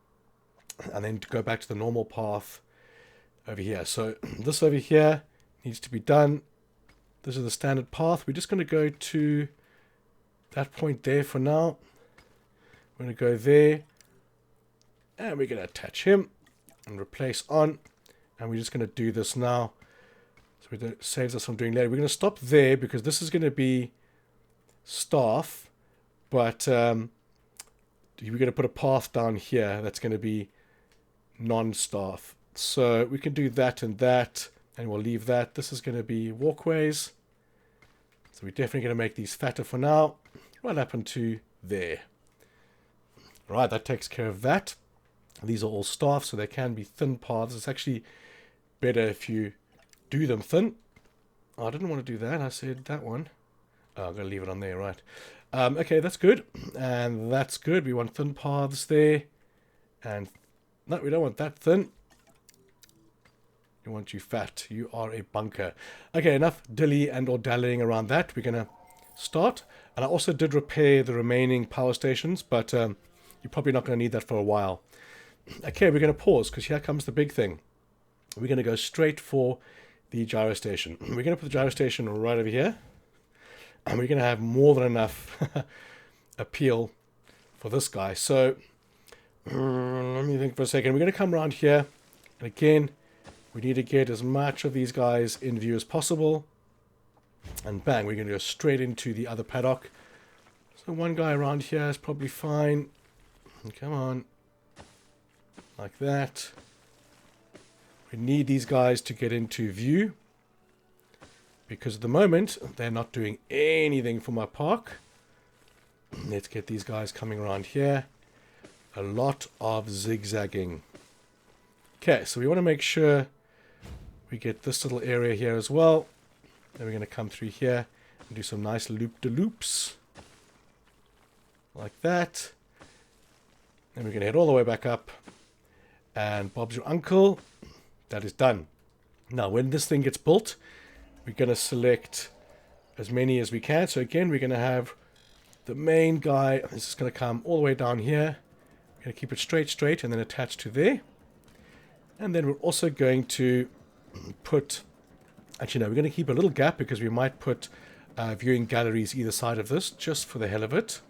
And then to go back to the normal path over here. So this over here needs to be done. This is the standard path. We're just going to go to that point there for now. We're going to go there. And we're going to attach him and replace on. And we're just going to do this now. So it saves us from doing later. We're going to stop there because this is going to be staff. But we're going to put a path down here that's going to be non-staff. So we can do that and that. And we'll leave that. This is going to be walkways. So we're definitely going to make these fatter for now. What happened to there? Right, that takes care of that. These are all staff, so they can be thin paths. It's actually better if you do them thin. Oh, I didn't want to do that. I said that one. Oh, I'm going to leave it on there, right. Okay, that's good. And that's good. We want thin paths there. And no, we don't want that thin. We want you fat. You are a bunker. Okay, enough dilly and or dallying around that. We're going to start. And I also did repair the remaining power stations, but you're probably not going to need that for a while. Okay, we're going to pause because here comes the big thing. We're going to go straight for the gyro station. We're going to put the gyro station right over here. And we're going to have more than enough appeal for this guy. So, let me think for a second. We're going to come around here. And again, we need to get as much of these guys in view as possible. And bang, we're going to go straight into the other paddock. So one guy around here is probably fine. Come on. Like that. We need these guys to get into view. Because at the moment, they're not doing anything for my park. Let's get these guys coming around here. A lot of zigzagging. Okay, so we want to make sure we get this little area here as well. Then we're going to come through here and do some nice loop-de-loops. Like that. Then we're going to head all the way back up. And Bob's your uncle. That is done. Now, when this thing gets built, we're going to select as many as we can. So again, we're going to have the main guy. This is going to come all the way down here. We're going to keep it straight, and then attach to there. And then we're also going to put... Actually, no, we're going to keep a little gap because we might put viewing galleries either side of this, just for the hell of it.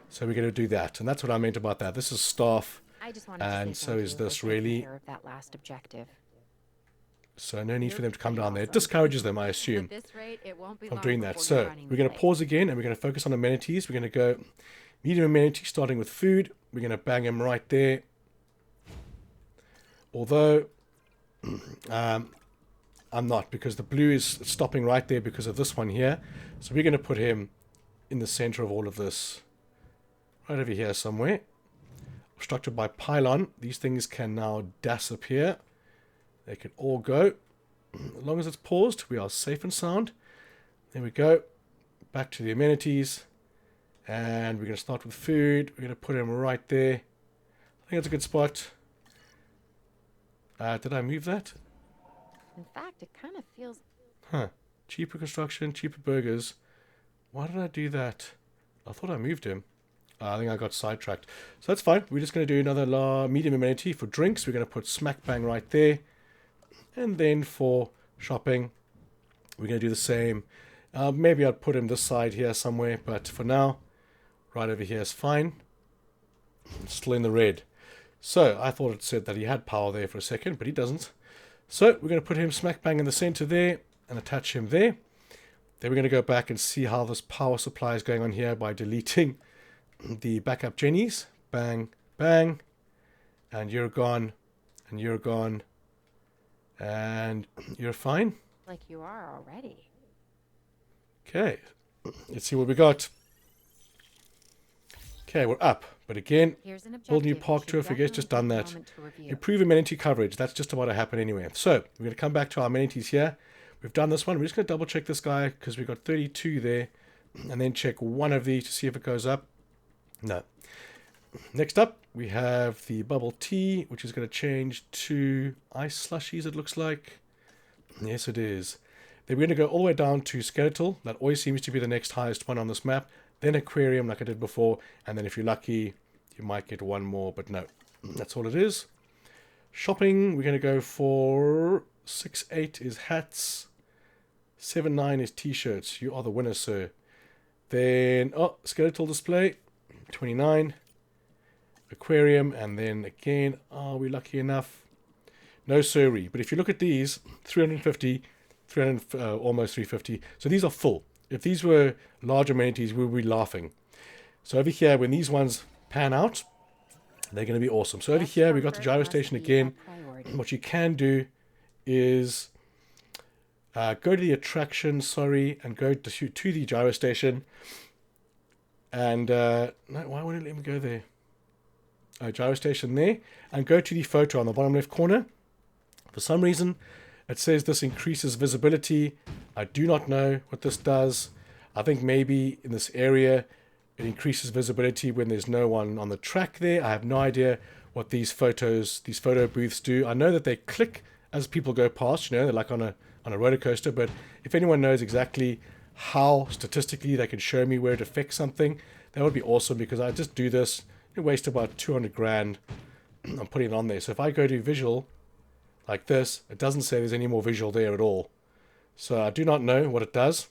So we're going to do that. And that's what I meant about that. This is staff. I just wanted And to say so thank is you for this taking really... care of that last objective. So no need for them to come down there. It discourages them, I assume, At this rate, it won't be from long doing that. before So you're running we're going to late. pause again, and we're going to focus on amenities. We're going to go medium amenity, starting with food. We're going to bang him right there. Although I'm not, because the blue is stopping right there because of this one here. So we're going to put him in the center of all of this, right over here somewhere. Obstructed by pylon. These things can now disappear. They can all go. As long as it's paused, we are safe and sound. There we go. Back to the amenities. And we're going to start with food. We're going to put him right there. I think that's a good spot. Did I move that? In fact, it kind of feels... Huh. Cheaper construction, cheaper burgers. Why did I do that? I thought I moved him. I think I got sidetracked. So that's fine. We're just going to do another medium amenity for drinks. We're going to put smack bang right there. And then for shopping, we're going to do the same. Maybe I'd put him this side here somewhere. But for now, right over here is fine. Still in the red. So I thought it said that he had power there for a second, but he doesn't. So we're going to put him smack bang in the center there and attach him there. Then we're going to go back and see how this power supply is going on here by deleting the backup jennies. Bang, bang. And you're gone. And you're gone. And you're fine. like you are already. Okay. Let's see what we got. Okay, we're up. But again, Here's an objective. build new You park should tour figures, just done definitely that. take a moment to review. Improve amenity coverage. That's just about to happen anyway. So we're going to come back to our amenities here. We've done this one. We're just going to double check this guy because we've got 32 there. And then check one of these to see if it goes up. No. Next up, we have the bubble tea, which is going to change to ice slushies, it looks like. Yes, it is. Then we're going to go all the way down to skeletal. That always seems to be the next highest one on this map. Then aquarium, like I did before. And then if you're lucky, you might get one more, but no. That's all it is. Shopping, we're going to go for 6-8 is hats. 7-9 is t-shirts. You are the winner, sir. Then, skeletal display, 29. Aquarium, and then again, are we lucky enough? No, sirree. But if you look at these, 350, 300, almost 350. So these are full. If these were large amenities, we would be laughing. So over here, when these ones pan out, they're going to be awesome. So over here, we got the gyro station again. What you can do is go to the attraction, and go to the gyro station. And, no, why wouldn't it let me go there? Gyro station there. And go to the photo on the bottom left corner. For some reason, it says this increases visibility. I do not know what this does. I think maybe in this area, it increases visibility when there's no one on the track there. I have no idea what these photo booths do. I know that they click as people go past, they're like on a roller coaster. But if anyone knows exactly how statistically they can show me where it affects something, that would be awesome, because I just do this. It wastes about 200 grand on putting it on there. So if I go to visual like this, it doesn't say there's any more visual there at all. So I do not know what it does.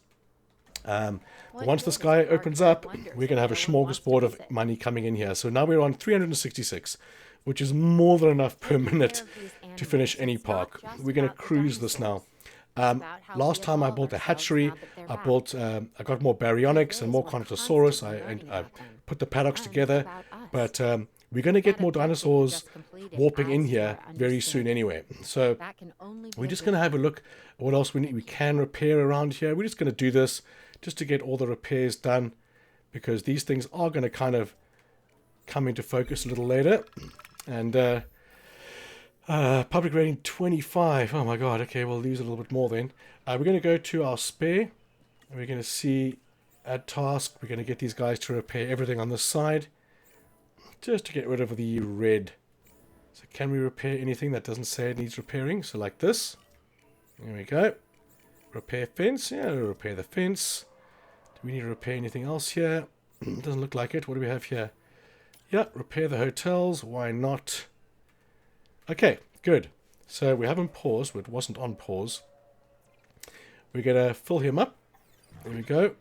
Once this guy opens up, we're going to have a smorgasbord of money coming in here. So now we're on 366, which is more than enough per minute to finish any park. We're going to cruise this now. Last time I built a hatchery, I got more baryonyx and more Contosaurus. I put the paddocks together, but we're going to get more dinosaurs warping in here very soon anyway. So we're just going to have a look at what else we can repair around here. We're just going to do this just to get all the repairs done, because these things are going to kind of come into focus a little later. And public rating 25. Oh my god, okay, we'll lose a little bit more then. We're going to go to our spare, and we're going to see add task. We're going to get these guys to repair everything on this side, just to get rid of the red. So can we repair anything that doesn't say it needs repairing? So like this. There we go. Repair fence. Yeah, repair the fence. Do we need to repair anything else here? Doesn't look like it. What do we have here? Yeah, repair the hotels. Why not? Okay, good. So we haven't paused, but it wasn't on pause. We're going to fill him up. There we go.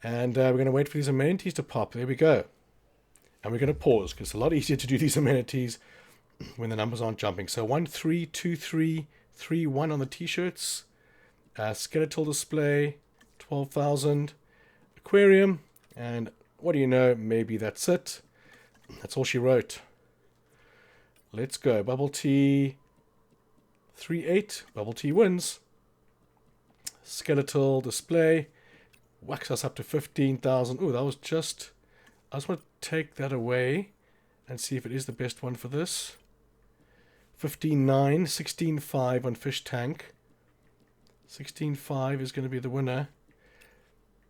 And we're going to wait for these amenities to pop. There we go. And we're going to pause, because it's a lot easier to do these amenities when the numbers aren't jumping. So 1, 3, 2, 3, 3-1 on the t-shirts. Skeletal display, 12,000. Aquarium, and what do you know, maybe that's it. That's all she wrote. Let's go. Bubble tea, 3-8. Bubble tea wins. Skeletal display, whacks us up to 15,000. Oh, that was just... I just want to take that away and see if it is the best one for this. 15.9, 16.5 on fish tank. 16.5 is going to be the winner.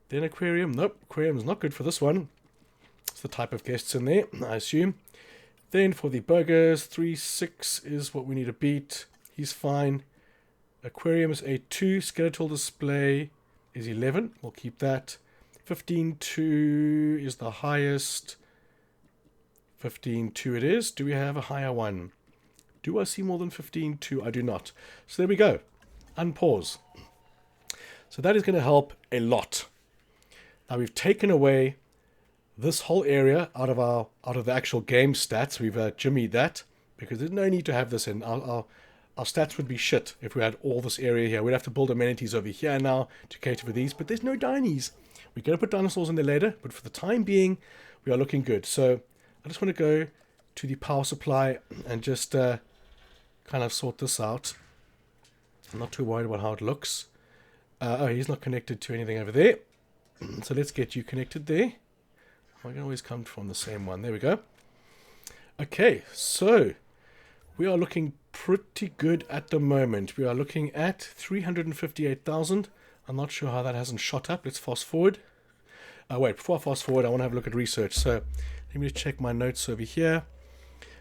Then aquarium. Nope, aquarium is not good for this one. It's the type of guests in there, I assume. Then for the burgers, 3.6 is what we need to beat. He's fine. Aquarium is 8.2. Skeletal display is 11. We'll keep that. 15.2 is the highest. 15.2 it is. Do we have a higher one? Do I see more than 15.2? I do not. So there we go. Unpause. So that is going to help a lot. Now we've taken away this whole area out of the actual game stats. We've jimmied that because there's no need to have this in. Our stats would be shit if we had all this area here. We'd have to build amenities over here now to cater for these, but there's no dinies. We're going to put dinosaurs in there later, but for the time being, we are looking good. So I just want to go to the power supply and just kind of sort this out. I'm not too worried about how it looks. Oh, he's not connected to anything over there. So let's get you connected there. I can always come from the same one. There we go. Okay, so we are looking pretty good at the moment. We are looking at 358,000. I'm not sure how that hasn't shot up. Let's fast forward. Wait, before I fast forward, I want to have a look at research. So let me just check my notes over here.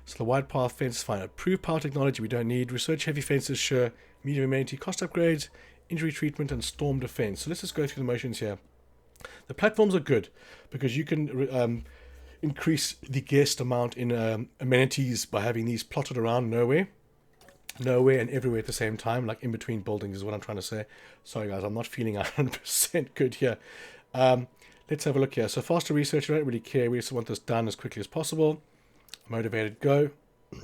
So the wide path fence is fine. Approved power technology we don't need. Research heavy fences, sure. Medium amenity, cost upgrades, injury treatment, and storm defense. So let's just go through the motions here. The platforms are good because you can increase the guest amount in amenities by having these plotted around nowhere and everywhere at the same time, like in between buildings is what I'm trying to say. Sorry guys, I'm not feeling 100% good here. Let's have a look here. So faster research, I don't really care. We just want this done as quickly as possible. Motivated, go.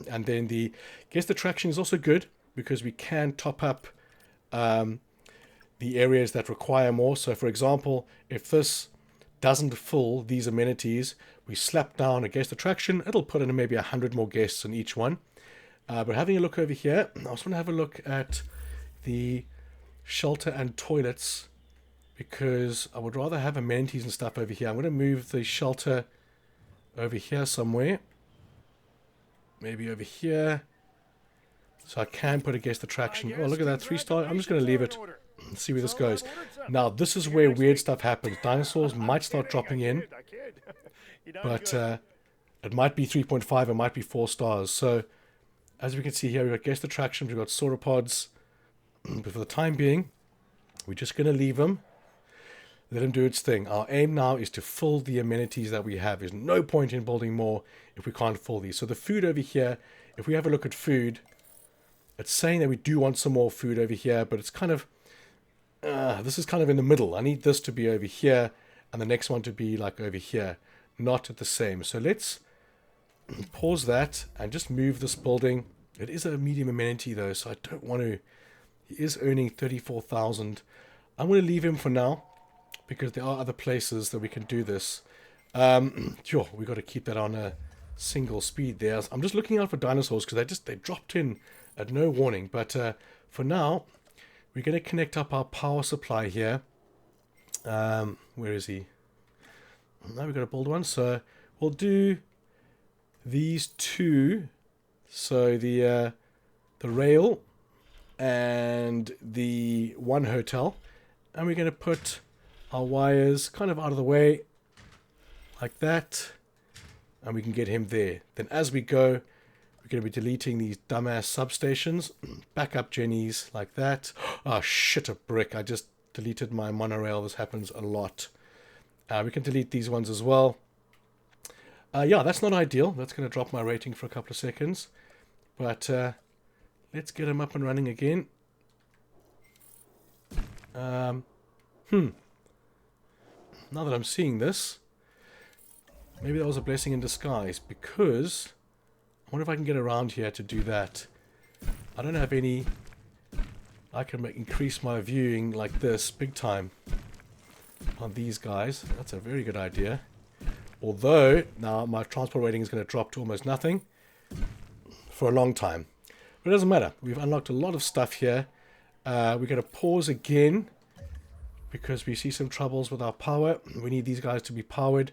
And then the guest attraction is also good because we can top up the areas that require more. So for example, if this doesn't fill these amenities, we slap down a guest attraction, it'll put in maybe 100 more guests in each one. But having a look over here, I just want to have a look at the shelter and toilets because I would rather have amenities and stuff over here. I'm going to move the shelter over here somewhere. Maybe over here. So I can put a guest attraction. Oh, look at that, 3-star. I'm just going to leave it and see where this goes. Now, this is where weird stuff happens. Dinosaurs might start dropping in, but it might be 3.5, it might be 4 stars. So, as we can see here, we've got guest attractions, we've got sauropods. But for the time being, we're just going to leave them. Let him do its thing. Our aim now is to fill the amenities that we have. There's no point in building more if we can't fill these. So the food over here, if we have a look at food, it's saying that we do want some more food over here, but it's kind of, this is kind of in the middle. I need this to be over here and the next one to be like over here, not at the same. So let's pause that and just move this building. It is a medium amenity though, so I don't want to. He is earning 34,000. I'm going to leave him for now because there are other places that we can do this. Sure, we got to keep that on a single speed there. I'm just looking out for dinosaurs because they dropped in at no warning. But for now, we're going to connect up our power supply here. Where is he? Now we've got to build one. So we'll do these two. So the rail and the one hotel. And we're going to put our wires kind of out of the way like that. And we can get him there. Then as we go, we're going to be deleting these dumbass substations. Back up Jenny's like that. Oh shit, a brick. I just deleted my monorail. This happens a lot. We can delete these ones as well. Yeah, that's not ideal. That's going to drop my rating for a couple of seconds. But let's get him up and running again. Now that I'm seeing this, maybe that was a blessing in disguise, because I wonder if I can get around here to do that. I don't have any I can increase my viewing like this big time on these guys. That's a very good idea. Although now my transport rating is going to drop to almost nothing for a long time. But it doesn't matter. We've unlocked a lot of stuff here. We're going to pause again because we see some troubles with our power. We need these guys to be powered.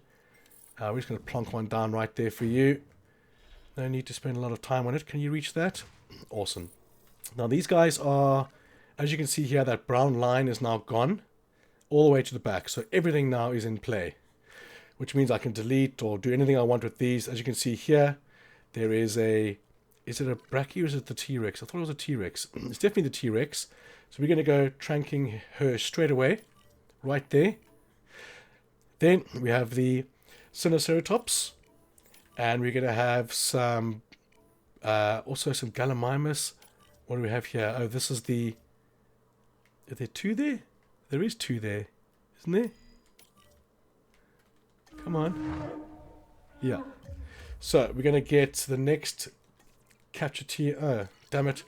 We're just going to plonk one down right there for you. No need to spend a lot of time on it. Can you reach that? Awesome. Now these guys are, as you can see here, that brown line is now gone all the way to the back. So everything now is in play, which means I can delete or do anything I want with these. As you can see here, there is a, is it a Bracky or is it the T-Rex? I thought it was a T-Rex. It's definitely the T-Rex. So we're going to go tranking her straight away, right there. Then we have the Sinoceratops, and we're going to have some, also some Gallimimus. What do we have here? Oh, this is the, are there two there? There is two there, isn't there? Come on. Yeah. So we're going to get the next capture tier. Oh, damn it.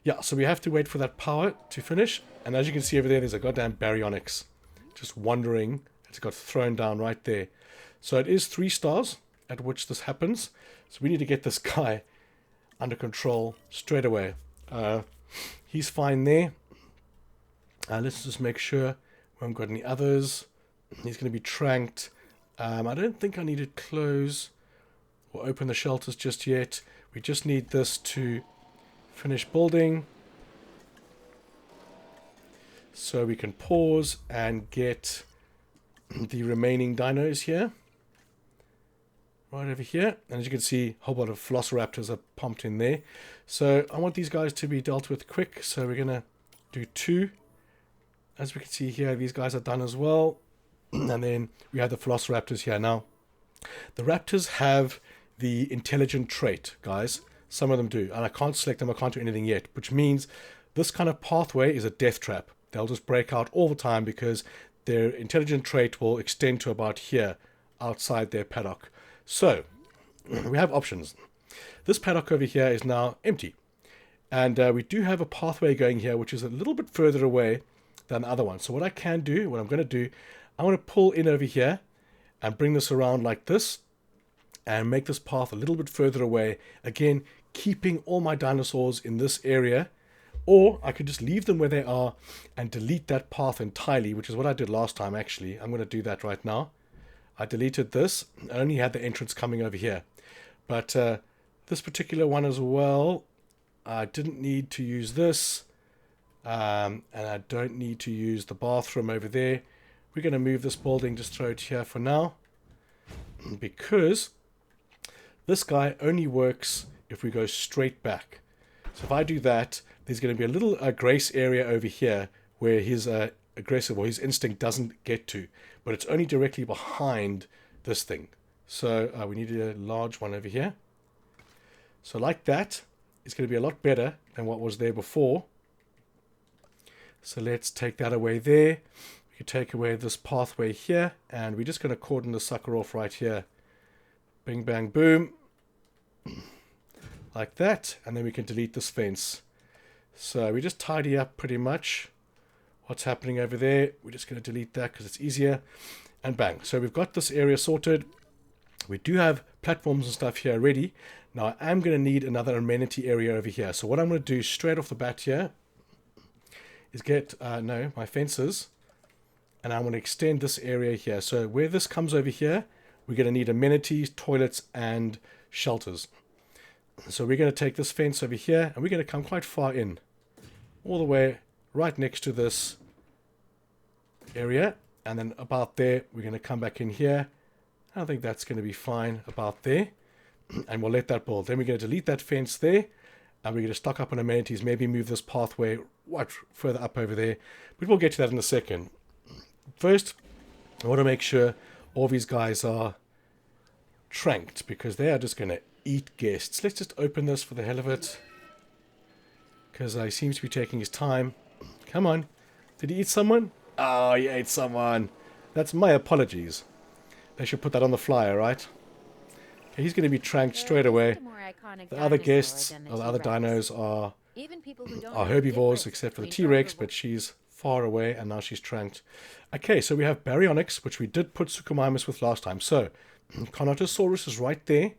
Yeah, so we have to wait for that power to finish. And as you can see over there, there's a goddamn baryonyx just wandering. It's got thrown down right there. So it is 3 stars at which this happens. So we need to get this guy under control straight away. He's fine there. Let's just make sure we haven't got any others. He's going to be tranked. I don't think I need to close or open the shelters just yet. We just need this to finish building. So we can pause and get the remaining dinos here. Right over here. And as you can see, a whole lot of velociraptors are pumped in there. So I want these guys to be dealt with quick. So we're going to do 2. As we can see here, these guys are done as well. And then we have the velociraptors here. Now, the raptors have the intelligent trait, guys. Some of them do. And I can't select them. I can't do anything yet. Which means this kind of pathway is a death trap. They'll just break out all the time because their intelligent trait will extend to about here outside their paddock. So, we have options. This paddock over here is now empty. And we do have a pathway going here, which is a little bit further away than the other one. So what I can do, what I'm going to do, I want to pull in over here and bring this around like this and make this path a little bit further away. Again, keeping all my dinosaurs in this area. Or I could just leave them where they are and delete that path entirely, which is what I did last time actually. I'm going to do that right now. I deleted this. I only had the entrance coming over here. But this particular one as well, I didn't need to use this. And I don't need to use the bathroom over there. We're going to move this building, just throw it here for now. Because this guy only works if we go straight back. So if I do that, there's going to be a little grace area over here where his aggressive or his instinct doesn't get to. But it's only directly behind this thing. So we need a large one over here. So like that, it's going to be a lot better than what was there before. So let's take that away there. We can take away this pathway here. And we're just going to cordon the sucker off right here. Bing, bang, boom. Like that. And then we can delete this fence. So we just tidy up pretty much what's happening over there. We're just going to delete that because it's easier. And bang. So we've got this area sorted. We do have platforms and stuff here already. Now I am going to need another amenity area over here. So what I'm going to do straight off the bat here is get, my fences. And I'm going to extend this area here. So where this comes over here, we're going to need amenities, toilets, and shelters. So we're going to take this fence over here, and we're going to come quite far in. All the way right next to this area. And then about there, we're going to come back in here. I think that's going to be fine about there. And we'll let that build. Then we're going to delete that fence there. And we're going to stock up on amenities. Maybe move this pathway right further up over there. But we'll get to that in a second. First, I want to make sure all these guys are tranked. Because they are just going to eat guests. Let's just open this for the hell of it. Because he seems to be taking his time. Come on. Did he eat someone? Oh, he ate someone. That's my apologies. They should put that on the flyer, right? Okay, he's going to be tranked straight away. The other guests, or the other dinos, are Even people who don't are know the herbivores, difference except for the between T-Rex, herbivore- but she's far away, and now she's tranked. Okay, so we have Baryonyx, which we did put Suchomimus with last time. So, Carnotaurus is right there.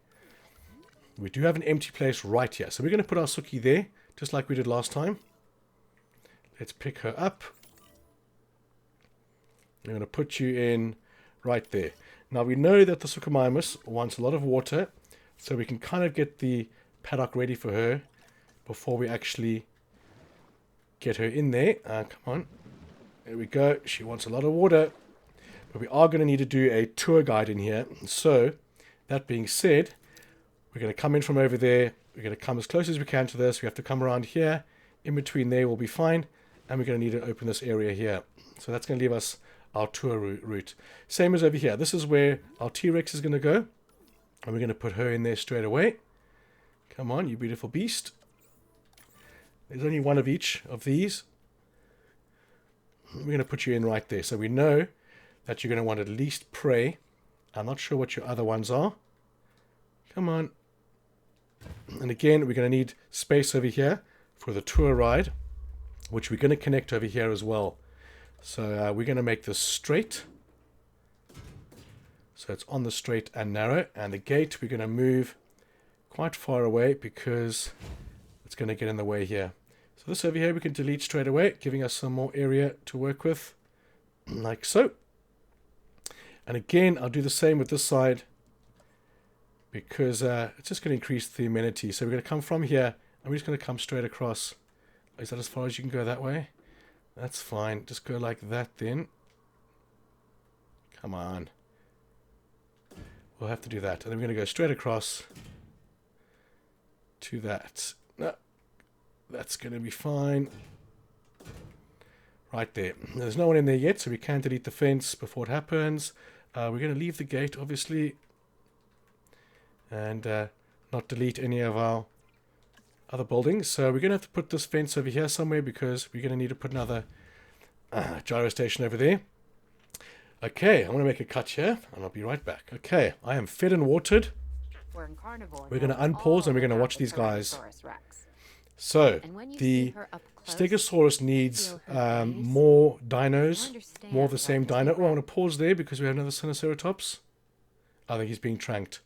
We do have an empty place right here. So we're going to put our Suki there, just like we did last time. Let's pick her up. I'm going to put you in right there. Now we know that the Suchomimus wants a lot of water, so we can kind of get the paddock ready for her before we actually get her in there. Come on. There we go. She wants a lot of water. But we are going to need to do a tour guide in here. So, that being said, we're going to come in from over there. We're going to come as close as we can to this. We have to come around here. In between there will be fine. And we're going to need to open this area here. So that's going to leave us our tour route. Same as over here. This is where our T-Rex is going to go. And we're going to put her in there straight away. Come on, you beautiful beast. There's only one of each of these. We're going to put you in right there. So we know that you're going to want at least prey. I'm not sure what your other ones are. Come on. And again, we're going to need space over here for the tour ride, which we're going to connect over here as well. So we're going to make this straight. So it's on the straight and narrow. And the gate we're going to move quite far away because it's going to get in the way here. So this over here we can delete straight away, giving us some more area to work with, like so. And again, I'll do the same with this side because it's just going to increase the amenity. So we're going to come from here and we're just going to come straight across. Is that as far as you can go that way? That's fine. Just go like that then. Come on. We'll have to do that. And then we're going to go straight across to that. No, that's going to be fine. Right there. There's no one in there yet, so we can delete the fence before it happens. We're going to leave the gate, obviously. And not delete any of our other buildings. So we're going to have to put this fence over here somewhere because we're going to need to put another gyro station over there. Okay, I'm going to make a cut here and I'll be right back. Okay, I am fed and watered. We're in carnivore. We're going to unpause and we're going to watch these guys. So, the Stegosaurus needs more dinos, more of the same dino. Oh, I want to pause there because we have another Sinoceratops. I think he's being tranked.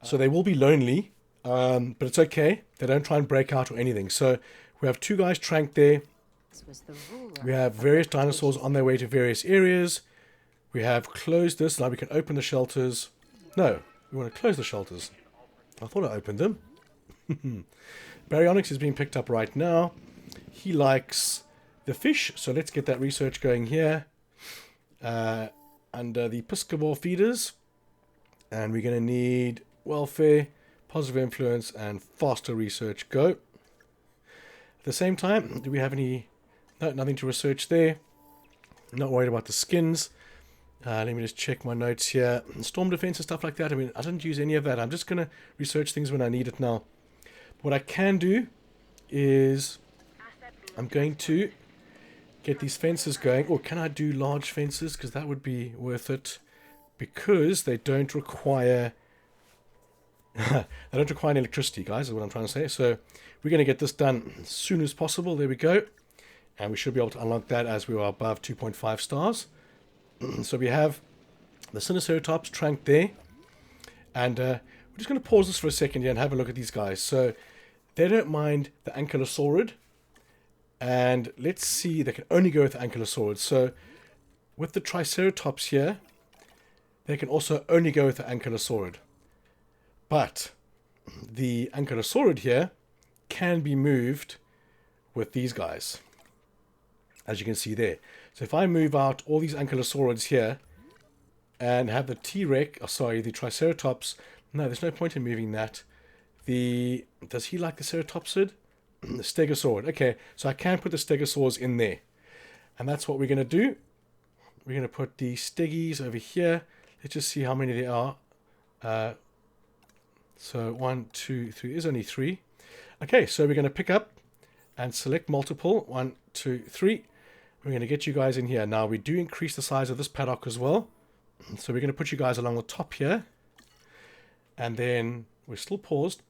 So they will be lonely, but it's okay. They don't try and break out or anything. So we have two guys tranked there. We have various dinosaurs on their way to various areas. We have closed this. Now we can open the shelters. No, we want to close the shelters. I thought I opened them. Baryonyx is being picked up right now. He likes the fish, so let's get that research going here. Under the piscivore feeders. And we're going to need welfare, positive influence, and faster research. Go. At the same time, do we have any... No, nothing to research there. Not worried about the skins. Let me just check my notes here. Storm defense and stuff like that. I mean, I didn't use any of that. I'm just going to research things when I need it now. What I can do is I'm going to get these fences going. Or can I do large fences? Because that would be worth it. Because they don't require... they don't require any electricity, guys, is what I'm trying to say. So we're going to get this done as soon as possible. There we go. And we should be able to unlock that as we are above 2.5 stars. So we have the Sinoceratops tranked there. And we're just going to pause this for a second here and have a look at these guys. So they don't mind the Ankylosaurid. And let's see, they can only go with the Ankylosaurid. So with the Triceratops here, they can also only go with the Ankylosaurid. But the Ankylosaurid here can be moved with these guys, as you can see there. So if I move out all these Ankylosaurids here and have the T-Rex, oh sorry, the Triceratops, no, there's no point in moving that. Does he like the Ceratopsid? The Stegosaurid. Okay, so I can put the Stegosaurs in there. And that's what we're going to do. We're going to put the Steggies over here. Let's just see how many there are. So 1, 2, 3. There's only 3. Okay, so we're going to pick up and select multiple. 1, 2, 3. We're going to get you guys in here. Now, we do increase the size of this paddock as well. So we're going to put you guys along the top here. And then we're still paused.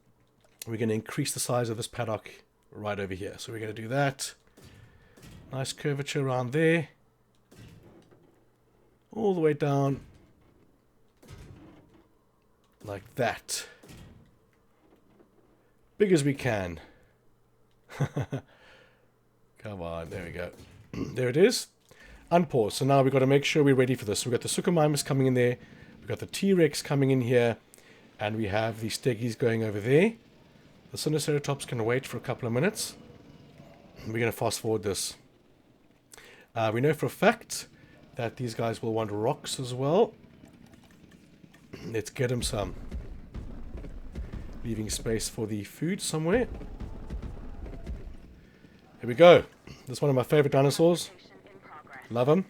We're going to increase the size of this paddock right over here. So we're going to do that. Nice curvature around there. All the way down. Like that. Big as we can. Come on, there we go. There it is. Unpause. So now we've got to make sure we're ready for this. We've got the Suchomimus coming in there. We've got the T-Rex coming in here. And we have the Steggies going over there. The Sinoceratops can wait for a couple of minutes. We're going to fast forward this. We know for a fact that these guys will want rocks as well. Let's get them some. Leaving space for the food somewhere. Here we go. This is one of my favorite dinosaurs. Love them.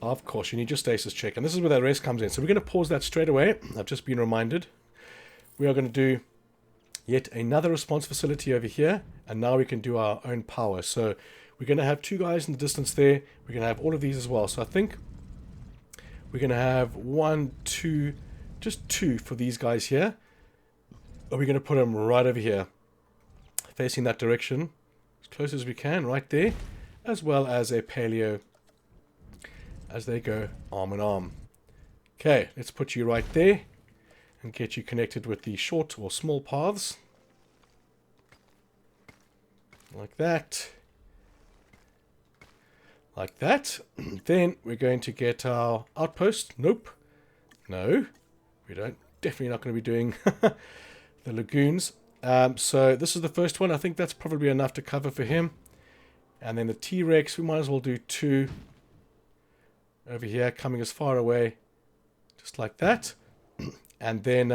Of course, you need your stasis check. And this is where that rest comes in. So we're going to pause that straight away. I've just been reminded. We are going to do yet another response facility over here. And now we can do our own power. So we're going to have 2 guys in the distance there. We're going to have all of these as well. So I think we're going to have 1, 2, just 2 for these guys here. Or we're going to put them right over here. Facing that direction. As close as we can, right there. As well as a paleo as they go arm in arm. Okay, let's put you right there and get you connected with the short or small paths. Like that. Like that. Then we're going to get our outpost. Nope. No. We don't. Definitely not going to be doing the lagoons. So this is the first one. I think that's probably enough to cover for him. And then the T-Rex, we might as well do 2 over here, coming as far away, just like that. And then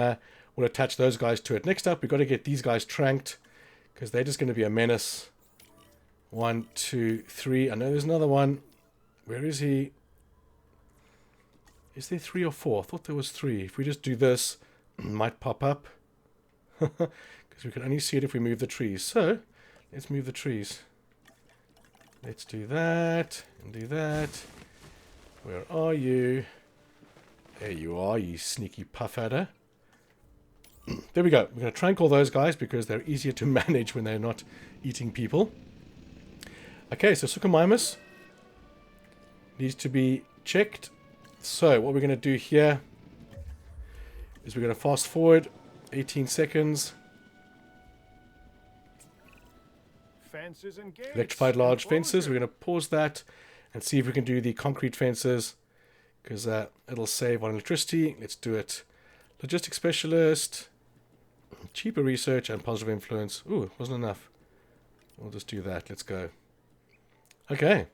we'll attach those guys to it. Next up, we've got to get these guys tranked, because they're just going to be a menace. 1, 2, 3. I know there's another one. Where is he? Is there 3 or 4? I thought there was 3. If we just do this, it might pop up. Because we can only see it if we move the trees. So, let's move the trees. Let's do that, and do that. Where are you? There you are, you sneaky puff adder. There we go. We're going to trank all those guys because they're easier to manage when they're not eating people. Okay, so Suchomimus needs to be checked. So what we're going to do here is we're going to fast forward 18 seconds. Fences and gates. Electrified large Enclosure. fences. We're going to pause that and see if we can do the concrete fences, because it'll save on electricity. Let's do it. Logistics specialist, cheaper research, and positive influence. Ooh, it wasn't enough. We'll just do that. Let's go. Okay.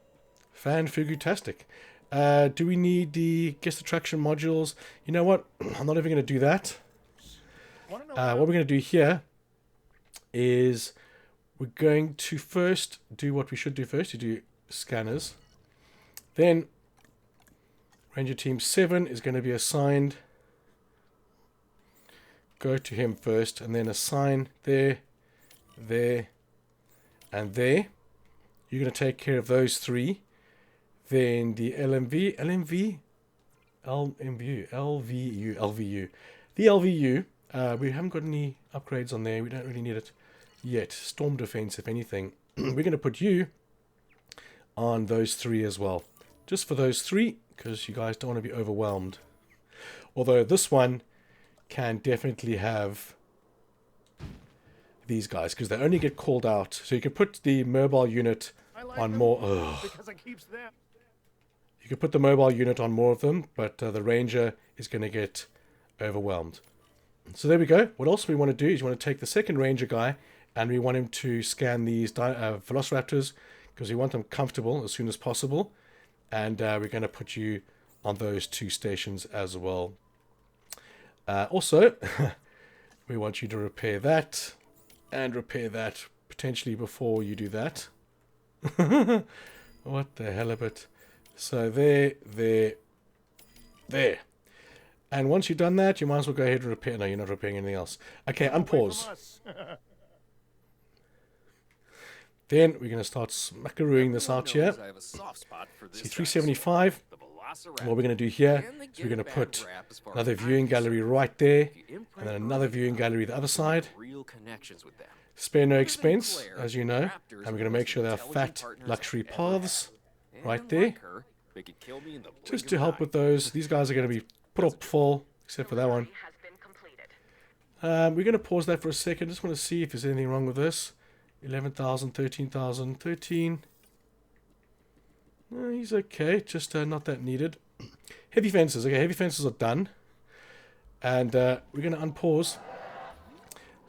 Fan-fugu-tastic. Do we need the guest attraction modules? You know what? I'm not even going to do that. What we're going to do here is we're going to first do what we should do first. You do scanners. Then Ranger Team 7 is going to be assigned. Go to him first and then assign there, there, and there. You're going to take care of those 3. Then the LVU. The LVU, we haven't got any upgrades on there. We don't really need it yet. Storm defense, if anything. We're going to put you on those 3 as well. Just for those 3, because you guys don't want to be overwhelmed. Although this one can definitely have these guys, because they only get called out. So you can put the mobile unit on more. Because it keeps them. You can put the mobile unit on more of them, but the ranger is going to get overwhelmed. So there we go. What else we want to do is we want to take the second ranger guy, and we want him to scan these velociraptors, because we want them comfortable as soon as possible. And we're going to put you on those 2 stations as well. Also, we want you to repair that and repair that potentially before you do that. What the hell of it? So there. And once you've done that, you might as well go ahead and repair. No, you're not repairing anything else. Okay, unpause. Then we're going to start smackarooing this out here. I have a soft spot for this See, 375. Velociraptor. what we're going to do here And they is get we're going a to bad put rap as far another as I'm viewing gallery concerned. right there, If you imprint and then early another viewing enough, gallery the other you side. have real connections with them. Spare no Other than expense, Claire, as you know, raptors and we're are going to the make most sure they're intelligent fat partners luxury I've ever paths had. right And there. like her, they could kill me in the blink Just of to an help eye. with those. These guys are going to be put up full, except for that one. We're going to pause that for a second. Just want to see if there's anything wrong with this. 11,000, 13,000, 13. He's okay, just not that needed. Heavy fences. Okay, heavy fences are done. And we're going to unpause.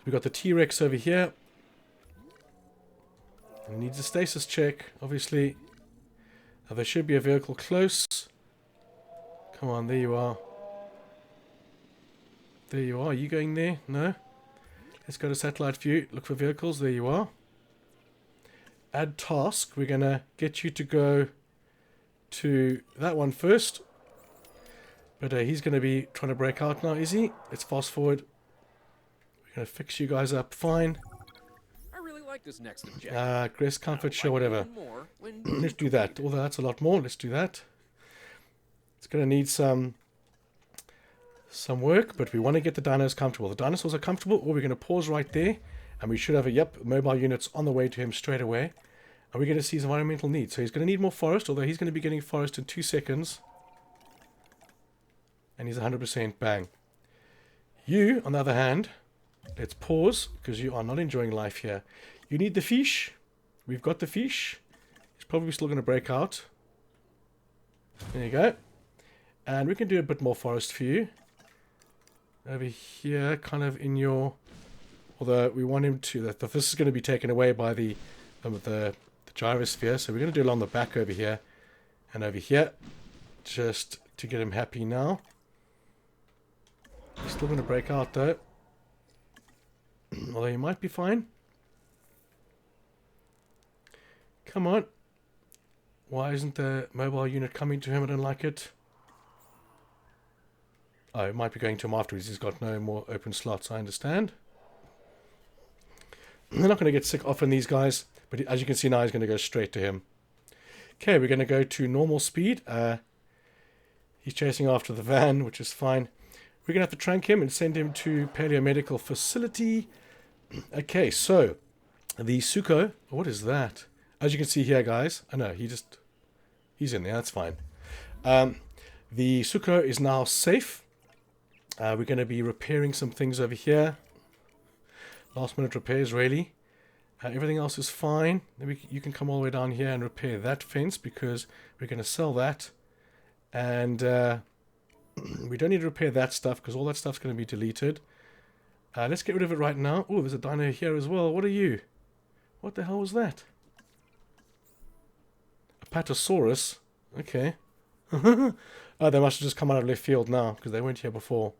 We've got the T-Rex over here. And it needs a stasis check, obviously. Now, there should be a vehicle close. Come on, there you are. There you are. Are you going there? No? Let's go to satellite view. Look for vehicles. There you are. Add task. We're going to get you to go to that one first. But he's going to be trying to break out now, is he? Let's fast forward. We're going to fix you guys up fine. I really like this next objective. Grace, comfort, show, whatever. Even more when Let's do that. Although that's a lot more. Let's do that. It's going to need some work, but we want to get the dinos comfortable. The dinosaurs are comfortable, or we're going to pause right there, and we should have mobile units on the way to him straight away. And we're going to see his environmental needs. So he's going to need more forest, although he's going to be getting forest in 2 seconds. And he's 100% bang. You, on the other hand, let's pause, because you are not enjoying life here. You need the fish. We've got the fish. He's probably still going to break out. There you go. And we can do a bit more forest for you. Over here, kind of in your... Although we want him to... This is going to be taken away by the gyrosphere. So we're going to do along the back over here. And over here. Just to get him happy now. He's still going to break out though. Although he might be fine. Come on. Why isn't the mobile unit coming to him? I don't like it. Oh, it might be going to him afterwards. He's got no more open slots, I understand. They're not going to get sick often, these guys. But as you can see now, he's going to go straight to him. Okay, we're going to go to normal speed. He's chasing after the van, which is fine. We're going to have to trank him and send him to PALEO Medical Facility. Okay, so the Suko... What is that? As you can see here, guys. Oh, no, he's in there. That's fine. The Suko is now safe. We're going to be repairing some things over here. Last minute repairs, really. Everything else is fine. You can come all the way down here and repair that fence because we're going to sell that. And we don't need to repair that stuff because all that stuff's going to be deleted. Let's get rid of it right now. Oh, there's a dino here as well. What are you? What the hell was that? A Patasaurus. Okay. Oh, they must have just come out of left field now because they weren't here before.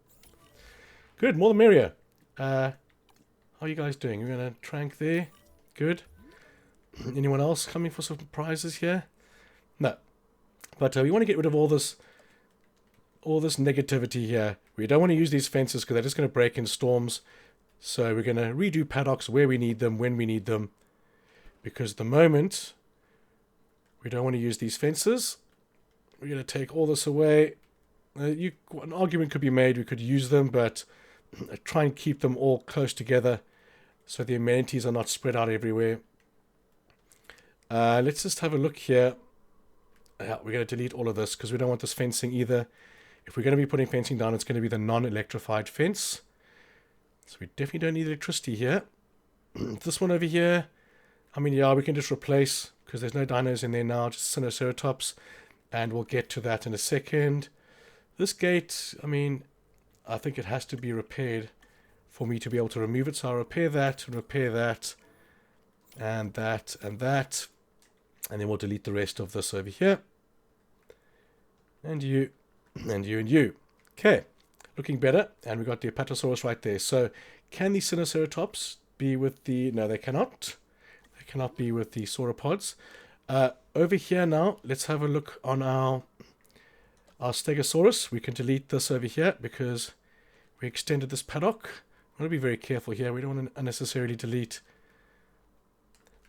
Good, more the merrier. How are you guys doing? We're going to trank there. Good. Anyone else coming for some prizes here? No. But we want to get rid of all this negativity here. We don't want to use these fences because they're just going to break in storms. So we're going to redo paddocks where we need them, when we need them. Because at the moment, we don't want to use these fences. We're going to take all this away. An argument could be made, we could use them, but try and keep them all close together so the amenities are not spread out everywhere. Let's just have a look here. We're going to delete all of this because we don't want this fencing either. If we're going to be putting fencing down, it's going to be the non-electrified fence. So we definitely don't need electricity here. This one over here, I mean, yeah, we can just replace because there's no dinos in there now, just Sinoceratops. And we'll get to that in a second. This gate, I mean, I think it has to be repaired for me to be able to remove it. So I'll repair that, and that, and that, and that. And then we'll delete the rest of this over here. And you, and you, and you. Okay, looking better. And we've got the Apatosaurus right there. So can the Sinoceratops be with the... No, they cannot. They cannot be with the sauropods. Over here now, let's have a look on our Stegosaurus. We can delete this over here because we extended this paddock. I want to be very careful here. We don't want to unnecessarily delete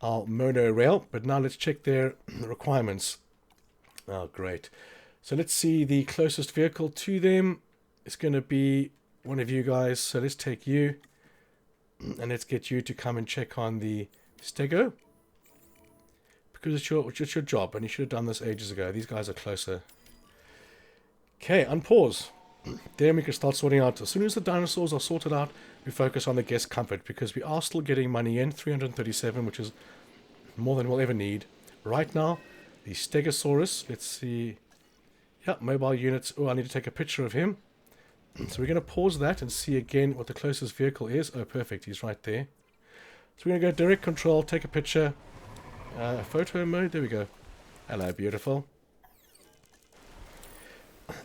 our monorail. But now let's check their requirements. Oh, great. So let's see, the closest vehicle to them is going to be one of you guys. So let's take you. And let's get you to come and check on the stego. Because it's your job, and you should have done this ages ago. These guys are closer. Okay, unpause. Then we can start sorting out. As soon as the dinosaurs are sorted out, we focus on the guest comfort, because we are still getting money in, 337, which is more than we'll ever need. Right now, the Stegosaurus, let's see. Yeah, mobile units. Oh, I need to take a picture of him. So we're going to pause that and see again what the closest vehicle is. Oh, perfect. He's right there. So we're going to go direct control, take a picture. Photo mode. There we go. Hello, beautiful.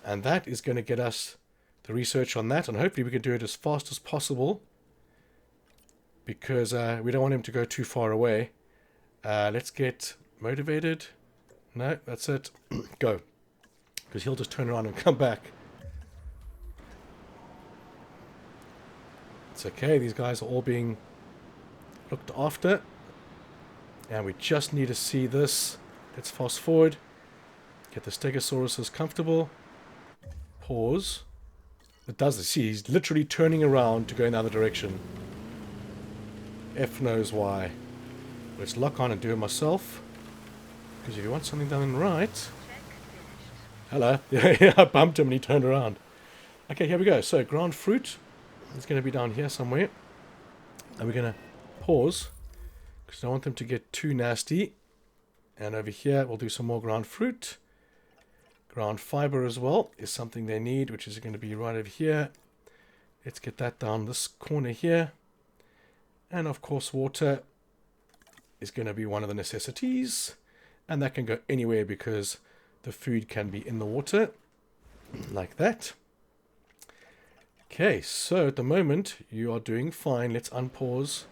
And that is going to get us the research on that. And hopefully we can do it as fast as possible. Because we don't want him to go too far away. Let's get motivated. No, that's it. Go. Because he'll just turn around and come back. It's okay, these guys are all being looked after. And we just need to see this. Let's fast forward. Get the Stegosauruses comfortable. Pause. It does this. See, he's literally turning around to go in the other direction. F knows why. Let's lock on and do it myself. Because if you want something done right... Hello. Yeah, I bumped him and he turned around. Okay, here we go. So, ground fruit. It's going to be down here somewhere. And we're going to pause. Because I don't want them to get too nasty. And over here, we'll do some more ground fruit. Ground fiber as well is something they need, which is going to be right over here. Let's get that down this corner here. And of course, water is going to be one of the necessities. And that can go anywhere because the food can be in the water. Like that. Okay, so at the moment, you are doing fine. Let's unpause.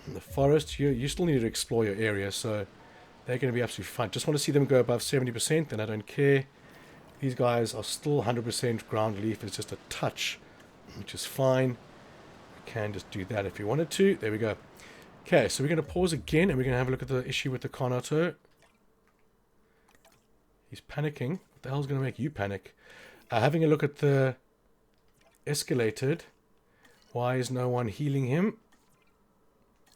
The forest, you still need to explore your area, so they're going to be absolutely fine. Just want to see them go above 70%, then I don't care. These guys are still 100% ground leaf. It's just a touch, which is fine. You can just do that if you wanted to. There we go. Okay, so we're going to pause again, and we're going to have a look at the issue with the Carnato. He's panicking. What the hell's going to make you panic? Having a look at the escalated. Why is no one healing him?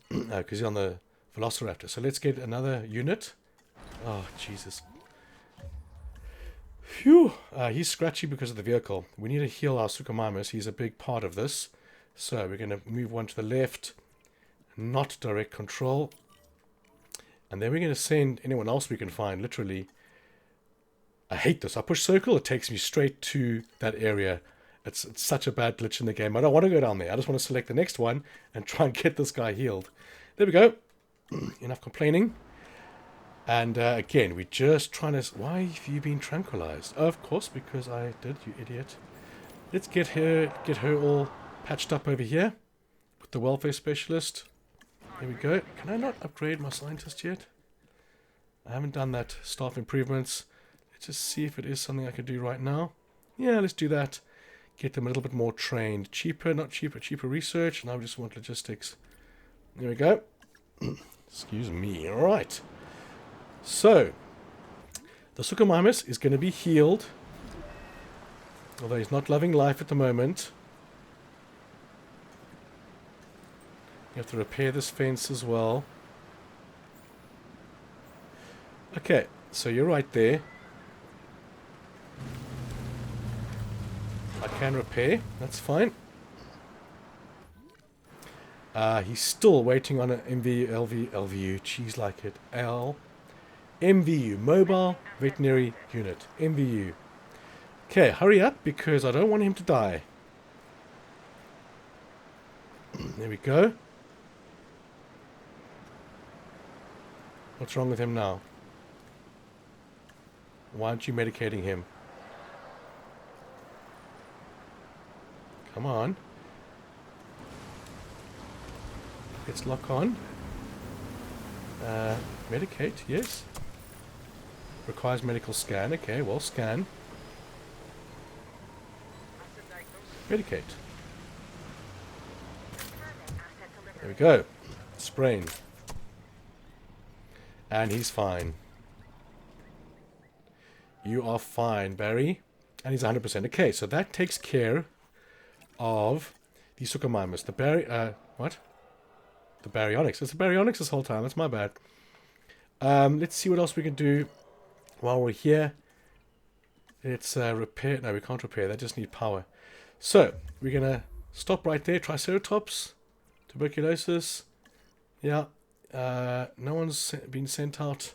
Because he's on the Velociraptor. So let's get another unit. Oh, Jesus. Phew. He's scratchy because of the vehicle. We need to heal our Suchomimus. He's a big part of this. So we're going to move one to the left. Not direct control. And then we're going to send anyone else we can find, literally. I hate this. I push circle, it takes me straight to that area. It's such a bad glitch in the game. I don't want to go down there. I just want to select the next one and try and get this guy healed. There we go. Enough complaining. And again, we're just trying to... Why have you been tranquilized? Oh, of course, because I did, you idiot. Let's get her all patched up over here with the welfare specialist. There we go. Can I not upgrade my scientist yet? I haven't done that. Staff improvements. Let's just see if it is something I can do right now. Yeah, let's do that. Get them a little bit more trained. Cheaper, not cheaper, cheaper research. Now we just want logistics. There we go. Excuse me. Alright. So, the Suchomimus is going to be healed. Although he's not loving life at the moment. You have to repair this fence as well. Okay, so you're right there. I can repair, that's fine. He's still waiting on an LVU, cheese like it, MVU, Mobile Veterinary Unit, MVU. Okay, hurry up because I don't want him to die. There we go. What's wrong with him now? Why aren't you medicating him? Come on. Let's lock on. Medicate, yes. Requires medical scan. Okay, well, scan. Medicate. There we go. Sprain. And he's fine. You are fine, Barry. And he's 100%. Okay, so that takes care of the Suchomimus. The what? The baryonyx. It's the baryonyx this whole time. That's my bad. Let's see what else we can do while we're here. Let's repair. No, we can't repair. They just need power. So, we're going to stop right there. Triceratops. Tuberculosis. Yeah. No one's been sent out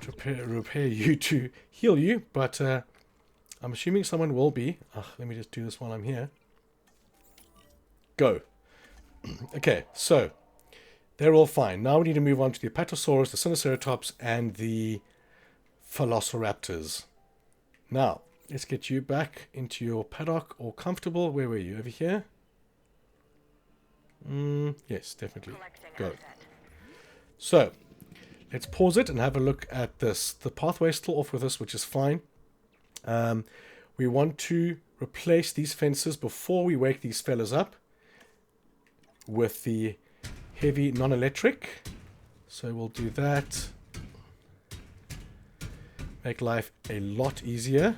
to repair you, to heal you. But I'm assuming someone will be. Let me just do this while I'm here. Go. Okay, so they're all fine. Now we need to move on to the Apatosaurus, the Sinoceratops, and the Velociraptors. Now, let's get you back into your paddock, or comfortable. Where were you? Over here? Yes, definitely. Go. So, let's pause it and have a look at this. The pathway is still off with us, which is fine. We want to replace these fences before we wake these fellas up with the heavy non-electric. So we'll do that. Make life a lot easier.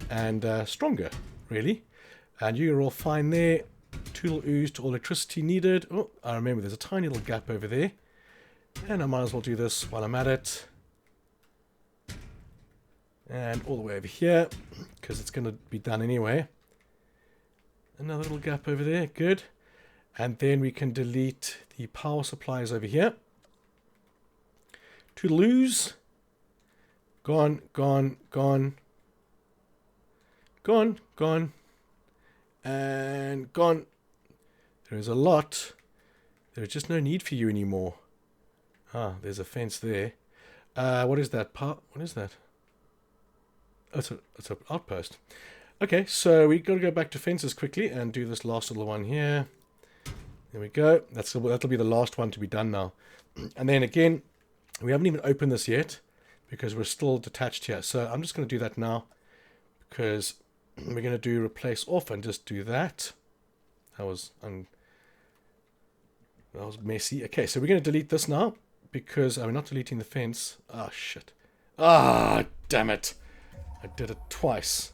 And stronger, really. And you're all fine there. Tool ooze to all electricity needed. Oh, I remember there's a tiny little gap over there. And I might as well do this while I'm at it. And all the way over here, because it's going to be done anyway. Another little gap over there, good. And then we can delete the power supplies over here. Toodaloo's. Gone, gone, gone. Gone, gone. And gone. There is a lot. There is just no need for you anymore. There's a fence there. What is that part? What is that? Oh, it's an outpost. Okay, so we got to go back to fences quickly and do this last little one here. There we go. That'll be the last one to be done now. And then again, we haven't even opened this yet because we're still detached here. So I'm just going to do that now because we're going to do replace off and just do that. That was messy. Okay, so we're going to delete this now because we're not deleting the fence. Ah, shit. Ah, damn it. I did it twice.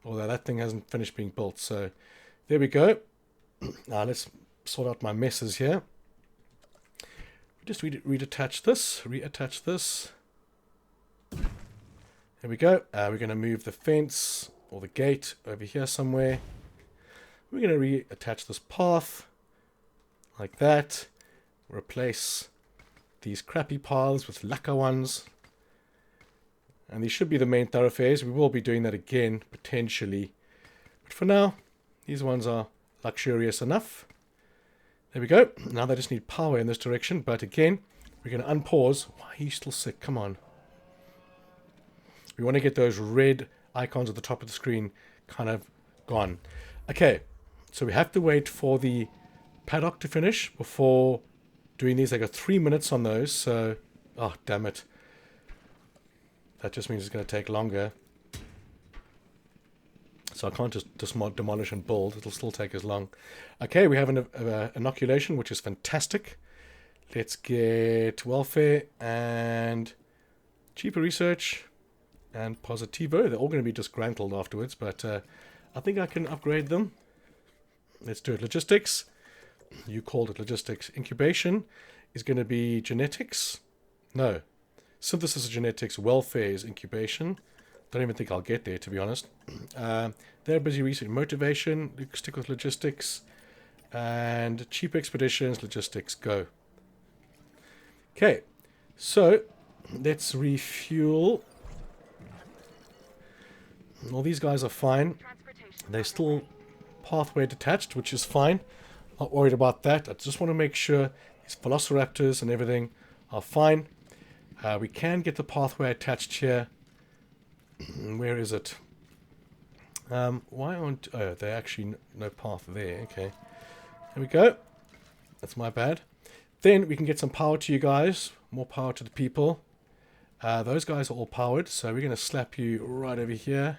Although that thing hasn't finished being built. So there we go. Now let's sort out my messes here. Just reattach this. There we go. We're going to move the fence or the gate over here somewhere. We're going to reattach this path like that. Replace these crappy paths with lacquer ones. And these should be the main thoroughfares. We will be doing that again, potentially. But for now, these ones are luxurious enough. There we go. Now they just need power in this direction. But again, we're going to unpause. Why are you still sick? Come on. We want to get those red icons at the top of the screen kind of gone. Okay, so we have to wait for the paddock to finish before doing these. I got 3 minutes on those. So, oh, damn it. That just means it's going to take longer. So I can't just demolish and build. It'll still take as long. Okay, we have an inoculation, which is fantastic. Let's get welfare and cheaper research and positivo. They're all going to be disgruntled afterwards, but I think I can upgrade them. Let's do it. Logistics. You called it logistics. Incubation is going to be genetics. No. Synthesis of genetics, welfare is incubation. Don't even think I'll get there, to be honest. They're busy researching motivation. Stick with logistics. And cheap expeditions, logistics, go. Okay, so let's refuel. All these guys are fine. They're still pathway detached, which is fine. Not worried about that. I just want to make sure these velociraptors and everything are fine. We can get the pathway attached here. Where is it? Why aren't... Oh, there's actually no path there. Okay. There we go. That's my bad. Then we can get some power to you guys. More power to the people. Those guys are all powered. So we're going to slap you right over here.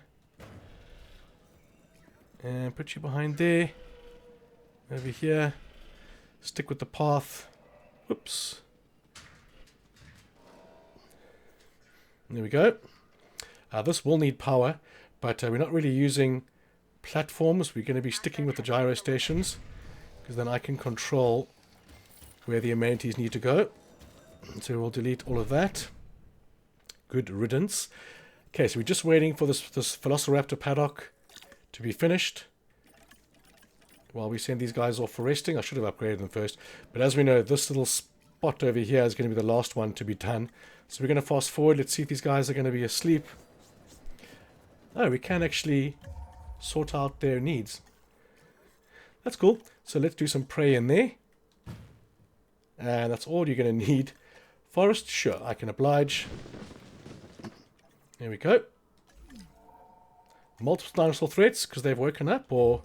And put you behind there. Over here. Stick with the path. Whoops. There we go. This will need power, but we're not really using platforms. We're going to be sticking with the gyro stations, because then I can control where the amenities need to go. So we'll delete all of that. Good riddance. Okay, so we're just waiting for this Velociraptor paddock to be finished while we send these guys off for resting. I should have upgraded them first. But as we know, this little spot over here is going to be the last one to be done. So we're going to fast forward. Let's see if these guys are going to be asleep. Oh, we can actually sort out their needs. That's cool. So let's do some prey in there. And that's all you're going to need. Forest, sure, I can oblige. There we go. Multiple dinosaur threats because they've woken up, or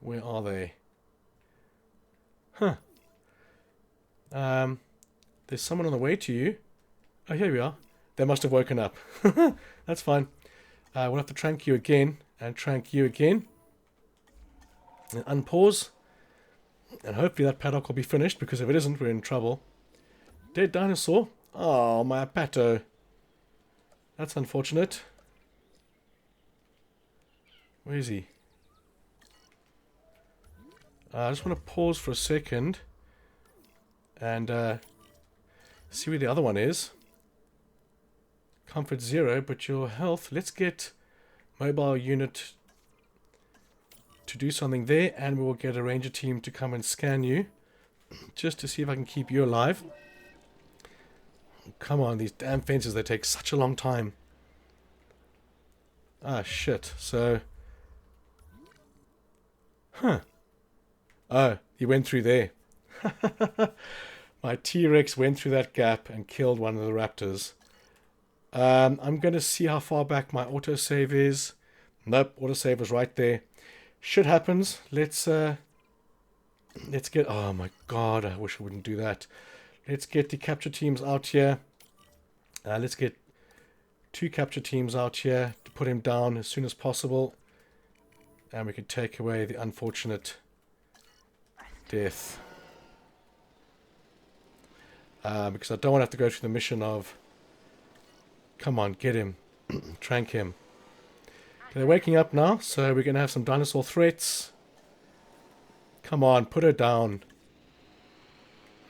where are they? Huh. There's someone on the way to you. Oh, here we are. They must have woken up. That's fine. We'll have to trank you again and trank you again. And unpause. And hopefully that paddock will be finished, because if it isn't, we're in trouble. Dead dinosaur. Oh, my Pato. That's unfortunate. Where is he? I just want to pause for a second and see where the other one is. Comfort 0, but your health. Let's get mobile unit to do something there, and we will get a ranger team to come and scan you just to see if I can keep you alive. Come on, these damn fences, they take such a long time. Ah, shit. So, huh. Oh, he went through there. My T-Rex went through that gap and killed one of the raptors. I'm going to see how far back my autosave is. Nope, autosave is right there. Shit happens. Let's get... Oh my god, I wish I wouldn't do that. Let's get the capture teams out here. Let's get 2 capture teams out here to put him down as soon as possible. And we can take away the unfortunate death. Because I don't want to have to go through the mission of... Come on, get him. Trank him. They're waking up now, so we're going to have some dinosaur threats. Come on, put her down.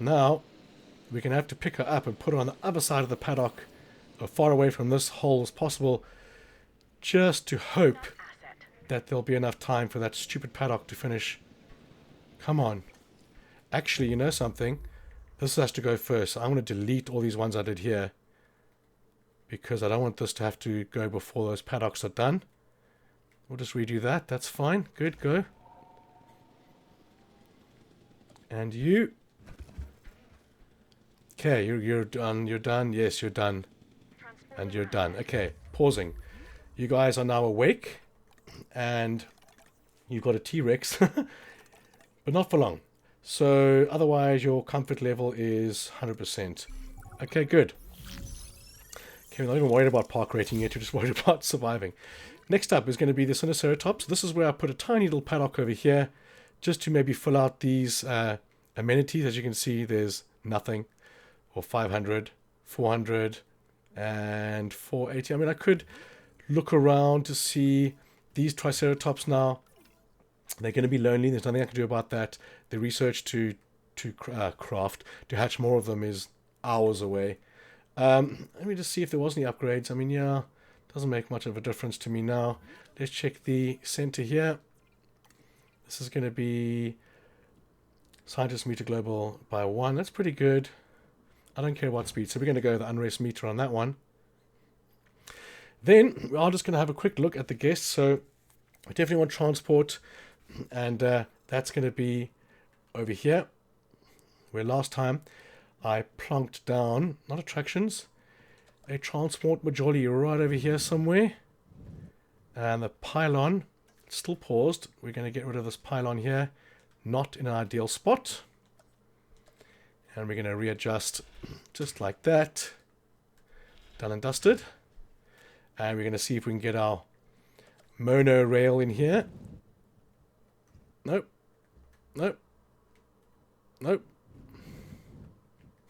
Now, we're going to have to pick her up and put her on the other side of the paddock, as far away from this hole as possible, just to hope that there'll be enough time for that stupid paddock to finish. Come on. Actually, you know something? This has to go first. I'm going to delete all these ones I did here, because I don't want this to have to go before those paddocks are done. We'll just redo that. That's fine. Good, go. And you. Okay, you're done. You're done. Yes, you're done. And you're done. Okay, pausing. You guys are now awake. And you've got a T-Rex. But not for long. So, otherwise your comfort level is 100%. Okay, good. Okay, we're not even worried about park rating yet. We're just worried about surviving. Next up is going to be the Sinoceratops. This is where I put a tiny little paddock over here, just to maybe fill out these amenities. As you can see, there's nothing. Or 500, 400, and 480. I mean, I could look around to see these Triceratops now. They're going to be lonely. There's nothing I can do about that. The research to hatch more of them is hours away. Let me just see if there was any upgrades. I mean, yeah, doesn't make much of a difference to me now. Let's check the center here. This is going to be scientist meter global by 1. That's pretty good. I don't care about speed, so we're going to go the unrest meter on that one. Then we are just going to have a quick look at the guests. So we definitely want transport, and that's going to be over here, where last time I plonked down, not attractions, a transport majority right over here somewhere. And the pylon, still paused. We're going to get rid of this pylon here, not in an ideal spot. And we're going to readjust just like that. Done and dusted. And we're going to see if we can get our monorail in here. Nope. Nope. Nope.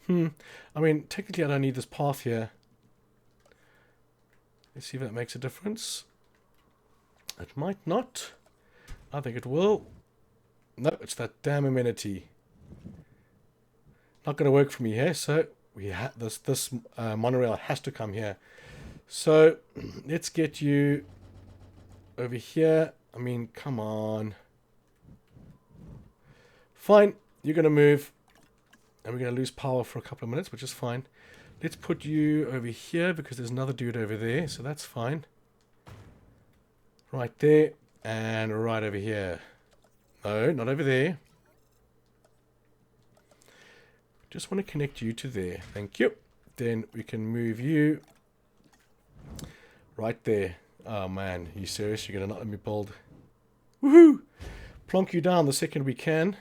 I mean, technically I don't need this path here. Let's see if that makes a difference. It might not. I think it will. No, it's that damn amenity. Not going to work for me here, so we this monorail has to come here. So let's get you over here. I mean, come on. Fine, you're going to move, and we're going to lose power for a couple of minutes, which is fine. Let's put you over here because there's another dude over there, so that's fine. Right there, and right over here. No, not over there. Just want to connect you to there. Thank you. Then we can move you right there. Oh man, are you serious? You're going to not let me build? Woohoo! Plonk you down the second we can.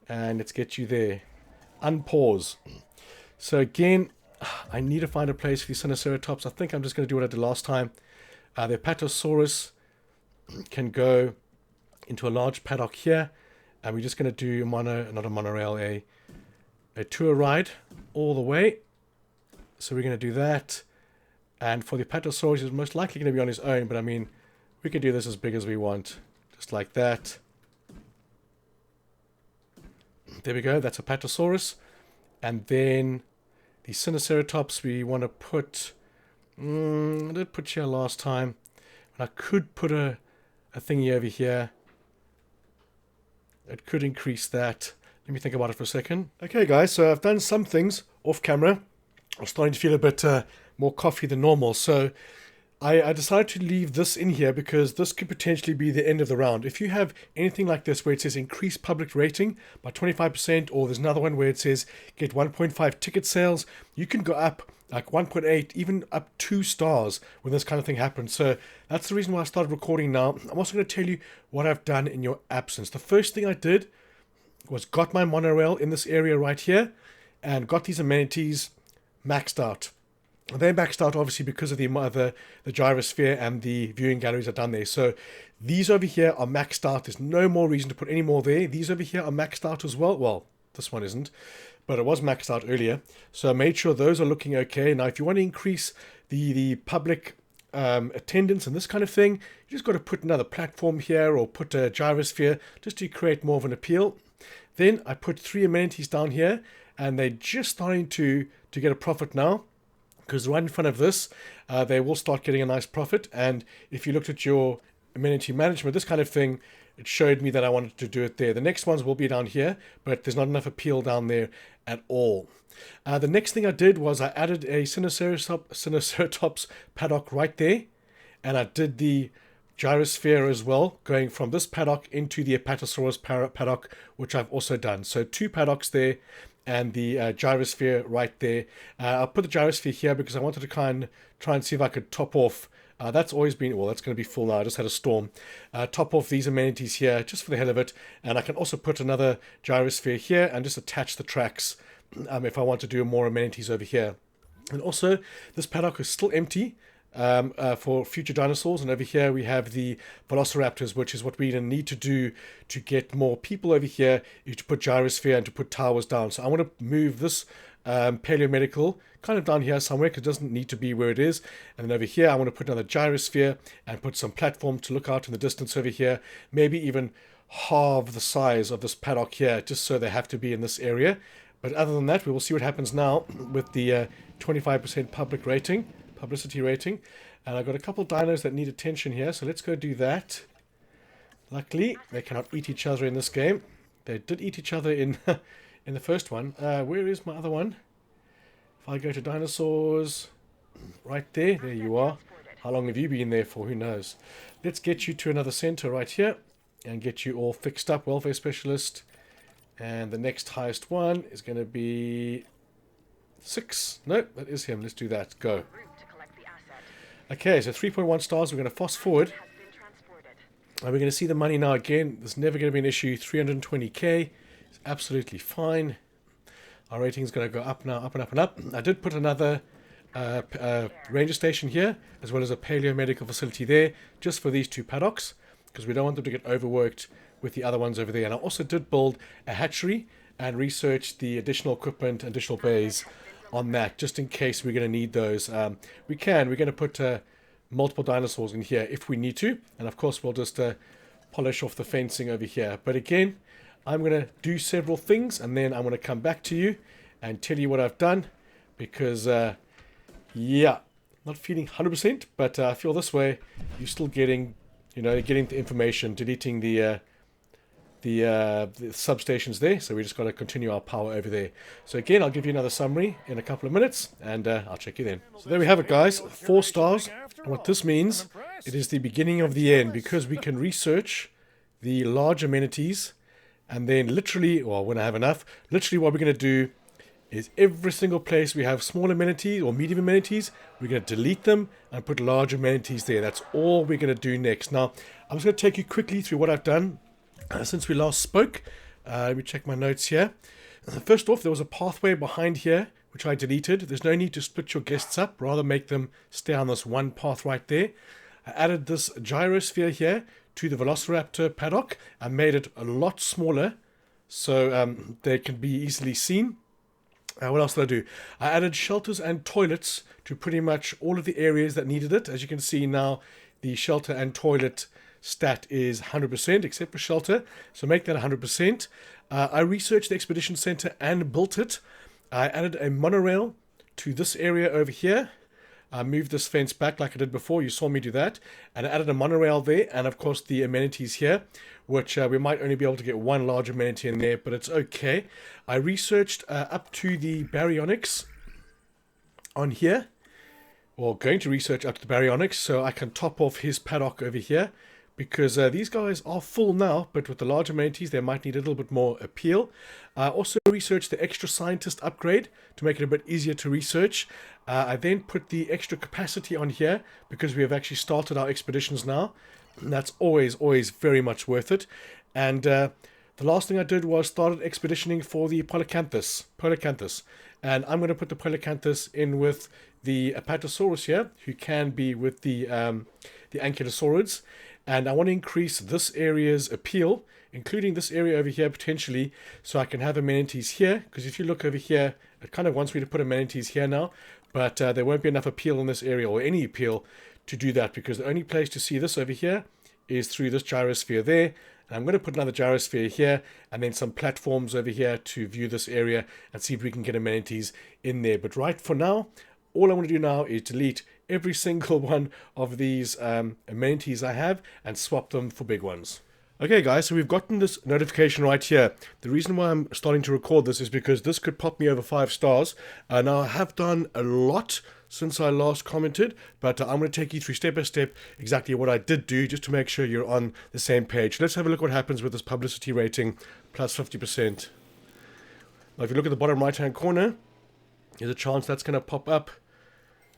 And let's get you there. Unpause. So again, I need to find a place for these Sinoceratops. I think I'm just going to do what I did last time. The Apatosaurus can go into a large paddock here. And we're just going to do not a monorail, a tour ride all the way. So we're going to do that. And for the Apatosaurus, he's most likely going to be on his own. But I mean, we can do this as big as we want. Just like that. There we go. That's a Apatosaurus. And then the Sinoceratops we want to put... I did put here last time. And I could put a thingy over here. It could increase that. Let me think about it for a second. Okay, guys. So I've done some things off camera. I'm starting to feel a bit more coffee than normal. So I decided to leave this in here because this could potentially be the end of the round. If you have anything like this where it says increase public rating by 25%, or there's another one where it says get 1.5 ticket sales, you can go up like 1.8, even up 2 stars when this kind of thing happens. So that's the reason why I started recording now. I'm also going to tell you what I've done in your absence. The first thing I did was got my monorail in this area right here and got these amenities maxed out. They maxed out obviously because of the gyrosphere and the viewing galleries are done there. So these over here are maxed out. There's no more reason to put any more there. These over here are maxed out as well. Well, this one isn't, but it was maxed out earlier. So I made sure those are looking okay. Now, if you want to increase the public attendance and this kind of thing, you just got to put another platform here or put a gyrosphere just to create more of an appeal. Then I put 3 amenities down here, and they're just starting to get a profit now. Because right in front of this, they will start getting a nice profit. And if you looked at your amenity management, this kind of thing, it showed me that I wanted to do it there. The next ones will be down here, but there's not enough appeal down there at all. The next thing I did was I added a Sinoceratops paddock right there. And I did the gyrosphere as well, going from this paddock into the Apatosaurus paddock, which I've also done. So 2 paddocks there. And the gyrosphere right there. I'll put the gyrosphere here because I wanted to try and see if I could top off. That's always been, well, that's going to be full now. I just had a storm. Top off these amenities here just for the hell of it. And I can also put another gyrosphere here and just attach the tracks if I want to do more amenities over here. And also, this paddock is still empty. For future dinosaurs, and over here we have the velociraptors, which is what we need to do to get more people over here, to put gyrosphere and to put towers down. So I want to move this paleomedical kind of down here somewhere because it doesn't need to be where it is. And then over here I want to put another gyrosphere and put some platform to look out in the distance over here, maybe even halve the size of this paddock here, just so they have to be in this area. But other than that, we will see what happens now with the 25% publicity rating. And I've got a couple dinos that need attention here, so let's go do that. Luckily, they cannot eat each other in this game. They did eat each other in in the first one. Where is my other one? If I go to dinosaurs, right there you are. How long have you been there for? Who knows? Let's get you to another center right here and get you all fixed up, welfare specialist. And the next highest one is going to be 6. No, that is him. Let's do that. Go. Okay, so 3.1 stars. We're going to fast forward. And we're going to see the money now again. There's never going to be an issue. 320k. It's absolutely fine. Our rating is going to go up now, up and up and up. I did put another ranger station here, as well as a paleo medical facility there, just for these 2 paddocks, because we don't want them to get overworked with the other ones over there. And I also did build a hatchery and research the additional equipment, additional bays on that, just in case we're going to need those. We're going to put multiple dinosaurs in here if we need to. And of course, we'll just polish off the fencing over here. But again, I'm going to do several things, and then I'm going to come back to you and tell you what I've done. Because, yeah, not feeling 100%, but I feel this way, you're still getting, you know, getting the information, deleting the substations there. So we just got to continue our power over there. So again, I'll give you another summary in a couple of minutes, and I'll check you then. So there we have it, guys. 4 stars. And what this means, it is the beginning of the end, because we can research the large amenities, and then literally, well, when I have enough, literally what we're going to do is every single place we have small amenities or medium amenities, we're going to delete them and put large amenities there. That's all we're going to do next. Now, I'm just going to take you quickly through what I've done since we last spoke. Let me check my notes here. First off, there was a pathway behind here, which I deleted. There's no need to split your guests up, rather make them stay on this one path right there. I added this gyrosphere here to the Velociraptor paddock and made it a lot smaller so they can be easily seen. What else did I do? I added shelters and toilets to pretty much all of the areas that needed it. As you can see now, the shelter and toilet stat is 100% except for shelter, so make that 100%. I researched the expedition center and built it. I added a monorail to this area over here. I moved this fence back like I did before. You saw me do that. And I added a monorail there, and of course the amenities here, which we might only be able to get one large amenity in there, but it's okay. I researched up to the baryonyx on here, or going to research up to the baryonyx, so I can top off his paddock over here, because these guys are full now, but with the large amenities they might need a little bit more appeal. I also researched the extra scientist upgrade to make it a bit easier to research. I then put the extra capacity on here because we have actually started our expeditions now. And that's always very much worth it. And the last thing I did was started expeditioning for the Polycanthus. And I'm going to put the Polycanthus in with the Apatosaurus here, who can be with the Ankylosaurids. And I want to increase this area's appeal, including this area over here potentially, so I can have amenities here. Because if you look over here, it kind of wants me to put amenities here now, but there won't be enough appeal in this area, or any appeal, to do that, because the only place to see this over here is through this gyrosphere there. And I'm going to put another gyrosphere here, and then some platforms over here to view this area and see if we can get amenities in there. But right for now, all I want to do now is delete every single one of these amenities I have and swap them for big ones. Okay guys, so we've gotten this notification right here. The reason why I'm starting to record this is because this could pop me over 5 stars. Now I have done a lot since I last commented, but I'm going to take you through step by step exactly what I did do, just to make sure you're on the same page. Let's have a look what happens with this publicity rating plus 50%. Now if you look at the bottom right hand corner, there's a chance that's going to pop up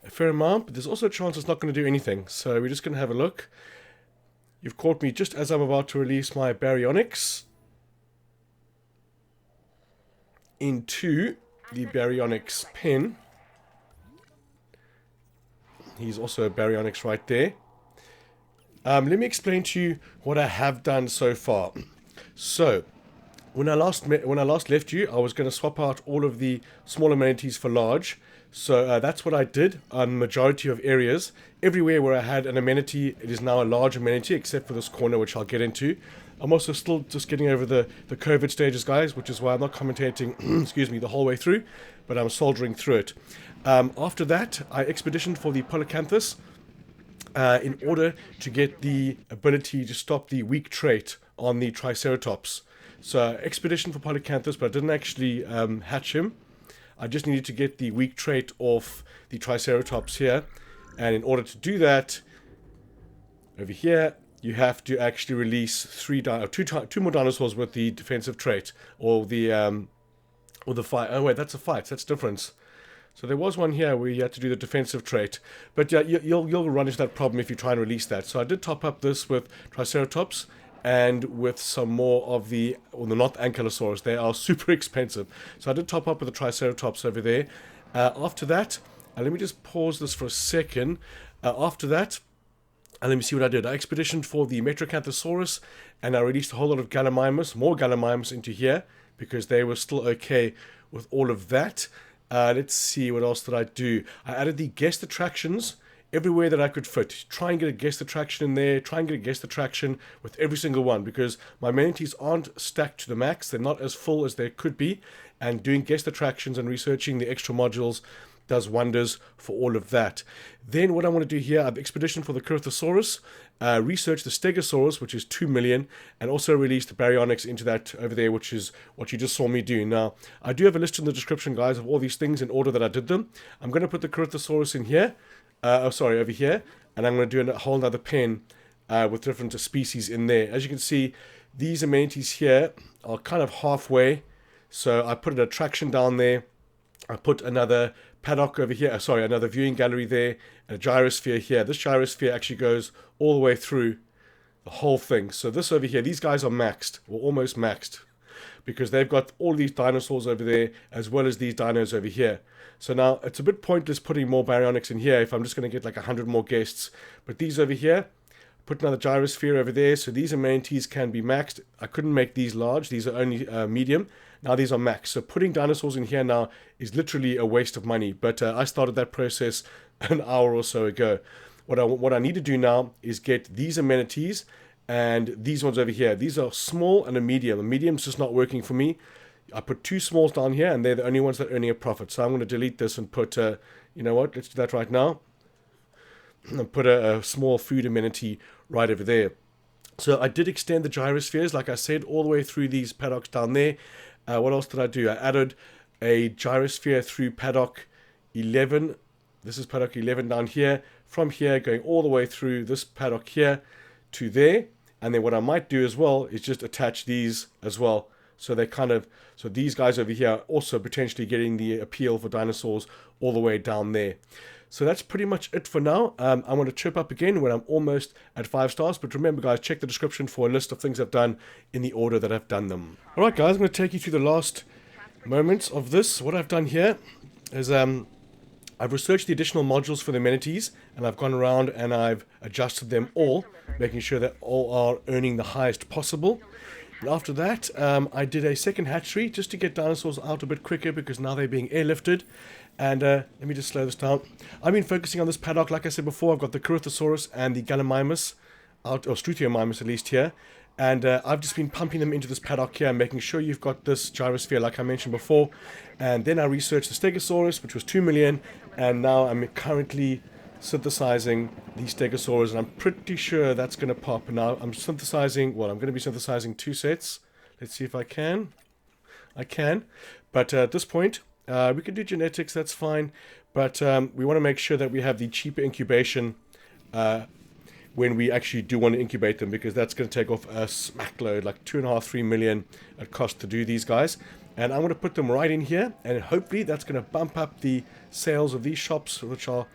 a fair amount, but there's also a chance it's not going to do anything. So we're just going to have a look. You've caught me just as I'm about to release my baryonyx into the baryonyx pen. He's also a baryonyx right there. Let me explain to you what I have done so far. So when I last left you, I was going to swap out all of the small amenities for large. So that's what I did on the majority of areas. Everywhere where I had an amenity, it is now a large amenity, except for this corner, which I'll get into. I'm also still just getting over the COVID stages, guys, which is why I'm not commentating, excuse me, the whole way through, but I'm soldering through it. After that, I expeditioned for the Polycanthus in order to get the ability to stop the weak trait on the Triceratops. So expedition for Polycanthus, but I didn't actually hatch him. I just needed to get the weak trait off the Triceratops here. And in order to do that, over here, you have to actually release two more dinosaurs with the defensive trait. Or the fight. Oh wait, that's a fight. That's different. So there was one here where you had to do the defensive trait. But yeah, you'll run into that problem if you try and release that. So I did top up this with Triceratops and with some more of the, well, not Ankylosaurus. They are super expensive. So I did top up with the Triceratops over there. After that, let me just pause this for a second. After that, let me see what I did. I expeditioned for the Metrocanthosaurus, and I released a whole lot of Gallimimus, more Gallimimus into here, because they were still okay with all of that. Let's see, what else did I do? I added the guest attractions everywhere that I could fit. Try and get a guest attraction in there, try and get a guest attraction with every single one, because my amenities aren't stacked to the max, they're not as full as they could be, and doing guest attractions and researching the extra modules does wonders for all of that. Then what I want to do here, I've expeditioned for the Curthosaurus, research the Stegosaurus, which is 2 million, and also release the Baryonyx into that over there, which is what you just saw me do. Now, I do have a list in the description, guys, of all these things in order that I did them. I'm going to put the Curthosaurus in here, over here, and I'm going to do a whole other pen with different species in there. As you can see, these amenities here are kind of halfway, so I put an attraction down there, I put another paddock over here, another viewing gallery there, and a gyrosphere here. This gyrosphere actually goes all the way through the whole thing. So this over here, these guys are maxed, or almost maxed, because they've got all these dinosaurs over there, as well as these dinos over here. So now, it's a bit pointless putting more Baryonyx in here if I'm just going to get like 100 more guests. But these over here, put another gyrosphere over there, so these amenities can be maxed. I couldn't make these large, these are only medium. Now these are maxed, so putting dinosaurs in here now is literally a waste of money, but I started that process an hour or so ago. What I need to do now is get these amenities and these ones over here. These are small and a medium. A medium's just not working for me. I put 2 smalls down here, and they're the only ones that are earning a profit. So I'm going to delete this and put, you know what, let's do that right now. And put a small food amenity right over there. So I did extend the gyrospheres, like I said, all the way through these paddocks down there. What else did I do? I added a gyrosphere through paddock 11. This is paddock 11 down here. From here, going all the way through this paddock here to there. And then what I might do as well is just attach these as well. So they so these guys over here are also potentially getting the appeal for dinosaurs all the way down there. So that's pretty much it for now. I'm going to chirp up again when I'm almost at 5 stars. But remember, guys, check the description for a list of things I've done in the order that I've done them. All right, guys, I'm going to take you through the last moments of this. What I've done here is I've researched the additional modules for the amenities, and I've gone around and I've adjusted them all, making sure that all are earning the highest possible. And after that, I did a second hatchery just to get dinosaurs out a bit quicker, because now they're being airlifted. And let me just slow this down. I've been focusing on this paddock. Like I said before, I've got the Curthosaurus and the Gallimimus, or Struthiomymus at least here. And I've just been pumping them into this paddock here, making sure you've got this gyrosphere like I mentioned before. And then I researched the Stegosaurus, which was 2 million. And now I'm currently synthesizing the Stegosaurus, and I'm pretty sure that's going to pop. Now I'm synthesizing, well, I'm going to be synthesizing 2 sets. Let's see if I can. I can. But at this point, we can do genetics, that's fine. But we want to make sure that we have the cheaper incubation when we actually do want to incubate them, because that's going to take off a smack load, like 2.5–3 million at cost to do these guys. And I'm going to put them right in here, and hopefully that's going to bump up the sales of these shops, which are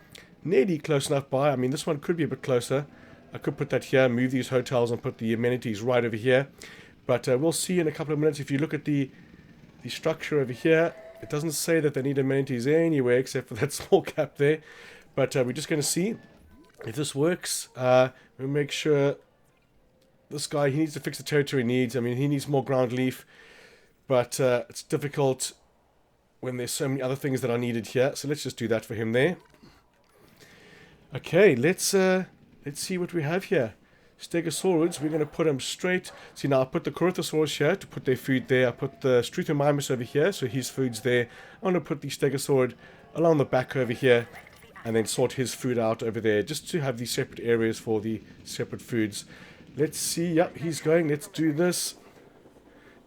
nearly close enough by. I mean, this one could be a bit closer. I could put that here, move these hotels, and put the amenities right over here. But we'll see in a couple of minutes. If you look at the structure over here, it doesn't say that they need amenities anywhere except for that small gap there. But we're just going to see if this works. We'll make sure this guy, he needs to fix the territory needs. I mean, he needs more ground leaf. But it's difficult when there's so many other things that are needed here. So let's just do that for him there. Okay, let's see what we have here. Stegosaurids, we're going to put them straight. See, now I put the Curthosaurus here to put their food there. I put the Struthiomymus over here, so his food's there. I'm going to put the Stegosaurid along the back over here, and then sort his food out over there, just to have these separate areas for the separate foods. Let's see. Yep, he's going. Let's do this.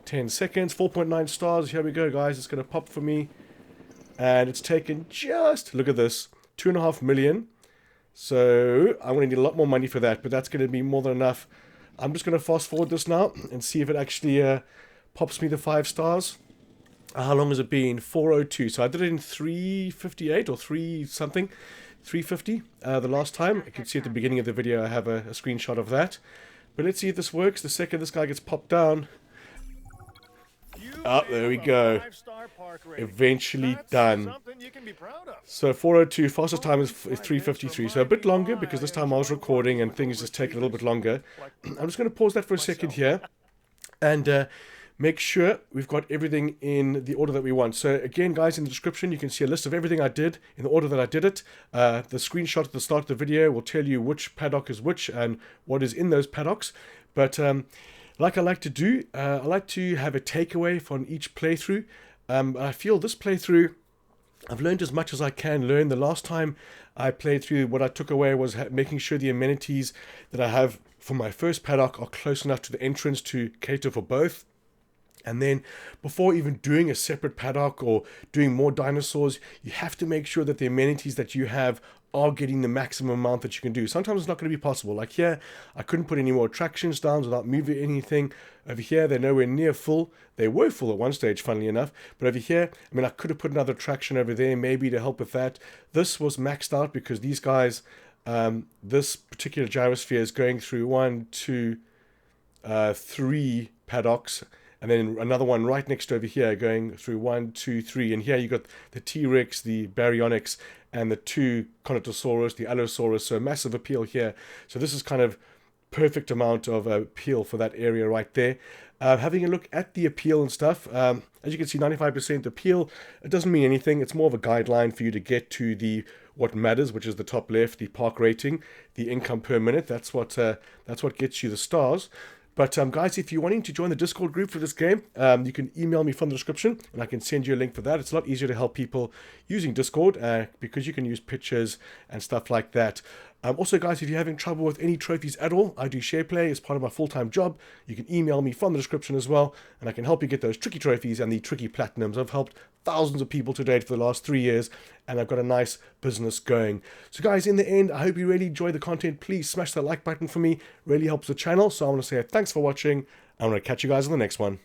10 seconds, 4.9 stars. Here we go, guys. It's going to pop for me. And it's taken just, look at this, 2.5 million. So I'm going to need a lot more money for that, but that's going to be more than enough. I'm just going to fast forward this now and see if it actually pops me the 5 stars. How long has it been? 402. So I did it in 358 or 3 something. 350 the last time. You can see at the beginning of the video I have a screenshot of that. But let's see if this works. The second this guy gets popped down. Oh, there we go. Eventually done. So 402, fastest time is 353. So a bit longer because this time I was recording and things just take a little bit longer. I'm just going to pause that for a second here and make sure we've got everything in the order that we want. So again, guys, in the description, you can see a list of everything I did in the order that I did it. The screenshot at the start of the video will tell you which paddock is which and what is in those paddocks. But like I like to do, I like to have a takeaway from each playthrough. I feel this playthrough, I've learned as much as I can learn. The last time I played through, what I took away was making sure the amenities that I have for my first paddock are close enough to the entrance to cater for both. And then before even doing a separate paddock or doing more dinosaurs, you have to make sure that the amenities that you have are getting the maximum amount that you can do. Sometimes it's not going to be possible. Like here, I couldn't put any more attractions down without moving anything. Over here, they're nowhere near full. They were full at one stage, funnily enough. But over here, I mean, I could have put another attraction over there, maybe to help with that. This was maxed out because these guys, this particular gyrosphere is going through 1, 2, 3 paddocks. And then another one right next over here going through 1, 2, 3. And here you got the T-Rex, the Baryonyx, and the 2 Conatosaurus, the Allosaurus. So massive appeal here. So this is kind of perfect amount of appeal for that area right there. Having a look at the appeal and stuff, as you can see, 95% appeal. It doesn't mean anything. It's more of a guideline for you to get to the what matters, which is the top left, the park rating, the income per minute. That's what gets you the stars. But guys, if you're wanting to join the Discord group for this game, you can email me from the description and I can send you a link for that. It's a lot easier to help people using Discord because you can use pictures and stuff like that. Also, guys, if you're having trouble with any trophies at all, I do share play as part of my full-time job. You can email me from the description as well, and I can help you get those tricky trophies and the tricky platinums. I've helped thousands of people to date for the last 3 years, and I've got a nice business going. So, guys, in the end, I hope you really enjoy the content. Please smash that like button for me. It really helps the channel. So I want to say thanks for watching. I'm going to catch you guys on the next one.